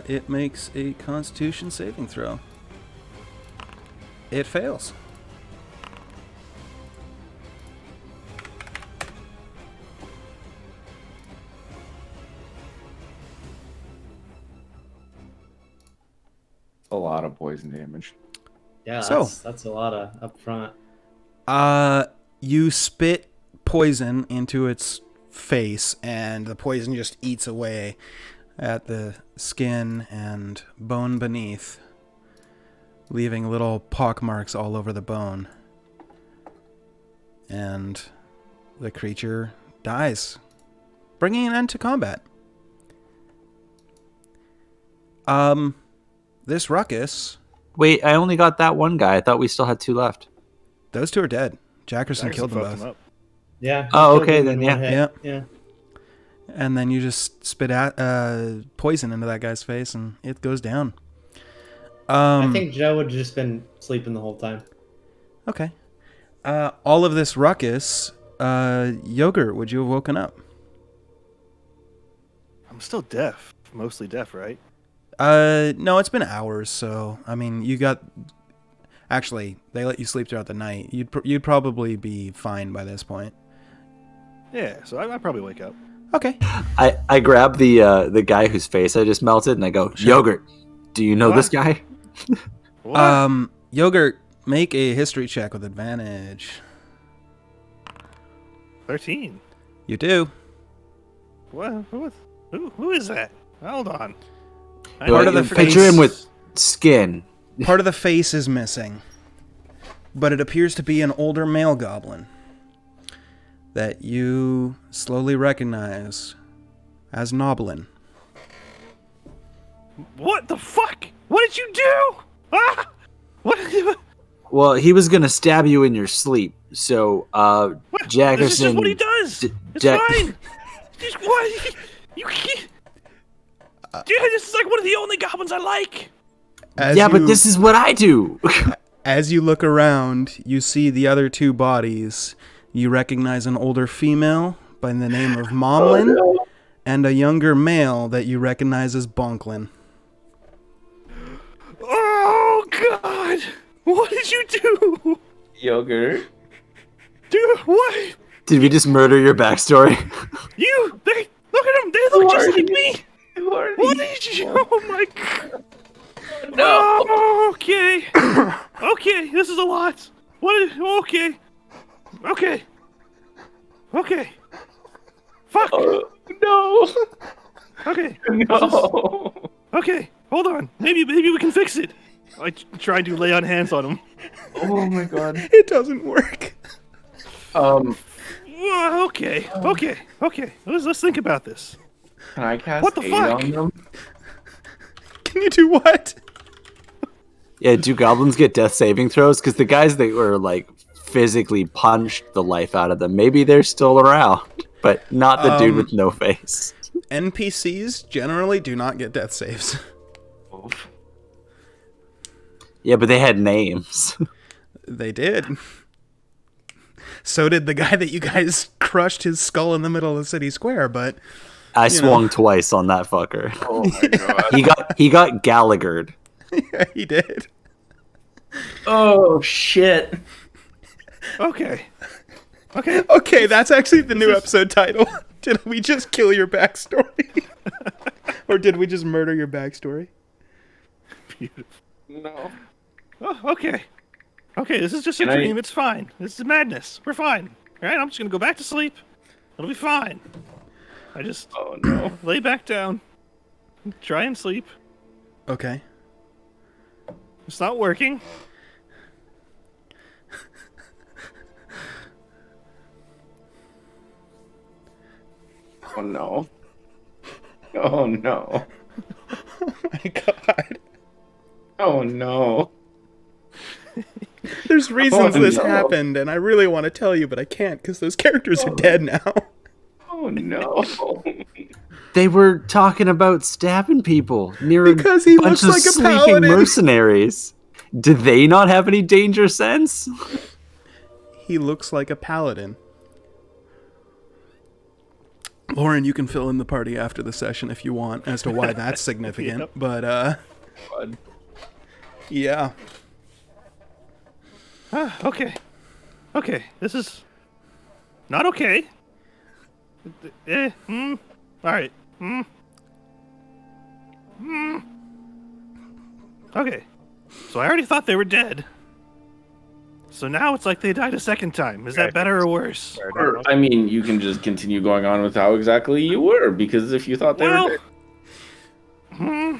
It makes a Constitution saving throw. It fails. A lot of poison damage. Yeah, So- that's a lot of up front. You spit poison into its face, and the poison just eats away at the skin and bone beneath, leaving little pock marks all over the bone. And the creature dies, bringing an end to combat. This ruckus, Wait, I only got that one guy. I thought we still had two left. those two are dead. Jackerson killed them fucked both. up. Yeah. Oh, killed okay, him then, in one yeah. hit. Yeah. Yeah. And then you just spit out poison into that guy's face, and it goes down. I think Joe would have just been sleeping the whole time. Okay. All of this ruckus, Yogurt, would you have woken up? I'm still deaf. Mostly deaf, right? No, it's been hours, so I mean, you got. Actually, they let you sleep throughout the night. You'd probably be fine by this point. Yeah, so I probably wake up. Okay. I grab the guy whose face I just melted, and I go, Yogurt, do you know What? this guy? What? Yogurt, make a history check with advantage. 13. You do. What? Who is that? Hold on. Part of the Picture face- him with skin. Part of the face is missing, but it appears to be an older male goblin that you slowly recognize as Noblin. What the fuck? What did you do? Ah! What? Well, he was gonna stab you in your sleep. So, What? Jackerson. This is just what he does. It's fine. Just what? You can't. Dude, this is like one of the only goblins I like. But this is what I do. As you look around, you see the other two bodies. You recognize an older female by the name of Momlin, and a younger male that you recognize as Bonklin. Oh God! What did you do? Yogurt. Dude, what? Did we just murder your backstory? They look at them. They look just like me. Who are What these did you? people? Oh my God! No. Oh, okay. Okay, this is a lot. Okay. Fuck. No. Okay. No. Okay. Hold on. Maybe we can fix it. I tried to lay on hands on him. Oh my god. It doesn't work. Okay. Let's think about this. Can I cast What the aid fuck? on them? Can you do what? Yeah, do goblins get death saving throws? Because the guys that were like physically punched the life out of them, maybe they're still around, but not the dude with no face. NPCs generally do not get death saves. Oof. Yeah, but they had names. They did. So did the guy that you guys crushed his skull in the middle of the city square, but I swung twice on that fucker. Oh my god. He got Gallaghered. yeah, he did. Oh shit. Okay. Okay, that's actually the new episode title. Did we just kill your backstory? Or did we just murder your backstory? Beautiful. No. Oh, okay. Okay, this is just a dream. It's fine. This is madness. We're fine. All right, I'm just going to go back to sleep. It'll be fine. I just lay back down. Try and sleep. Okay. It's not working. Oh no. Oh no. Oh my god. Oh no. There's reasons this happened, and I really want to tell you, but I can't because those characters are dead now. Oh no. They were talking about stabbing people near Because he bunch looks of like a sleeping paladin. mercenaries. Did they not have any danger sense? He looks like a paladin. Lauren, you can fill in the party after the session if you want as to why that's significant. Yep. But, yeah. Okay. Okay, this is not okay. All right. Okay. So I already thought they were dead. So now it's like they died a second time. Is that better or worse? Or, I mean, you can just continue going on with how exactly you were, because if you thought they were dead.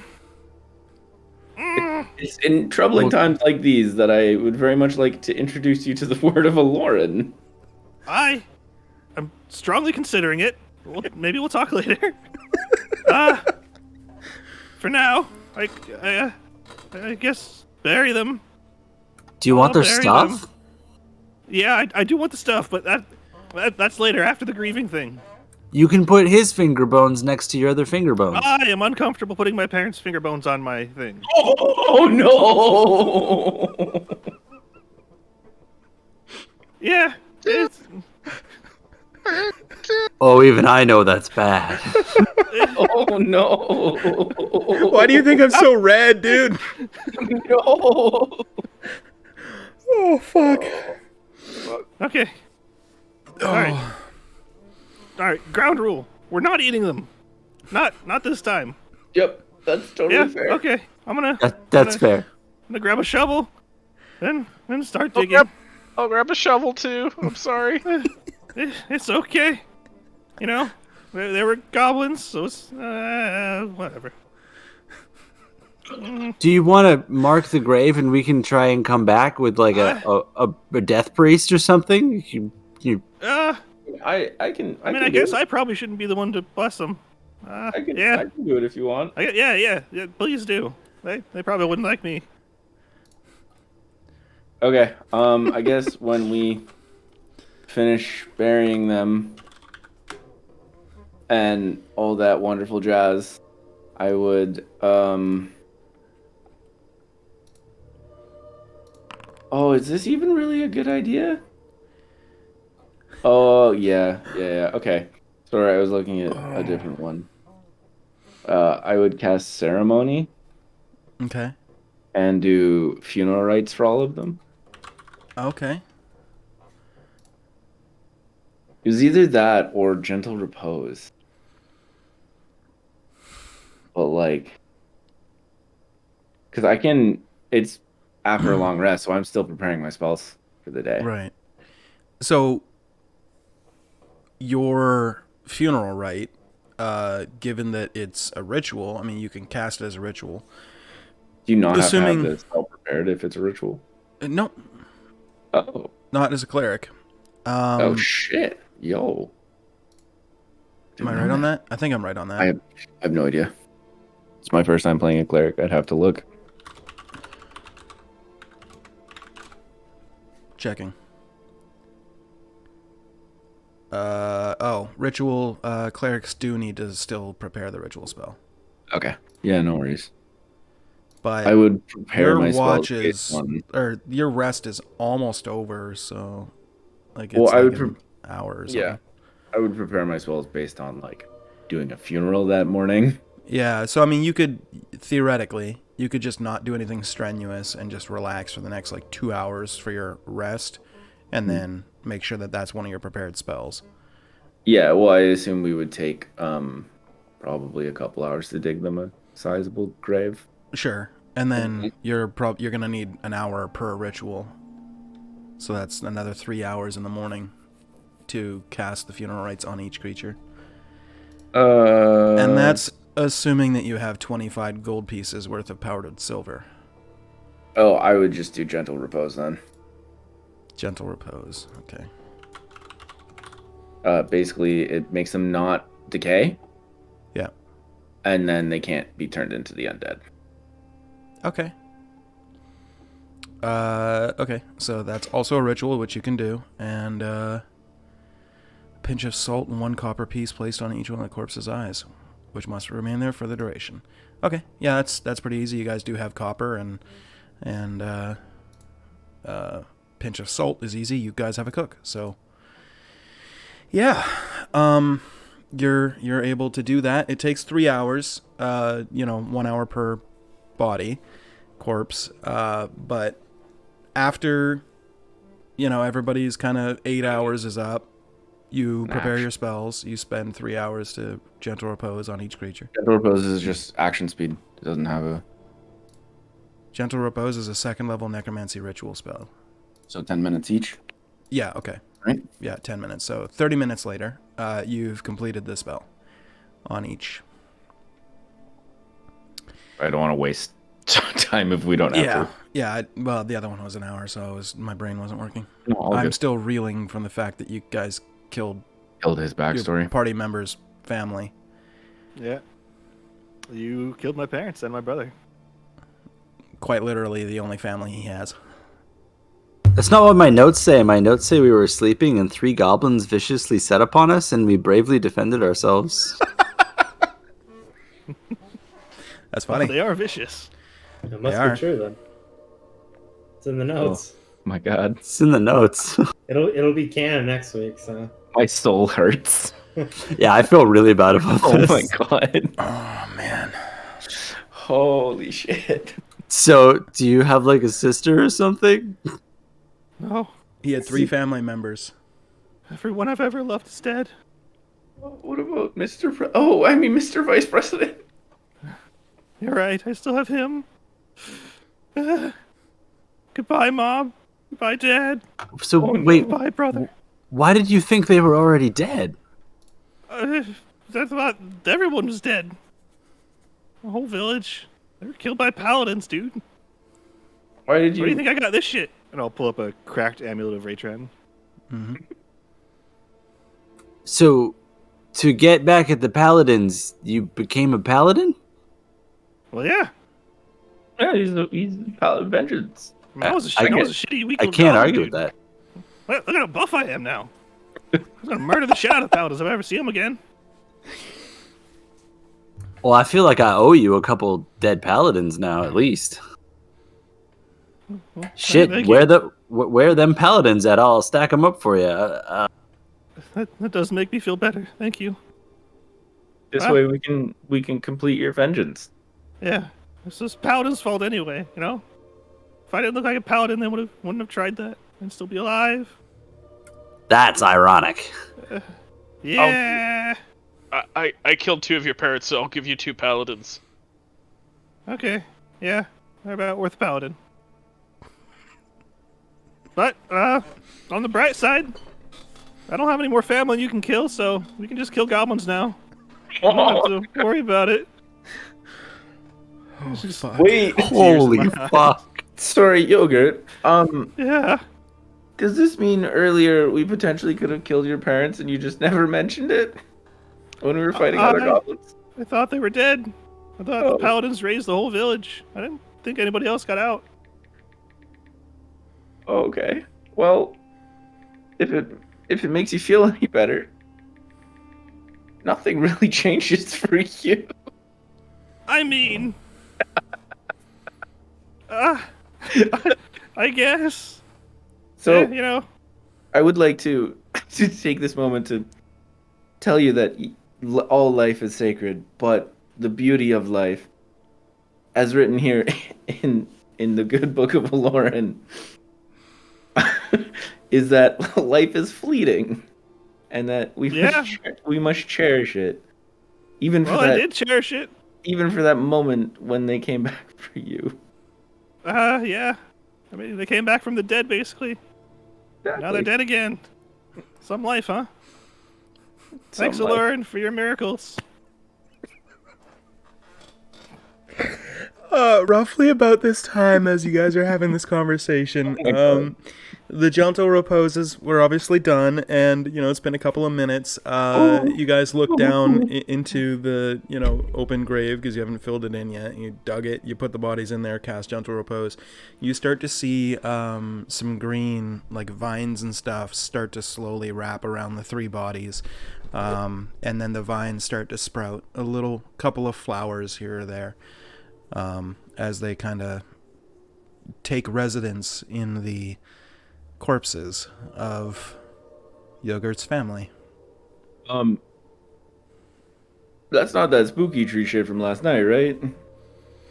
It's in troubling times like these that I would very much like to introduce you to the word of a Lauren. I'm strongly considering it. Maybe we'll talk later. For now, I guess bury them. Do you want their bury stuff? them. Yeah, I do want the stuff, but that's later, after the grieving thing. You can put his finger bones next to your other finger bones. I am uncomfortable putting my parents' finger bones on my thing. Oh no! Yeah, it's... Oh, even I know that's bad. Oh no! Why do you think I'm so red, dude? No! Oh, fuck. Okay. Alright, ground rule. We're not eating them. Not this time. Yep, that's totally fair. Okay. That's fair. I'm gonna grab a shovel and start digging. I'll grab a shovel too. I'm sorry. It's okay. You know, they were goblins, so it's whatever. Do you want to mark the grave and we can try and come back with like a death priest or something? I can. I guess I probably shouldn't be the one to bless them. I can do it if you want. Yeah. Please do. They probably wouldn't like me. Okay. I guess when we finish burying them and all that wonderful jazz, I would Oh, is this even really a good idea? Oh, yeah. Okay. Sorry, I was looking at a different one. I would cast Ceremony. Okay. And do funeral rites for all of them. Okay. It was either that or Gentle Repose. But, like... Because it's after a long rest, so I'm still preparing my spells for the day. Right. So, your funeral rite, given that it's a ritual, I mean, you can cast it as a ritual. Do you not have to have the spell prepared if it's a ritual? No. Oh. Not as a cleric. Oh, shit. Yo. Am I right on that? I think I'm right on that. I have no idea. It's my first time playing a cleric. I'd have to look. Checking. Ritual clerics do need to still prepare the ritual spell. Okay. Yeah, no worries. But I would prepare your my watch spells based on... or your rest is almost over, so like it's I would an hour or something. Yeah. I would prepare my spells based on like doing a funeral that morning. Yeah, so I mean you could theoretically just not do anything strenuous and just relax for the next like 2 hours for your rest and then make sure that that's one of your prepared spells. Yeah, well, I assume we would take probably a couple hours to dig them a sizable grave. Sure. And then you're going to need an hour per ritual. So that's another 3 hours in the morning to cast the funeral rites on each creature. And that's assuming that you have 25 gold pieces worth of powdered silver. Oh, I would just do gentle repose then. Gentle repose, okay. Basically, it makes them not decay. Yeah. And then they can't be turned into the undead. Okay. Okay, so that's also a ritual, which you can do. And a pinch of salt and 1 copper piece placed on each one of the corpse's eyes, which must remain there for the duration. Okay, yeah, that's pretty easy. You guys do have copper, and pinch of salt is easy. You guys have a cook, so yeah. You're able to do that. It takes 3 hours. 1 hour per body corpse. But after everybody's kind of 8 hours is up, you prepare your spells. You spend 3 hours to gentle repose on each creature. Gentle repose is just action speed. It doesn't have a... Gentle repose is a 2nd level necromancy ritual spell. So 10 minutes each? Yeah, okay. Right? Yeah, 10 minutes. So 30 minutes later, you've completed the spell on each. I don't want to waste time if we don't have to. Yeah. Well, the other one was an hour, so my brain wasn't working. No, I'm still reeling from the fact that you guys killed his backstory. Your party member's family. Yeah. You killed my parents and my brother. Quite literally the only family he has. That's not what my notes say. My notes say we were sleeping and 3 goblins viciously set upon us and we bravely defended ourselves. That's funny. They are vicious. It must be true then. It's in the notes. Oh, my God. It's in the notes. It'll be canon next week, so. My soul hurts. Yeah, I feel really bad about this. Oh my God. Oh, man. Holy shit. So, do you have like a sister or something? No. He had 3 family members. Everyone I've ever loved is dead. What about Mr. Vice President? You're right, I still have him. Goodbye, Mom. Goodbye, Dad. So, wait. Goodbye, brother. Why did you think they were already dead? I thought everyone was dead. The whole village. They were killed by paladins, dude. Why did you... Where do you think I got this shit? And I'll pull up a cracked amulet of Raetran. Mm-hmm. So, to get back at the paladins, you became a paladin? Well, yeah. Yeah, he's a paladin of vengeance. That was a shitty week. I can't argue with that. Look how buff I am now. I'm gonna murder the shit out of paladins if I ever see them again. Well, I feel like I owe you a couple dead paladins now, at least. Well, shit, where are them paladins at? I'll stack them up for you. That does make me feel better. Thank you. This way we can complete your vengeance. Yeah, this is paladin's fault anyway. You know, if I didn't look like a paladin, they wouldn't have tried that and still be alive. That's ironic. Yeah. I killed 2 of your parents, so I'll give you 2 paladins. Okay. Yeah. How about worth a paladin? But on the bright side, I don't have any more family you can kill, so we can just kill goblins now. I don't have to worry about it. Oh, fuck. Wait. Holy fuck. Sorry, Yogurt. Yeah. Does this mean earlier we potentially could have killed your parents and you just never mentioned it? When we were fighting other goblins? I thought they were dead. I thought the paladins raised the whole village. I didn't think anybody else got out. Okay. Well, if it makes you feel any better, nothing really changes for you. I mean, I guess. So, yeah, I would like to take this moment to tell you that all life is sacred, but the beauty of life, as written here in the good book of Aloran, is that life is fleeting, and that we must cherish it, even for that. I did cherish it. Even for that moment when they came back for you. Yeah. I mean, they came back from the dead, basically. Exactly. Now they're dead again. Some life, huh? Thanks, Lauren, for your miracles. Roughly about this time as you guys are having this conversation, the gentle reposes were obviously done, and it's been a couple of minutes. You guys look down into the open grave because you haven't filled it in yet. You dug it, you put the bodies in there, cast gentle repose. You start to see some green, like vines and stuff, start to slowly wrap around the 3 bodies, and then the vines start to sprout a little couple of flowers here or there. As they kind of take residence in the corpses of Yogurt's family. That's not that spooky tree shit from last night, right?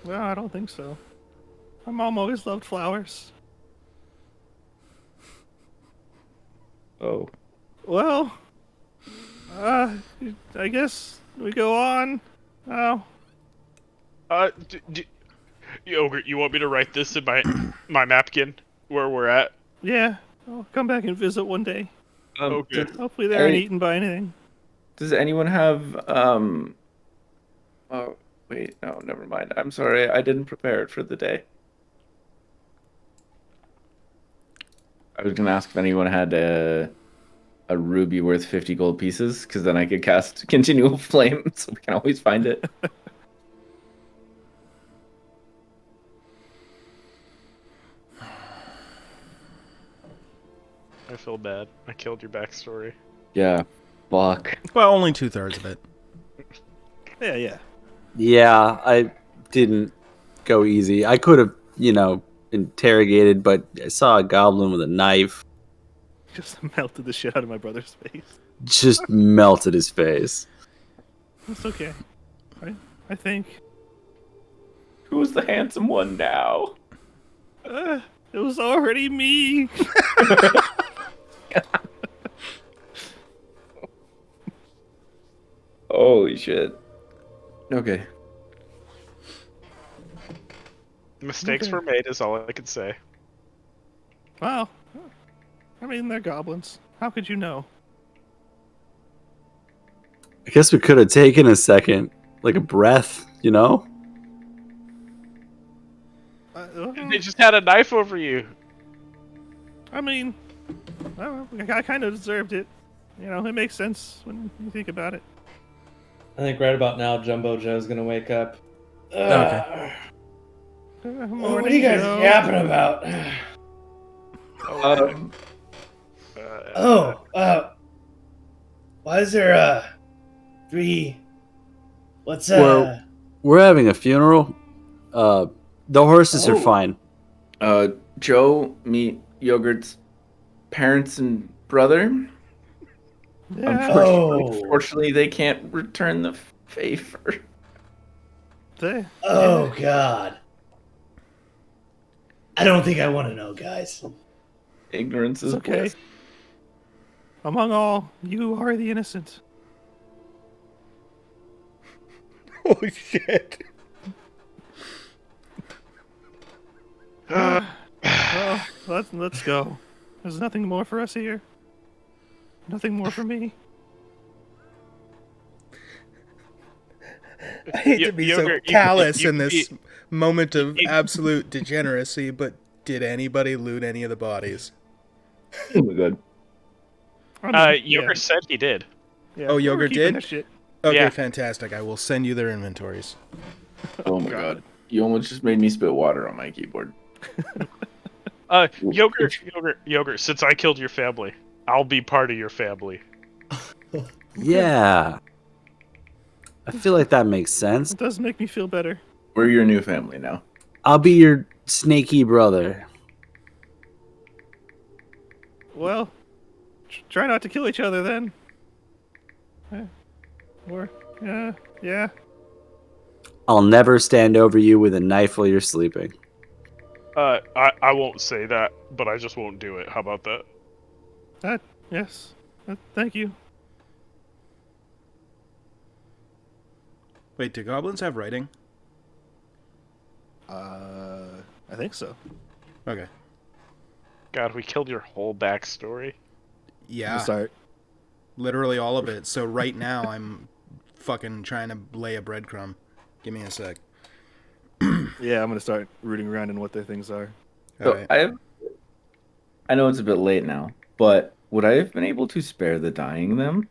Well, I don't think so. My mom always loved flowers. Oh. Well, I guess we go on. Oh. Yogurt, you want me to write this in my napkin where we're at? Yeah, I'll come back and visit one day. Okay. Hopefully they aren't eaten by anything. Does anyone have oh wait, no, never mind. I'm sorry, I didn't prepare it for the day. I was gonna ask if anyone had a ruby worth 50 gold pieces, because then I could cast Continual Flame, so we can always find it. I feel bad. I killed your backstory. Yeah. Fuck. Well, only 2/3 of it. Yeah. Yeah, I didn't go easy. I could have, interrogated, but I saw a goblin with a knife. Just melted the shit out of my brother's face. Just melted his face. That's okay. I think. Who's the handsome one now? It was already me. Holy shit. Okay. Mistakes were made is all I can say. Well, I mean, they're goblins. How could you know? I guess we could have taken a second, like a breath, They just had a knife over you. I mean, I kind of deserved it. It makes sense when you think about it. I think right about now, Jumbo Joe's gonna wake up. Okay. What are you guys yapping about? Why is there 3? What's We're having a funeral. The horses are fine. Joe, meet Yogurt's parents and brother. Yeah. Unfortunately, they can't return the favor. Oh, God. I don't think I want to know, guys. Ignorance is okay. bliss. Among all, you are the innocent. Holy shit. Well, let's go. There's nothing more for us here. Nothing more for me. I hate to be so callous in this moment of absolute degeneracy, but did anybody loot any of the bodies? Oh my god. Yogurt said he did. Yeah, oh, Yogurt did? Okay, Yeah. Fantastic. I will send you their inventories. Oh my god. You almost just made me spit water on my keyboard. Yogurt, since I killed your family, I'll be part of your family. Yeah. I feel like that makes sense. It does make me feel better. We're your new family now. I'll be your snaky brother. Well, try not to kill each other then. Yeah. I'll never stand over you with a knife while you're sleeping. I won't say that, but I just won't do it. How about that? Yes. Thank you. Wait, do goblins have writing? I think so. Okay. God, we killed your whole backstory. Yeah. Start. Literally all of it. So right now I'm fucking trying to lay a breadcrumb. Give me a sec. Yeah, I'm gonna start rooting around in what their things are. So Right. I know it's a bit late now, but would I have been able to spare the dying them?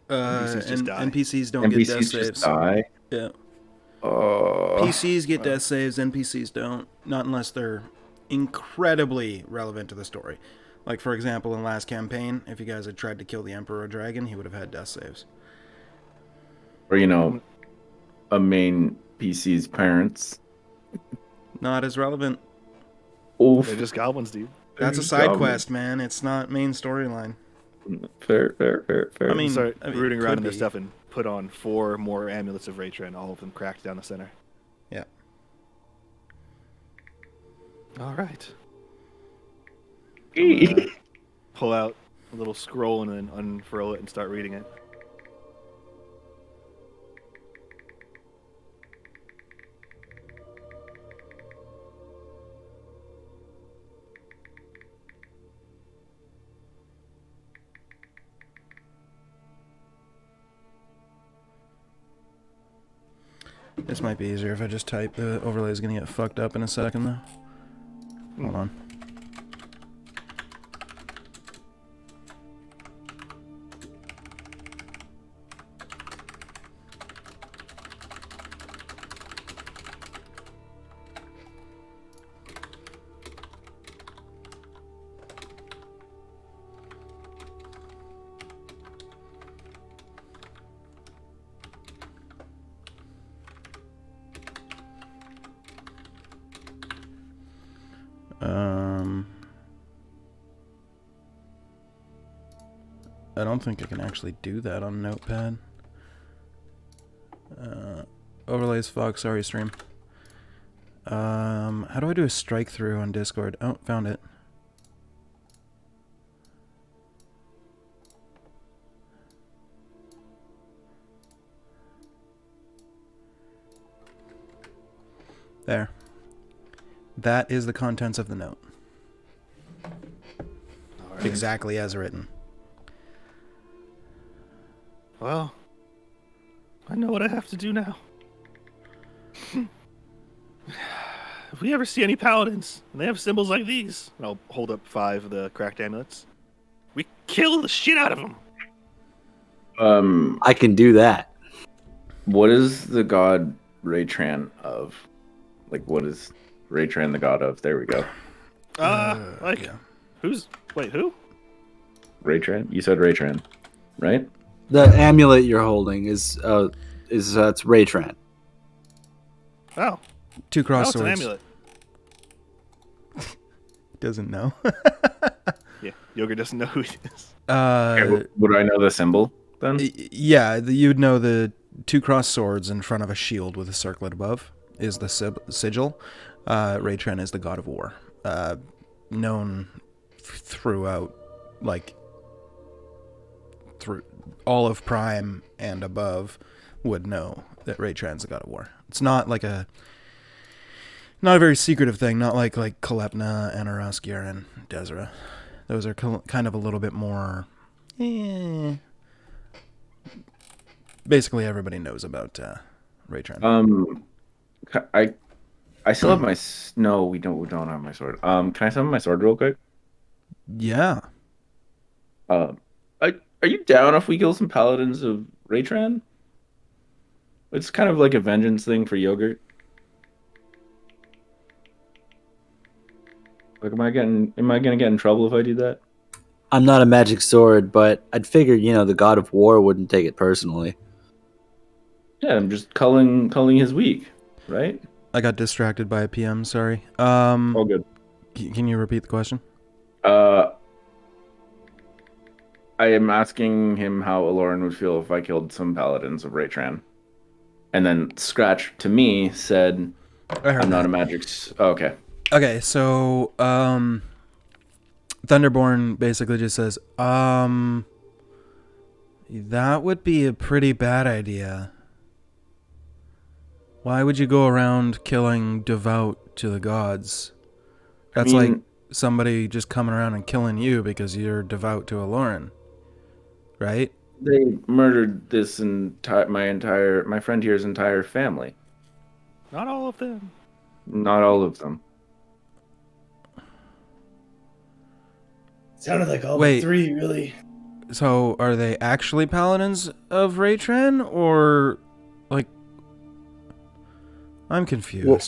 NPCs just die. NPCs don't get death NPCs saves. just die. Yeah. Oh. PCs get death saves, NPCs don't. Not unless they're incredibly relevant to the story. Like, for example, in last campaign, if you guys had tried to kill the Emperor Dragon, he would have had death saves. Or, a main PC's parents. Not as relevant. Oof. They're just goblins, dude. That's a side quest, man. It's not main storyline. Fair. I mean, Start rooting around in could their be. stuff and put on 4 more amulets of Raen, all of them cracked down the center. Yeah. All right. Hey. Pull out a little scroll and then unfurl it and start reading it. This might be easier if I just type. The overlay is going to get fucked up in a second, though. Hold on. I don't think I can actually do that on Notepad. Overlays, fuck, sorry, stream. How do I do a strike through on Discord? Oh, found it. There. That is the contents of the note. Right. Exactly as written. Well, I know what I have to do now. If we ever see any paladins and they have symbols like these, and I'll hold up 5 of the cracked amulets, we kill the shit out of them. I can do that. What is the god Raen of? Like, what is Raen the god of? There we go. Yeah. Wait, who? Raen? You said Raen, right? The amulet you're holding is it's Raen. Oh, 2 cross it's an swords. amulet. Doesn't know. Yeah, Yogurt doesn't know who he is. Okay, would I know the symbol then? Yeah, you'd know the 2 cross swords in front of a shield with a circlet above is the sigil. Raen is the god of war. Known throughout, like, through all of Prime and above would know that Raen's the god of war. It's not like not a very secretive thing, not like Kalepna, Anaroskier, and Desra. Those are kind of a little bit more... Basically, everybody knows about Raen. I still have my... No, we don't have my sword. Can I summon my sword real quick? Yeah. Are you down if we kill some paladins of Raen? It's kind of like a vengeance thing for Yogurt. Like, am I gonna get in trouble if I do that? I'm not a magic sword, but I'd figure, the god of war wouldn't take it personally. Yeah, I'm just culling his weak, right? I got distracted by a PM, sorry. All good. Can you repeat the question? I am asking him how Aloran would feel if I killed some paladins of Raen. And then Scratch, to me, said, I'm not a magic... Oh, okay. Okay, so, Thunderborn basically just says, that would be a pretty bad idea. Why would you go around killing devout to the gods? That's like somebody just coming around and killing you because you're devout to Aloran, right? They murdered this my friend here's entire family. Not all of them. Not all of them. Sounded like all but 3, really. So are they actually paladins of Raen, or like? I'm confused. Well,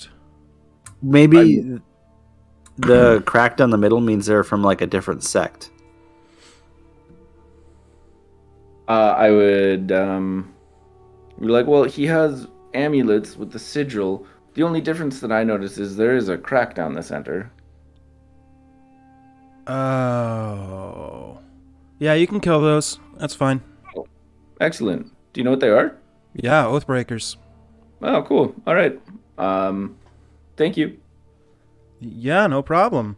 maybe the crack down the middle means they're from like a different sect. I would be like, well, he has amulets with the sigil. The only difference that I notice is there is a crack down the center. Oh. Yeah, you can kill those. That's fine. Oh, excellent. Do you know what they are? Yeah, Oathbreakers. Oh, cool. All right. Thank you. Yeah, no problem.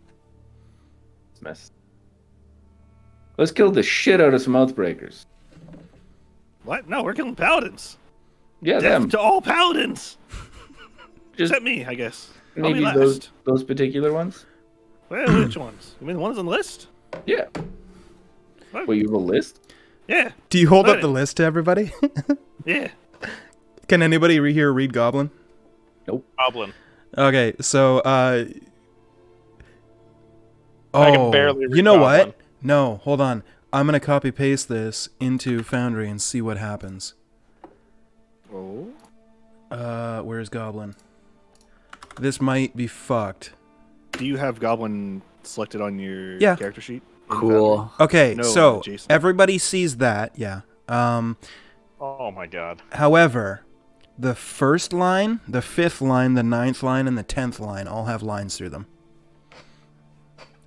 Mess. Let's kill the shit out of some Oathbreakers. What? No, we're killing paladins. Yeah, Death them. to all paladins. Just except me, I guess. Maybe those particular ones. Well, which ones? You mean the ones on the list? Yeah. What? Well, you have a list? Yeah. Do you hold up the list to everybody? Yeah. Can anybody here read Goblin? Nope. Goblin. Okay, so I can barely read you know Goblin. what? No, hold on. I'm gonna copy paste this into Foundry and see what happens. Oh. Where's Goblin? This might be fucked. Do you have Goblin selected on your character sheet? Cool. Okay, No, so Jason. everybody sees that, yeah. Oh my god. However, the first line, the 5th line, the 9th line, and the 10th line all have lines through them.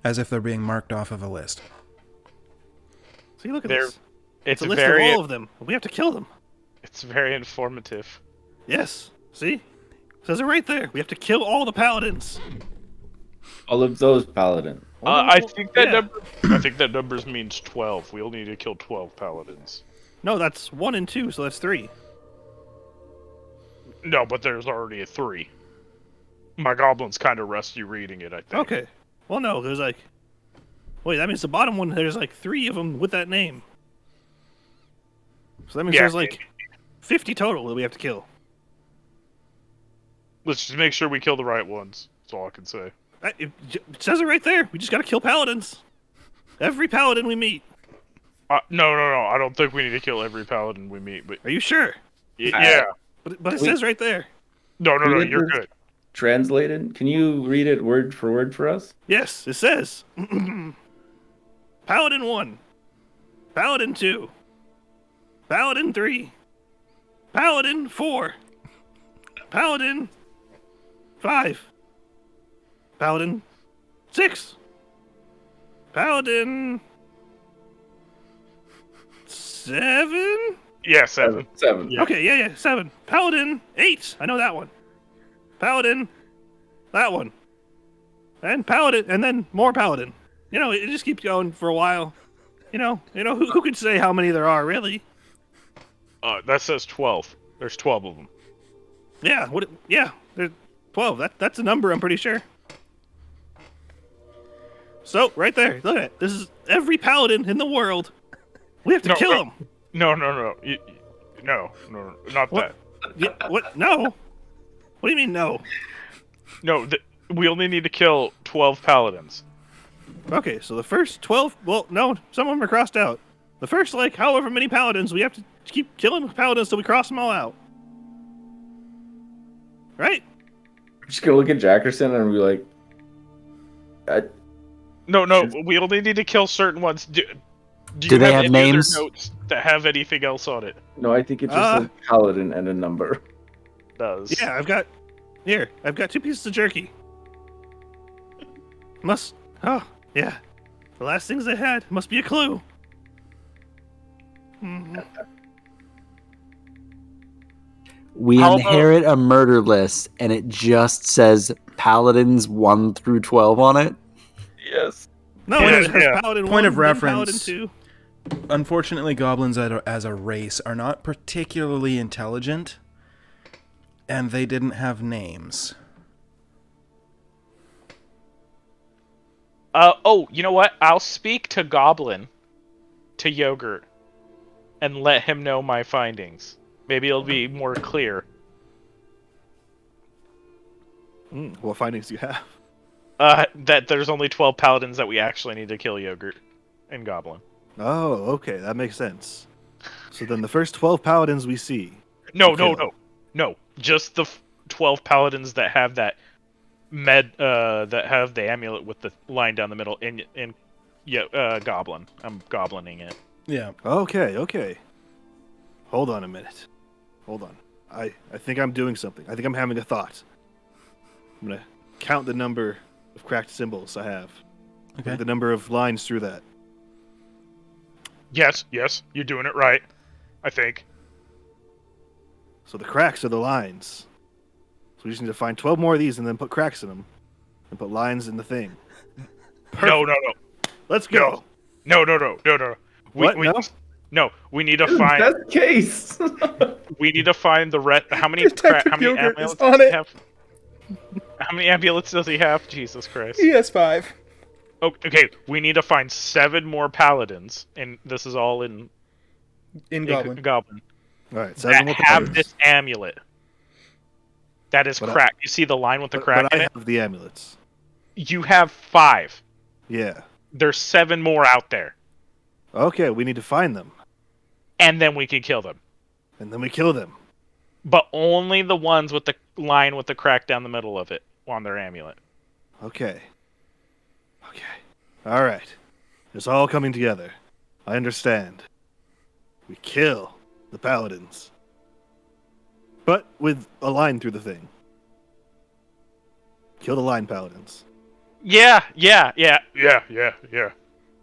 As if they're being marked off of a list. See, look at this. It's a list very of all of them. We have to kill them. It's very informative. Yes. See? It says it right there. We have to kill all the paladins. All of those paladins. I think that numbers means 12. We'll need to kill 12 paladins. No, that's 1 and 2, so that's 3. No, but there's already a 3. My goblin's kind of rusty reading it, I think. Okay. Well, no, there's like... Wait, that means the bottom one, there's like 3 of them with that name. So that means there's like 50 total that we have to kill. Let's just make sure we kill the right ones. That's all I can say. It says it right there. We just gotta kill paladins. Every paladin we meet. No. I don't think we need to kill every paladin we meet. But are you sure? Yeah. But it says right there. No, you're good. Translated? Can you read it word for word for us? Yes, it says Paladin 1, Paladin 2, Paladin 3, Paladin 4, Paladin 5, Paladin 6, Paladin 7? Yeah, 7. 7. Yeah. Okay, yeah, 7. Paladin 8. I know that one. Paladin, that one. And Paladin, and then more Paladin. You know, it just keeps going for a while. You know, who could say how many there are, really? That says 12. There's 12 of them. Yeah, there's 12. That's a number, I'm pretty sure. So, right there, look at it. This is every Paladin in the world. We have to kill him. No. No, not what? That. What? No. What do you mean, no? No, we only need to kill 12 paladins. Okay, so the first 12... Well, no, some of them are crossed out. The first, like, however many paladins, we have to keep killing paladins till we cross them all out. Right? I'm just gonna look at Jackerson and be like... No, we only need to kill certain ones. Do they have names? Notes that have anything else on it? No, I think it's just a paladin and a number. It does. Yeah, I've got 2 pieces of jerky. Oh, yeah. The last things I had must be a clue. Mm-hmm. We inherit a murder list, and it just says Paladins 1 through 12 on it. Yes. No, it has Paladin 1, point of then reference. Paladin 2. Unfortunately, goblins as a race are not particularly intelligent, and they didn't have names. You know what? I'll speak to Goblin, to Yogurt, and let him know my findings. Maybe it'll be more clear. What findings do you have? That there's only 12 paladins that we actually need to kill, Yogurt and Goblin. Oh, okay, that makes sense. So then the first 12 paladins we see. No. Just the 12 paladins that have that that have the amulet with the line down the middle. Goblin. I'm goblining it. Yeah. Okay. Hold on a minute. Hold on. I think I'm doing something. I think I'm having a thought. I'm gonna count the number of cracked symbols I have. Okay. The number of lines through that. Yes, you're doing it right. I think. So the cracks are the lines. So we just need to find 12 more of these and then put cracks in them. And put lines in the thing. No. Let's go. No. No? We need to find. That's the case. We need to find the how many amulets on does he it. have? How many amulets does he have? Jesus Christ. He has 5. Okay, we need to find 7 more paladins, and this is all in Goblin. All right, 7 more that have paladins. this amulet. That is cracked. You see the line with the crack But in I it? have the amulets. You have 5. Yeah. There's 7 more out there, Okay, we need to find them. and then we can kill them. And then we kill them. But only the ones with the line with the crack down the middle of it on their amulet. Okay. All right. It's all coming together. I understand. We kill the paladins. But with a line through the thing. Kill the line paladins. Yeah.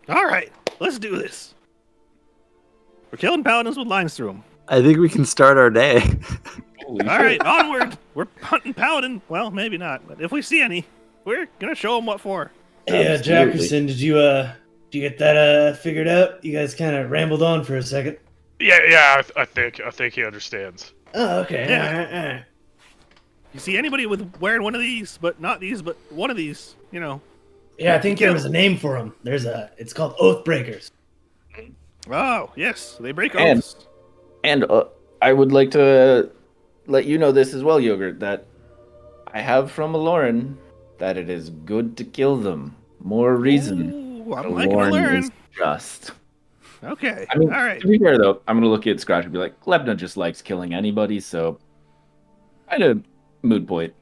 All right, let's do this. We're killing paladins with lines through them. I think we can start our day. All right, onward. We're hunting paladin. Well, maybe not, but if we see any, we're gonna show them what for. Yeah, Absolutely. Jackerson, did you get that figured out? You guys kind of rambled on for a second. Yeah. I think he understands. Oh, okay. Yeah. All right. You see anybody with wearing one of these, but not these, but one of these, you know. Yeah, I think there was a name for them. It's called Oath Breakers. Oh, yes, they break And- oaths. And I would like to let you know this as well, Yogurt, that I have from Lauren that it is good to kill them. More reason. Ooh, I'm liking to Lauren learn. is just. Okay, I mean, all right. to be fair though, I'm gonna look at Scratch and be like, Glebna just likes killing anybody, so kind of moot point.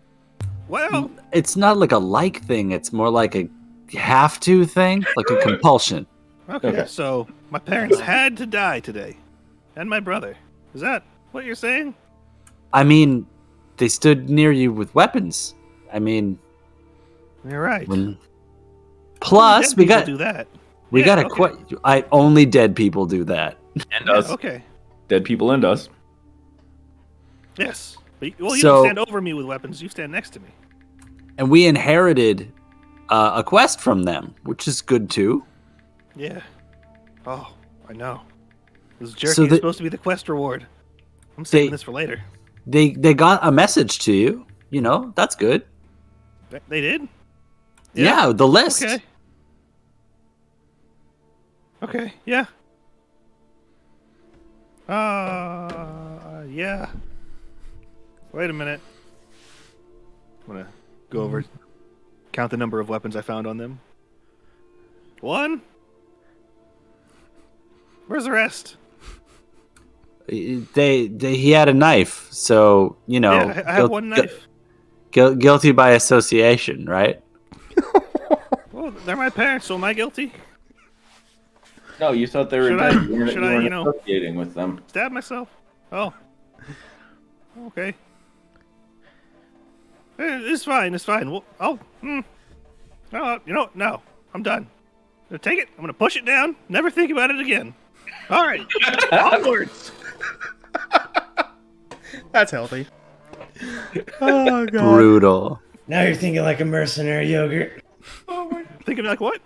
Well, It's not like a like thing. It's more like a have to thing, like a compulsion. okay, so my parents had to die today. And my brother. Is that what you're saying? I mean, they stood near you with weapons. I mean, You're right. plus Dead we people got do that. we Yeah, got a okay. only dead people do that. And Yeah, us. okay. Dead people and us. Yes. But, well, you So- don't stand over me with weapons. You stand next to me. And we inherited a quest from them, which is good too. Yeah. Oh, I know. This jerky So is the- supposed to be the quest reward. I'm saving They- this for later. They got a message to you. You know, that's good. They did? Yeah, the list. Okay. Okay, yeah. Yeah. Wait a minute. I'm gonna go over, count the number of weapons I found on them. 1. Where's the rest? He had a knife, so you know. Yeah, I have one knife. Guilty by association, right? Well, they're my parents, so am I guilty? No, you thought they were Should dead. I- You weren't, should you I, weren't you know- associating with them. Stab myself? Oh. Okay. It's fine, it's fine. Well, No, you know what? No. I'm done. I'm gonna take it, I'm gonna push it down, never think about it again. Alright. Onwards. That's healthy. Oh, God. Brutal. Now you're thinking like a mercenary, Yogurt. Thinking like what?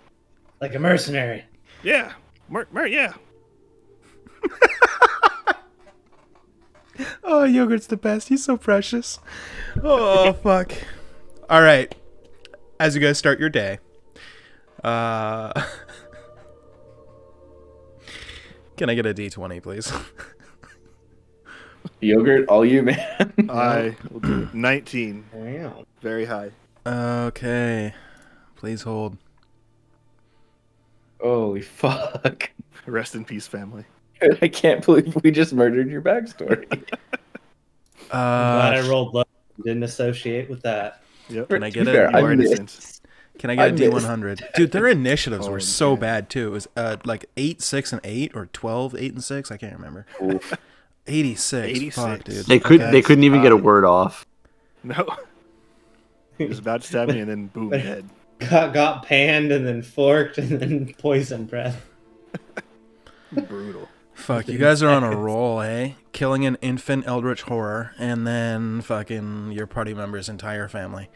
Like a mercenary. Yeah. Yeah. Oh, Yogurt's the best. He's so precious. Oh, fuck. All right. As you guys start your day, can I get a D20, please? Yogurt, all you, man. I will do 19. Wow. Very high. Okay. Please hold. Holy fuck. Rest in peace, family. I can't believe we just murdered your backstory. I'm glad I rolled low. Didn't associate with that. Yep. Can I get To be fair, a You are innocent. Can I get a I missed. D100? Dude, their initiatives were Oh, so yeah. bad too. It was like 8, 6, and 8, or 12, 8, and 6. I can't remember. Oof. 86. 86. Fuck, dude. They couldn't even get a word off. No. He was about to stab me and then boom, dead. Got panned and then forked and then poison breath. Brutal. Fuck, you guys are on a roll, eh? Killing an infant eldritch horror, and then fucking your party member's entire family.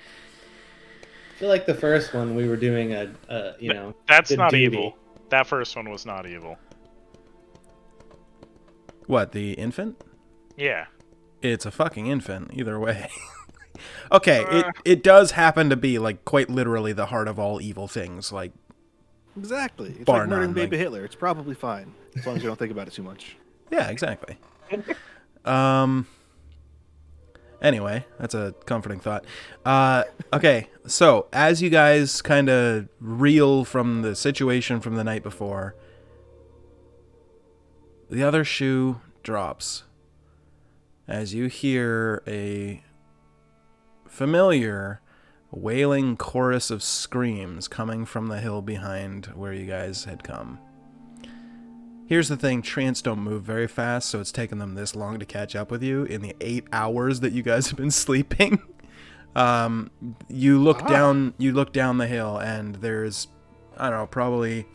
I feel like the first one we were doing That's good not duty. evil. That first one was not evil. What, the infant? Yeah. It's a fucking infant, either way. Okay, it does happen to be, like, quite literally the heart of all evil things, like... Exactly. It's Bar like murdering none, baby like- Hitler. It's probably fine. As long as you don't think about it too much. Yeah, exactly. Anyway, that's a comforting thought. Okay, so as you guys kind of reel from the situation from the night before, the other shoe drops as you hear a familiar wailing chorus of screams coming from the hill behind where you guys had come. Here's the thing, treants don't move very fast, so it's taken them this long to catch up with you in the 8 hours that you guys have been sleeping. You look down the hill, and there's, I don't know, probably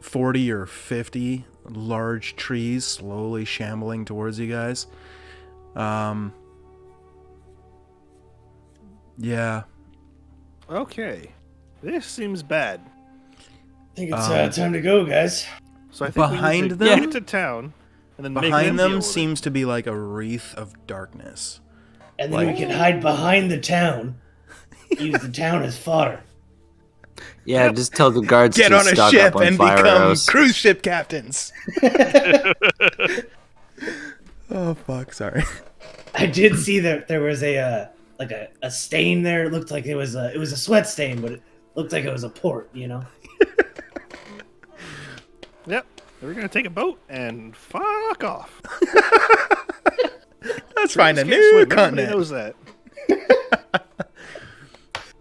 40 or 50 large trees slowly shambling towards you guys. Yeah. Okay. This seems bad. I think it's time to go, guys. So I think Behind we need to them? get to town and then Behind make them them deal with seems to be like a wreath of darkness. And then we can hide behind the town. Use the town as fodder. Yeah, just tell the guards Get to on a stock ship up on and fire become arrows. cruise ship captains. Oh fuck! Sorry. I did see that there was a stain there. It looked like it was a sweat stain, but it looked like it was a port. You know. Yep. We're gonna take a boat and fuck off. Let's find a Can't new swim. Everybody continent. knows that.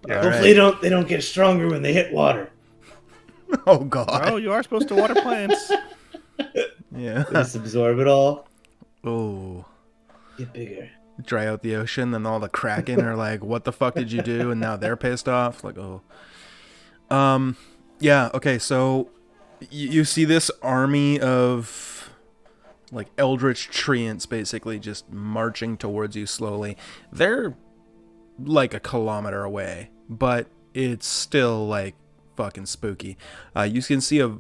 Hopefully they don't get stronger when they hit water. Oh god. Oh, you are supposed to water plants. Yeah. Just absorb it all. Oh. Get bigger. Dry out the ocean, then all the kraken are like, "What the fuck did you do?" And now they're pissed off. Like, oh. Yeah. Okay. So you see this army of like eldritch treants basically just marching towards you slowly. They're like a kilometer away, but it's still like fucking spooky. You can see a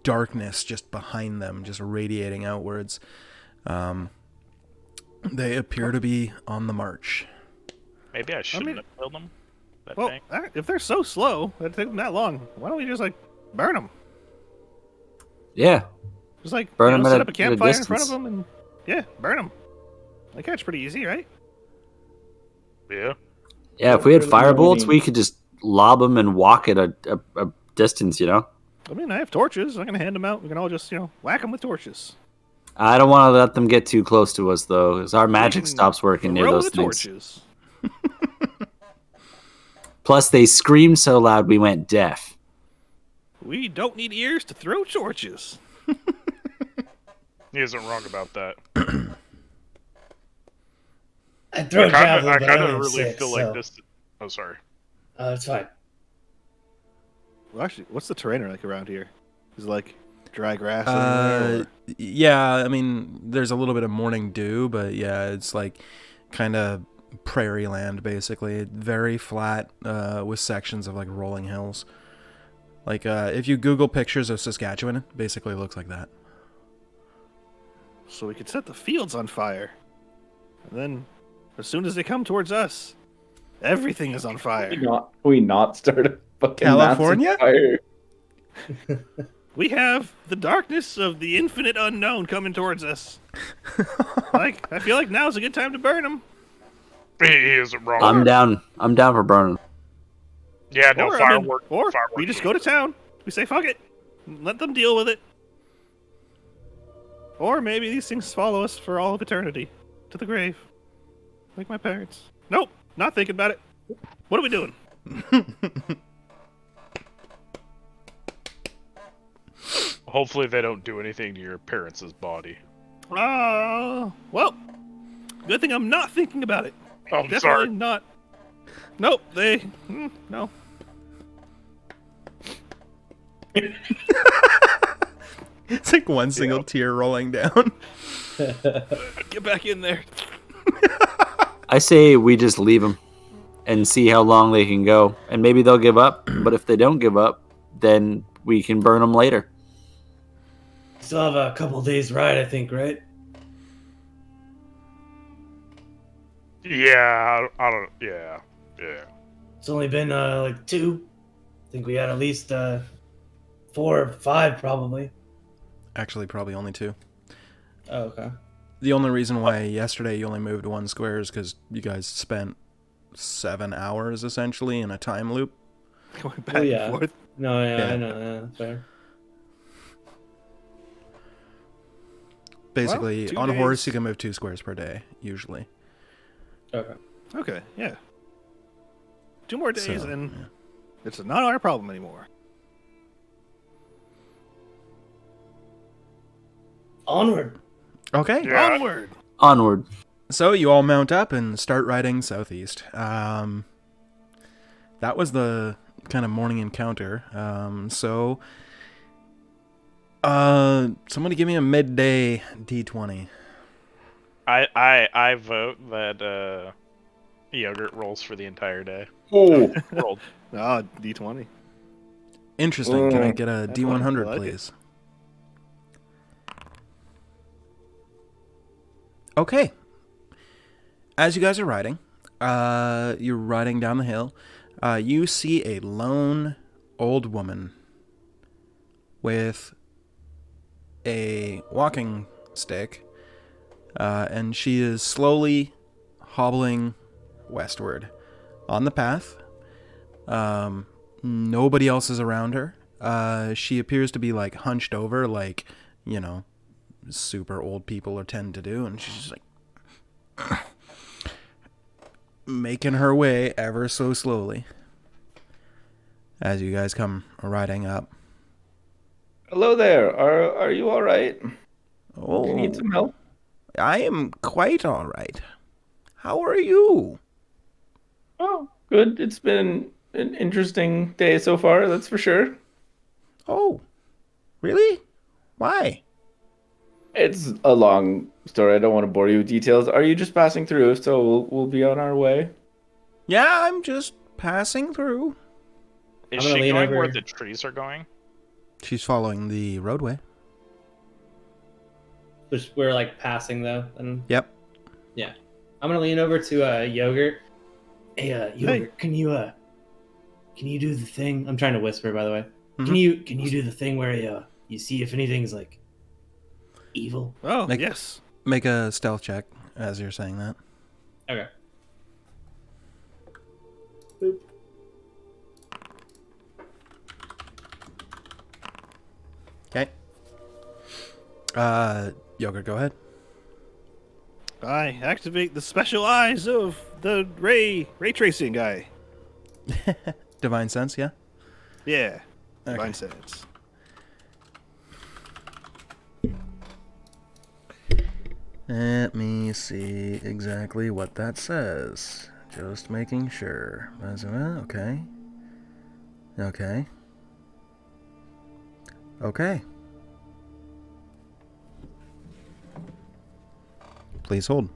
darkness just behind them, just radiating outwards. They appear to be on the march. Maybe I shouldn't have killed them. That Well, thing. if they're so slow, it took them that long. Why don't we just like burn them? Yeah, Just like Burn 'em set at up a a campfire in front distance. of them and yeah, burn them. Like that's pretty easy, right? Yeah. yeah. If we had Really fire bolts, avoiding- we could just lob them and walk at a distance. You know. I mean, I have torches. I'm gonna hand them out. We can all just whack them with torches. I don't want to let them get too close to us though, because our magic can stops working near Throw those the things. torches. Plus, they screamed so loud we went deaf. We don't need ears to throw torches. He isn't wrong about that. I'd throw a javelin, I but kind I of only really have 6, feel so. like this. Oh, sorry. It's fine. Well, actually, what's the terrain like around here? Is it like dry grass? everywhere, or- Yeah, I mean, there's a little bit of morning dew, but yeah, it's like kind of prairie land basically. Very flat, with sections of like rolling hills. Like, if you Google pictures of Saskatchewan, it basically looks like that. So we could set the fields on fire. And then, as soon as they come towards us, everything is on fire. Can we not start a fucking California? massive fire? We have the darkness of the infinite unknown coming towards us. Like, I feel like now's a good time to burn them. He isn't wrong. I'm down. I'm down for burning. Yeah, no, firework. Or firework we just go to town. We say, fuck it. Let them deal with it. Or maybe these things follow us for all of eternity. To the grave. Like my parents. Nope. Not thinking about it. What are we doing? Hopefully they don't do anything to your parents' body. Well, good thing I'm not thinking about it. I'm Definitely sorry. not. Nope, no. It's like one single tear rolling down. Get back in there. I say we just leave them and see how long they can go. And maybe they'll give up. But if they don't give up, then we can burn them later. Still have a couple days ride, I think, right? Yeah, I don't. Yeah. It's only been like 2. I think we had at least 4 or 5 probably. Actually, probably only 2. Oh, okay. The only reason why yesterday you only moved 1 square is because you guys spent 7 hours essentially in a time loop. Going back yeah. and forth. No, yeah, Yeah. I know. Yeah, that's fair. Basically, 2 on a days. horse, you can move 2 squares per day, usually. Okay. Okay, yeah. 2 more days So, and yeah. it's not our problem anymore. Onward. Okay. Yeah. Onward. Onward. So you all mount up and start riding southeast. That was the kind of morning encounter. Somebody give me a midday D20. I vote that yogurt rolls for the entire day. Oh, Rolled. D20. Interesting. Can I get a I D100, like it. please? Okay. As you guys are riding, you're riding down the hill. You see a lone old woman with a walking stick, and she is slowly hobbling westward on the path. Nobody else is around her. She appears to be like hunched over, like, you know, super old people tend to do, and she's just like making her way ever so slowly as you guys come riding up. hello there. Are you all right? Oh, Do you need some help? I am quite all right. How are you? Oh, good. It's been an interesting day so far, that's for sure. Oh, really? Why? It's a long story. I don't want to bore you with details. Are you just passing through? So we'll be on our way. Yeah, I'm just passing through. Is I'm gonna she lean going where over- the trees are going? She's following the roadway. Which we're like passing though, and Yep. yeah, I'm gonna lean over to yogurt. Hey, yogurt, can you do the thing? I'm trying to whisper, by the way. Can you do the thing where you see if anything's like evil? Oh, Make- yes. Make a stealth check as you're saying that. Okay. Okay. Yogurt, go ahead. I activate the special eyes of the ray tracing guy. Divine sense, yeah? Yeah. Okay. Divine sense. Let me see exactly what that says. Just making sure. Okay. Okay. Okay. Please hold.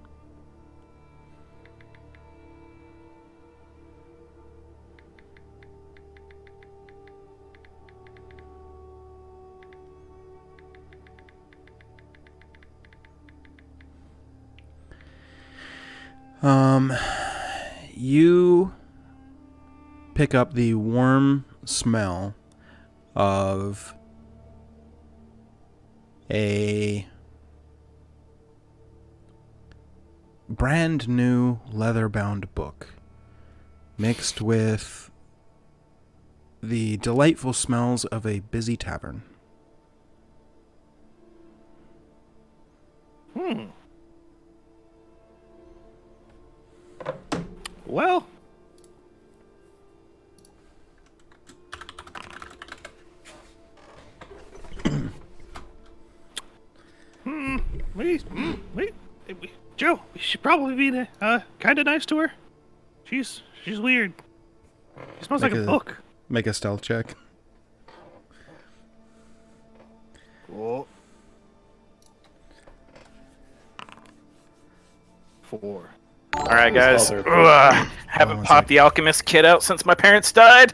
You pick up the warm smell of a brand new leather-bound book mixed with the delightful smells of a busy tavern. Well, Joe, we should probably be kind of nice to her. She's weird. She smells like a book. Make a stealth check. Cool. 4. All right, guys. Haven't popped the alchemist kit out since my parents died.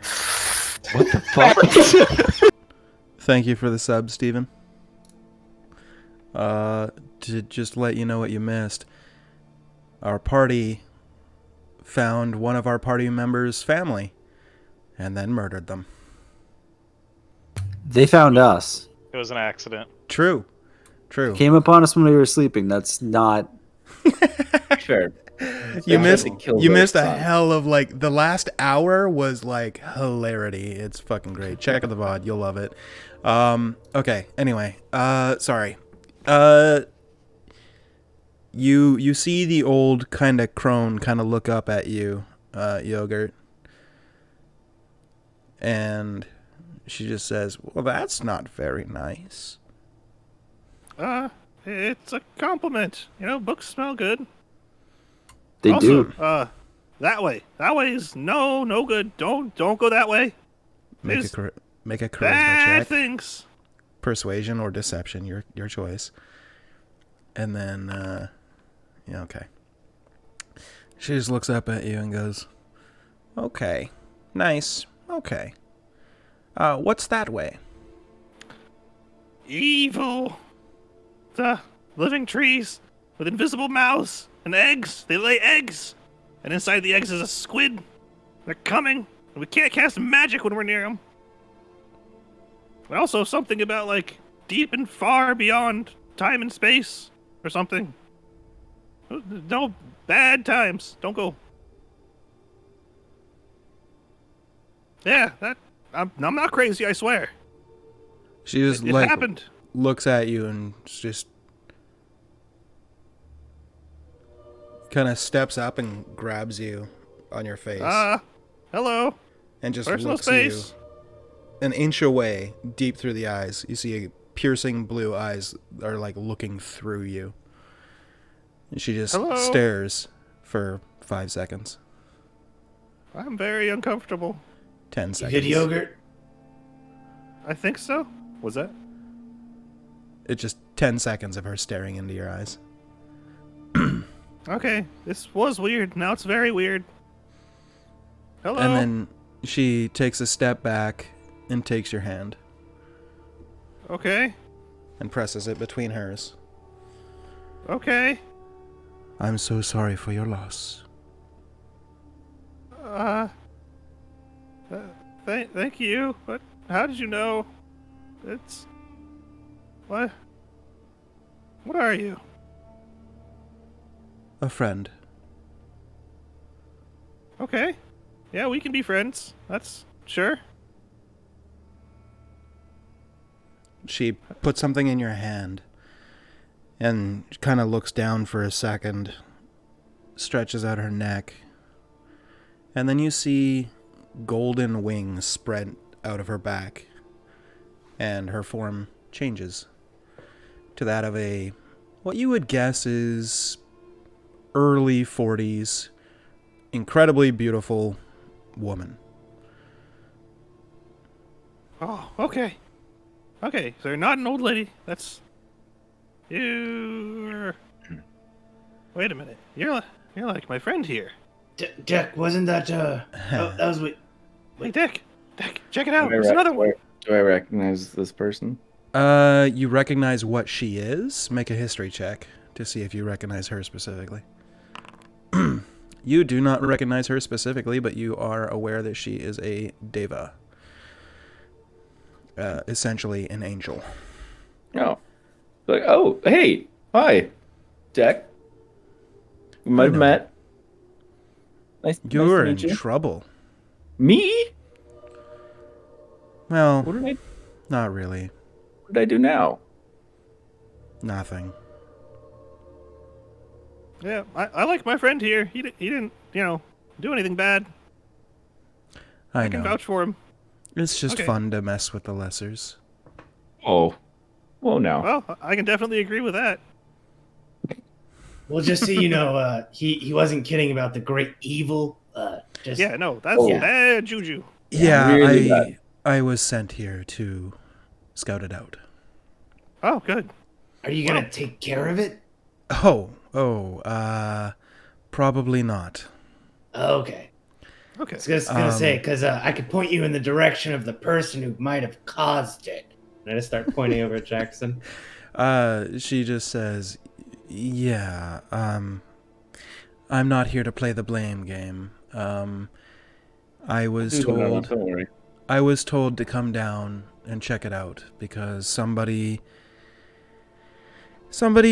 What the fuck? Thank you for the sub, Steven. To just let you know what you missed, our party found one of our party members' family and then murdered them. They found us. It was an accident. True. Came upon us when we were sleeping. That's not... Sure. You missed a hell of, like, the last hour was, like, hilarity. It's fucking great. Check out the VOD. You'll love it. Okay. Anyway. Sorry. You see the old kind of crone kind of look up at you, Yogurt. And she just says, well, that's not very nice. It's a compliment. You know, books smell good. They also, do. That way. That way is no good. Don't go that way. Make a charisma bad check. Things. Persuasion or deception, your choice. And then, yeah, okay. She just looks up at you and goes, okay, nice, okay. What's that way? Evil. The living trees with invisible mouths and eggs. They lay eggs. And inside the eggs is a squid. They're coming. And we can't cast magic when we're near them. And also something about, like, deep and far beyond time and space or something. No bad times. Don't go. Yeah, I'm not crazy, I swear. She just it happened. Looks at you and just kind of steps up and grabs you on your face. Hello. And just Personal looks space. you an inch away, deep through the eyes. You see a piercing blue eyes are like looking through you. And she just stares for 5 seconds. I'm very uncomfortable. 10 seconds. Good Yogurt? I think so. Was that? It's just 10 seconds of her staring into your eyes. Okay, this was weird. Now it's very weird. Hello. And then she takes a step back and takes your hand. Okay. And presses it between hers. Okay. I'm so sorry for your loss. Thank you. But how did you know? It's... What? What are you? A friend. Okay. Yeah, we can be friends. That's... Sure. She puts something in your hand and kind of looks down for a second, stretches out her neck, and then you see golden wings spread out of her back, and her form changes to that of a, what you would guess is early 40s, incredibly beautiful woman. Oh, okay. Okay, so you're not an old lady. That's... You're... Wait a minute. You're like my friend here. Dick, wasn't that, that was what... Hey, Dick, check it out. There's another one. Do I recognize this person? You recognize what she is? Make a history check to see if you recognize her specifically. Okay. You do not recognize her specifically, but you are aware that she is a deva. Essentially an angel. Oh. Like, oh, hey, hi, Jack. We might have met. Nice to You're meet in you. trouble. Me? Well, What did I? not really. What did I do now? Nothing. Yeah, I like my friend here. He didn't, do anything bad. I can know. vouch for him. It's just Okay. fun to mess with the lessers. Oh, well, no. Well, I can definitely agree with that. Well, just so you know, he wasn't kidding about the great evil. Yeah, no, that's bad juju. Yeah, really bad. I was sent here to scout it out. Oh, good. Are you gonna take care of it? Probably not. Okay. Okay. I was gonna say, because I could point you in the direction of the person who might have caused it. And I just start pointing over at Jackson. She just says, yeah, I'm not here to play the blame game. I was told to come down and check it out because somebody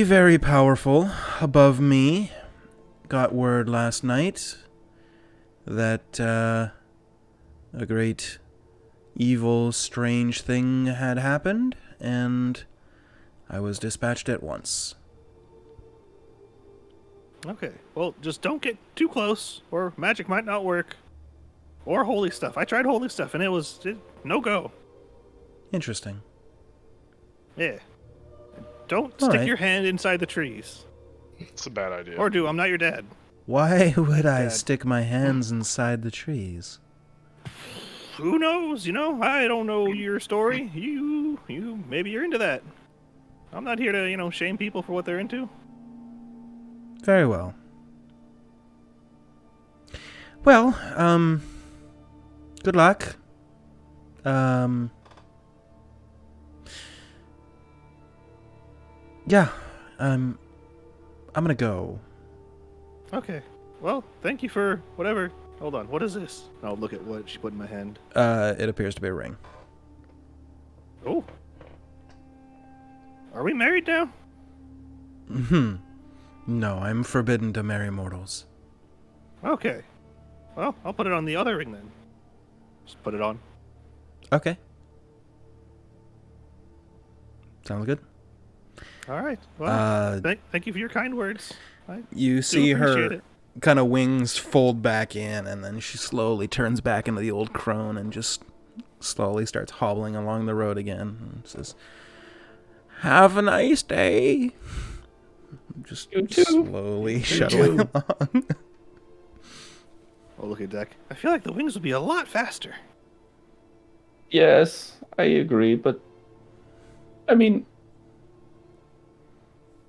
very powerful above me got word last night that a great evil, strange thing had happened, and I was dispatched at once. Okay. Well, just don't get too close, or magic might not work. Or holy stuff. I tried holy stuff, and it was no go. Interesting. Yeah. Don't stick your hand inside the trees. It's a bad idea. Or do. I'm not your dad. Why would I stick my hands inside the trees? Who knows? I don't know your story. You maybe you're into that. I'm not here to, shame people for what they're into. Very well. Well, good luck. Yeah, I'm gonna go. Okay. Well, thank you for whatever. Hold on. What is this? I'll look at what she put in my hand. It appears to be a ring. Oh. Are we married now? No, I'm forbidden to marry mortals. Okay. Well, I'll put it on the other ring then. Just put it on. Okay. Sounds good. All right. Well, thank you for your kind words. You see her kind of wings fold back in, and then she slowly turns back into the old crone and just slowly starts hobbling along the road again and says, "Have a nice day." Just slowly shuttling along. Oh, look at Deck. I feel like the wings would be a lot faster. Yes, I agree, but I mean,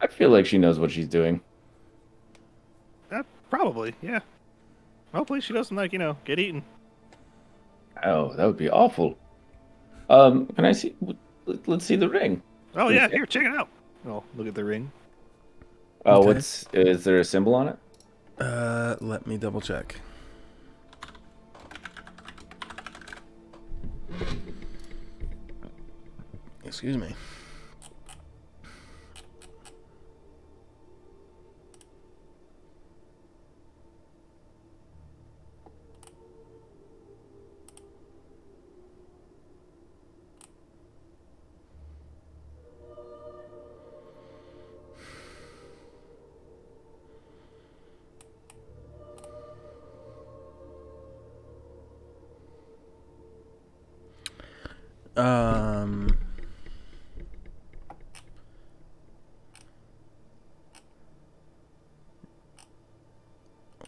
I feel like she knows what she's doing. Probably, yeah. Hopefully she doesn't, get eaten. Oh, that would be awful. Can I see? Let's see the ring. Oh, yeah, here, check it out. Oh, look at the ring. Oh, Okay. is there a symbol on it? Let me double check. Excuse me.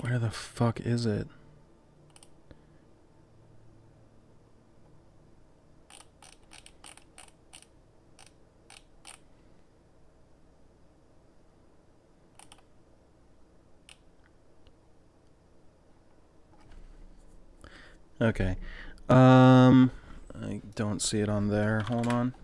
Where the fuck is it? Okay. I don't see it on there. Hold on.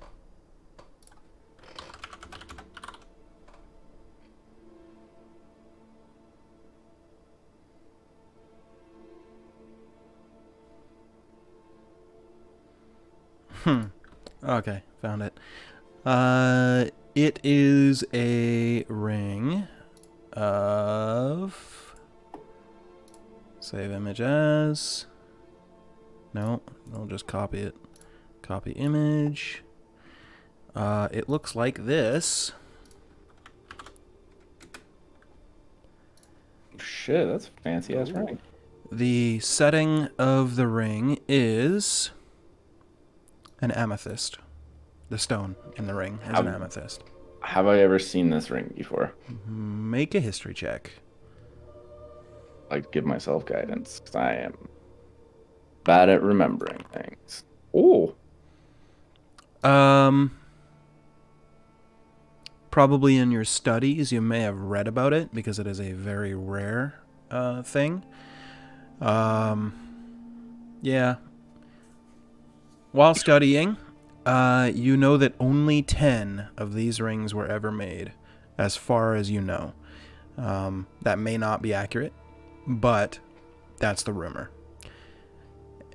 Okay, found it. It is a ring of... Save image as... No, I'll just copy it. Copy image. It looks like this. Shit, that's a fancy ass ring. The setting of the ring is an amethyst. The stone in the ring is an amethyst. Have I ever seen this ring before? Make a history check. Like, give myself guidance, 'cause I am bad at remembering things. Oh. Probably in your studies you may have read about it because it is a very rare thing. Yeah. While studying, you know that only 10 of these rings were ever made, as far as you know. That may not be accurate, but that's the rumor.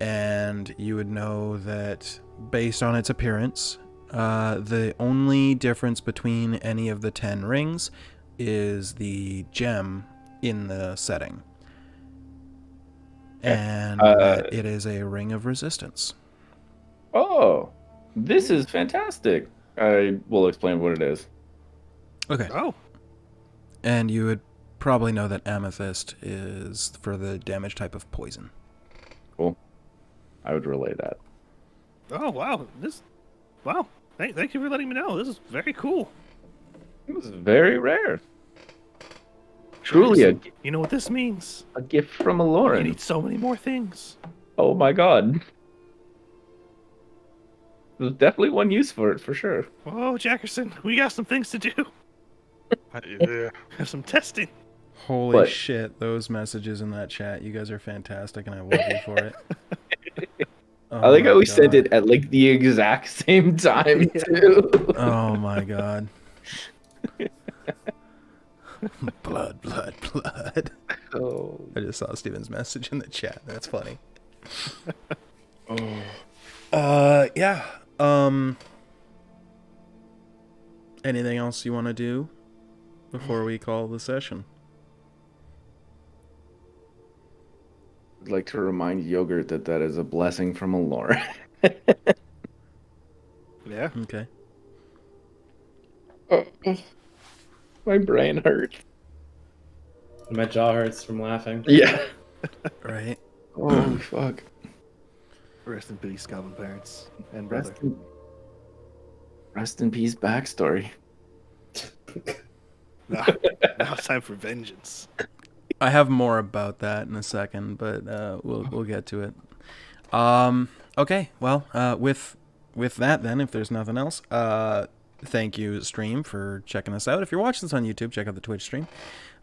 And you would know that based on its appearance, the only difference between any of the 10 rings is the gem in the setting. And that it is a ring of resistance. Oh, this is fantastic. I will explain what it is. Okay. Oh. And you would probably know that amethyst is for the damage type of poison. Cool. I would relay that. Oh, wow. Wow. Thank you for letting me know. This is very cool. It was very rare. Truly You know what this means? a gift from a You Lauren. need so many more things. Oh my god. There's definitely one use for it, for sure. Oh, Jackerson, we got some things to do. Yeah. Have some testing. Holy What? shit, those messages in that chat. You guys are fantastic, and I love you for it. Oh I like my how we sent God. it at like the exact same time, too. Oh my God. Blood, blood, blood. Oh. I just saw Steven's message in the chat. That's funny. Yeah. Anything else you want to do before we call the session? I'd like to remind Yogurt that that is a blessing from a Lauren. Yeah. Okay. My brain hurts. My jaw hurts from laughing. Yeah. Right. Oh, fuck. Rest in peace, Goblin parents and brother. Rest in peace backstory. Now it's time for vengeance. I have more about that in a second, but we'll get to it. Okay. Well, with that then, if there's nothing else, thank you, stream, for checking us out. If you're watching this on YouTube, check out the Twitch stream.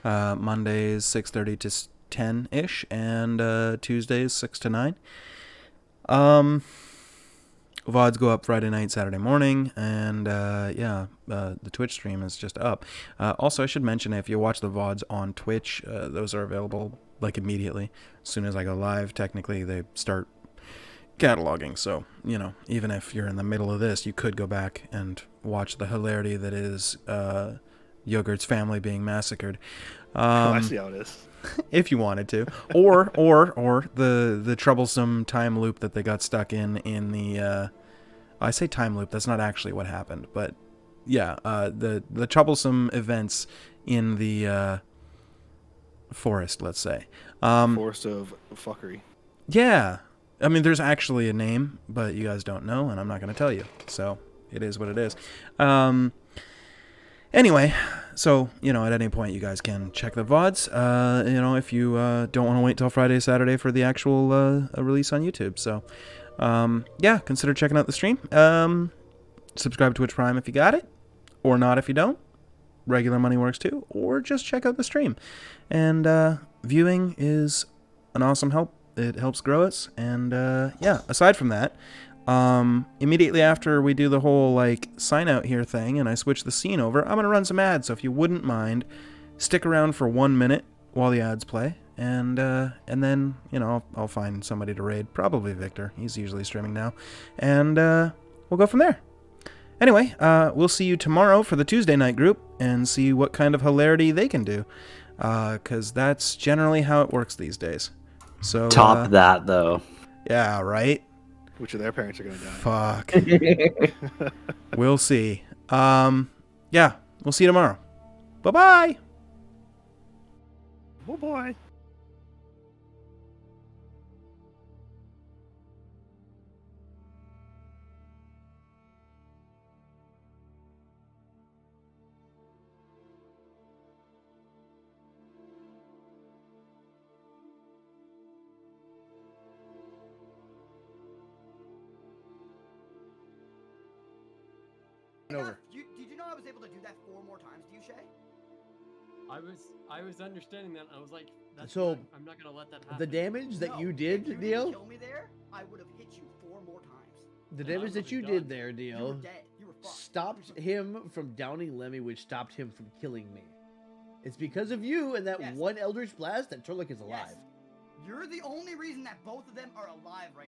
Mondays 6:30 to 10-ish, and Tuesdays 6 to 9. VODs go up Friday night, Saturday morning, and the Twitch stream is just up. Also, I should mention, if you watch the VODs on Twitch, those are available like immediately. As soon as I go live, technically they start cataloging. So, even if you're in the middle of this, you could go back and watch the hilarity that is Yogurt's family being massacred. I see how it is. If you wanted to, or the troublesome time loop that they got stuck in the I say time loop, that's not actually what happened, but yeah, the troublesome events in the forest, let's say. Forest of fuckery. Yeah, I mean, there's actually a name, but you guys don't know, and I'm not going to tell you, so it is what it is. Anyway, so, at any point you guys can check the VODs, if you don't want to wait till Friday, Saturday for the actual release on YouTube. So, consider checking out the stream. Subscribe to Twitch Prime if you got it, or not if you don't. Regular money works too, or just check out the stream. And viewing is an awesome help. It helps grow us. And aside from that, immediately after we do the whole sign out here thing and I switch the scene over, I'm going to run some ads. So if you wouldn't mind, stick around for 1 minute while the ads play, And then, you know, I'll find somebody to raid. Probably Victor. He's usually streaming now. And we'll go from there. Anyway, we'll see you tomorrow for the Tuesday night group and see what kind of hilarity they can do. Because that's generally how it works these days. So Top that, though. Yeah, right? Which of their parents are going to die? Fuck. We'll see. Yeah, we'll see you tomorrow. Bye-bye. Oh, boy. Over. Did you know I was able to do that 4 more times to you, Shay? I was understanding that. I was like, that's so I'm not gonna let that happen. The damage that you did, if you Dio. didn't kill me there, I would have hit you 4 more times. The damage that you did there, You Dio, were dead. You were fucked. stopped him from downing Lemmy, which stopped him from killing me. It's because of you and that one Eldritch Blast that Turlik is alive. Yes. You're the only reason that both of them are alive right now.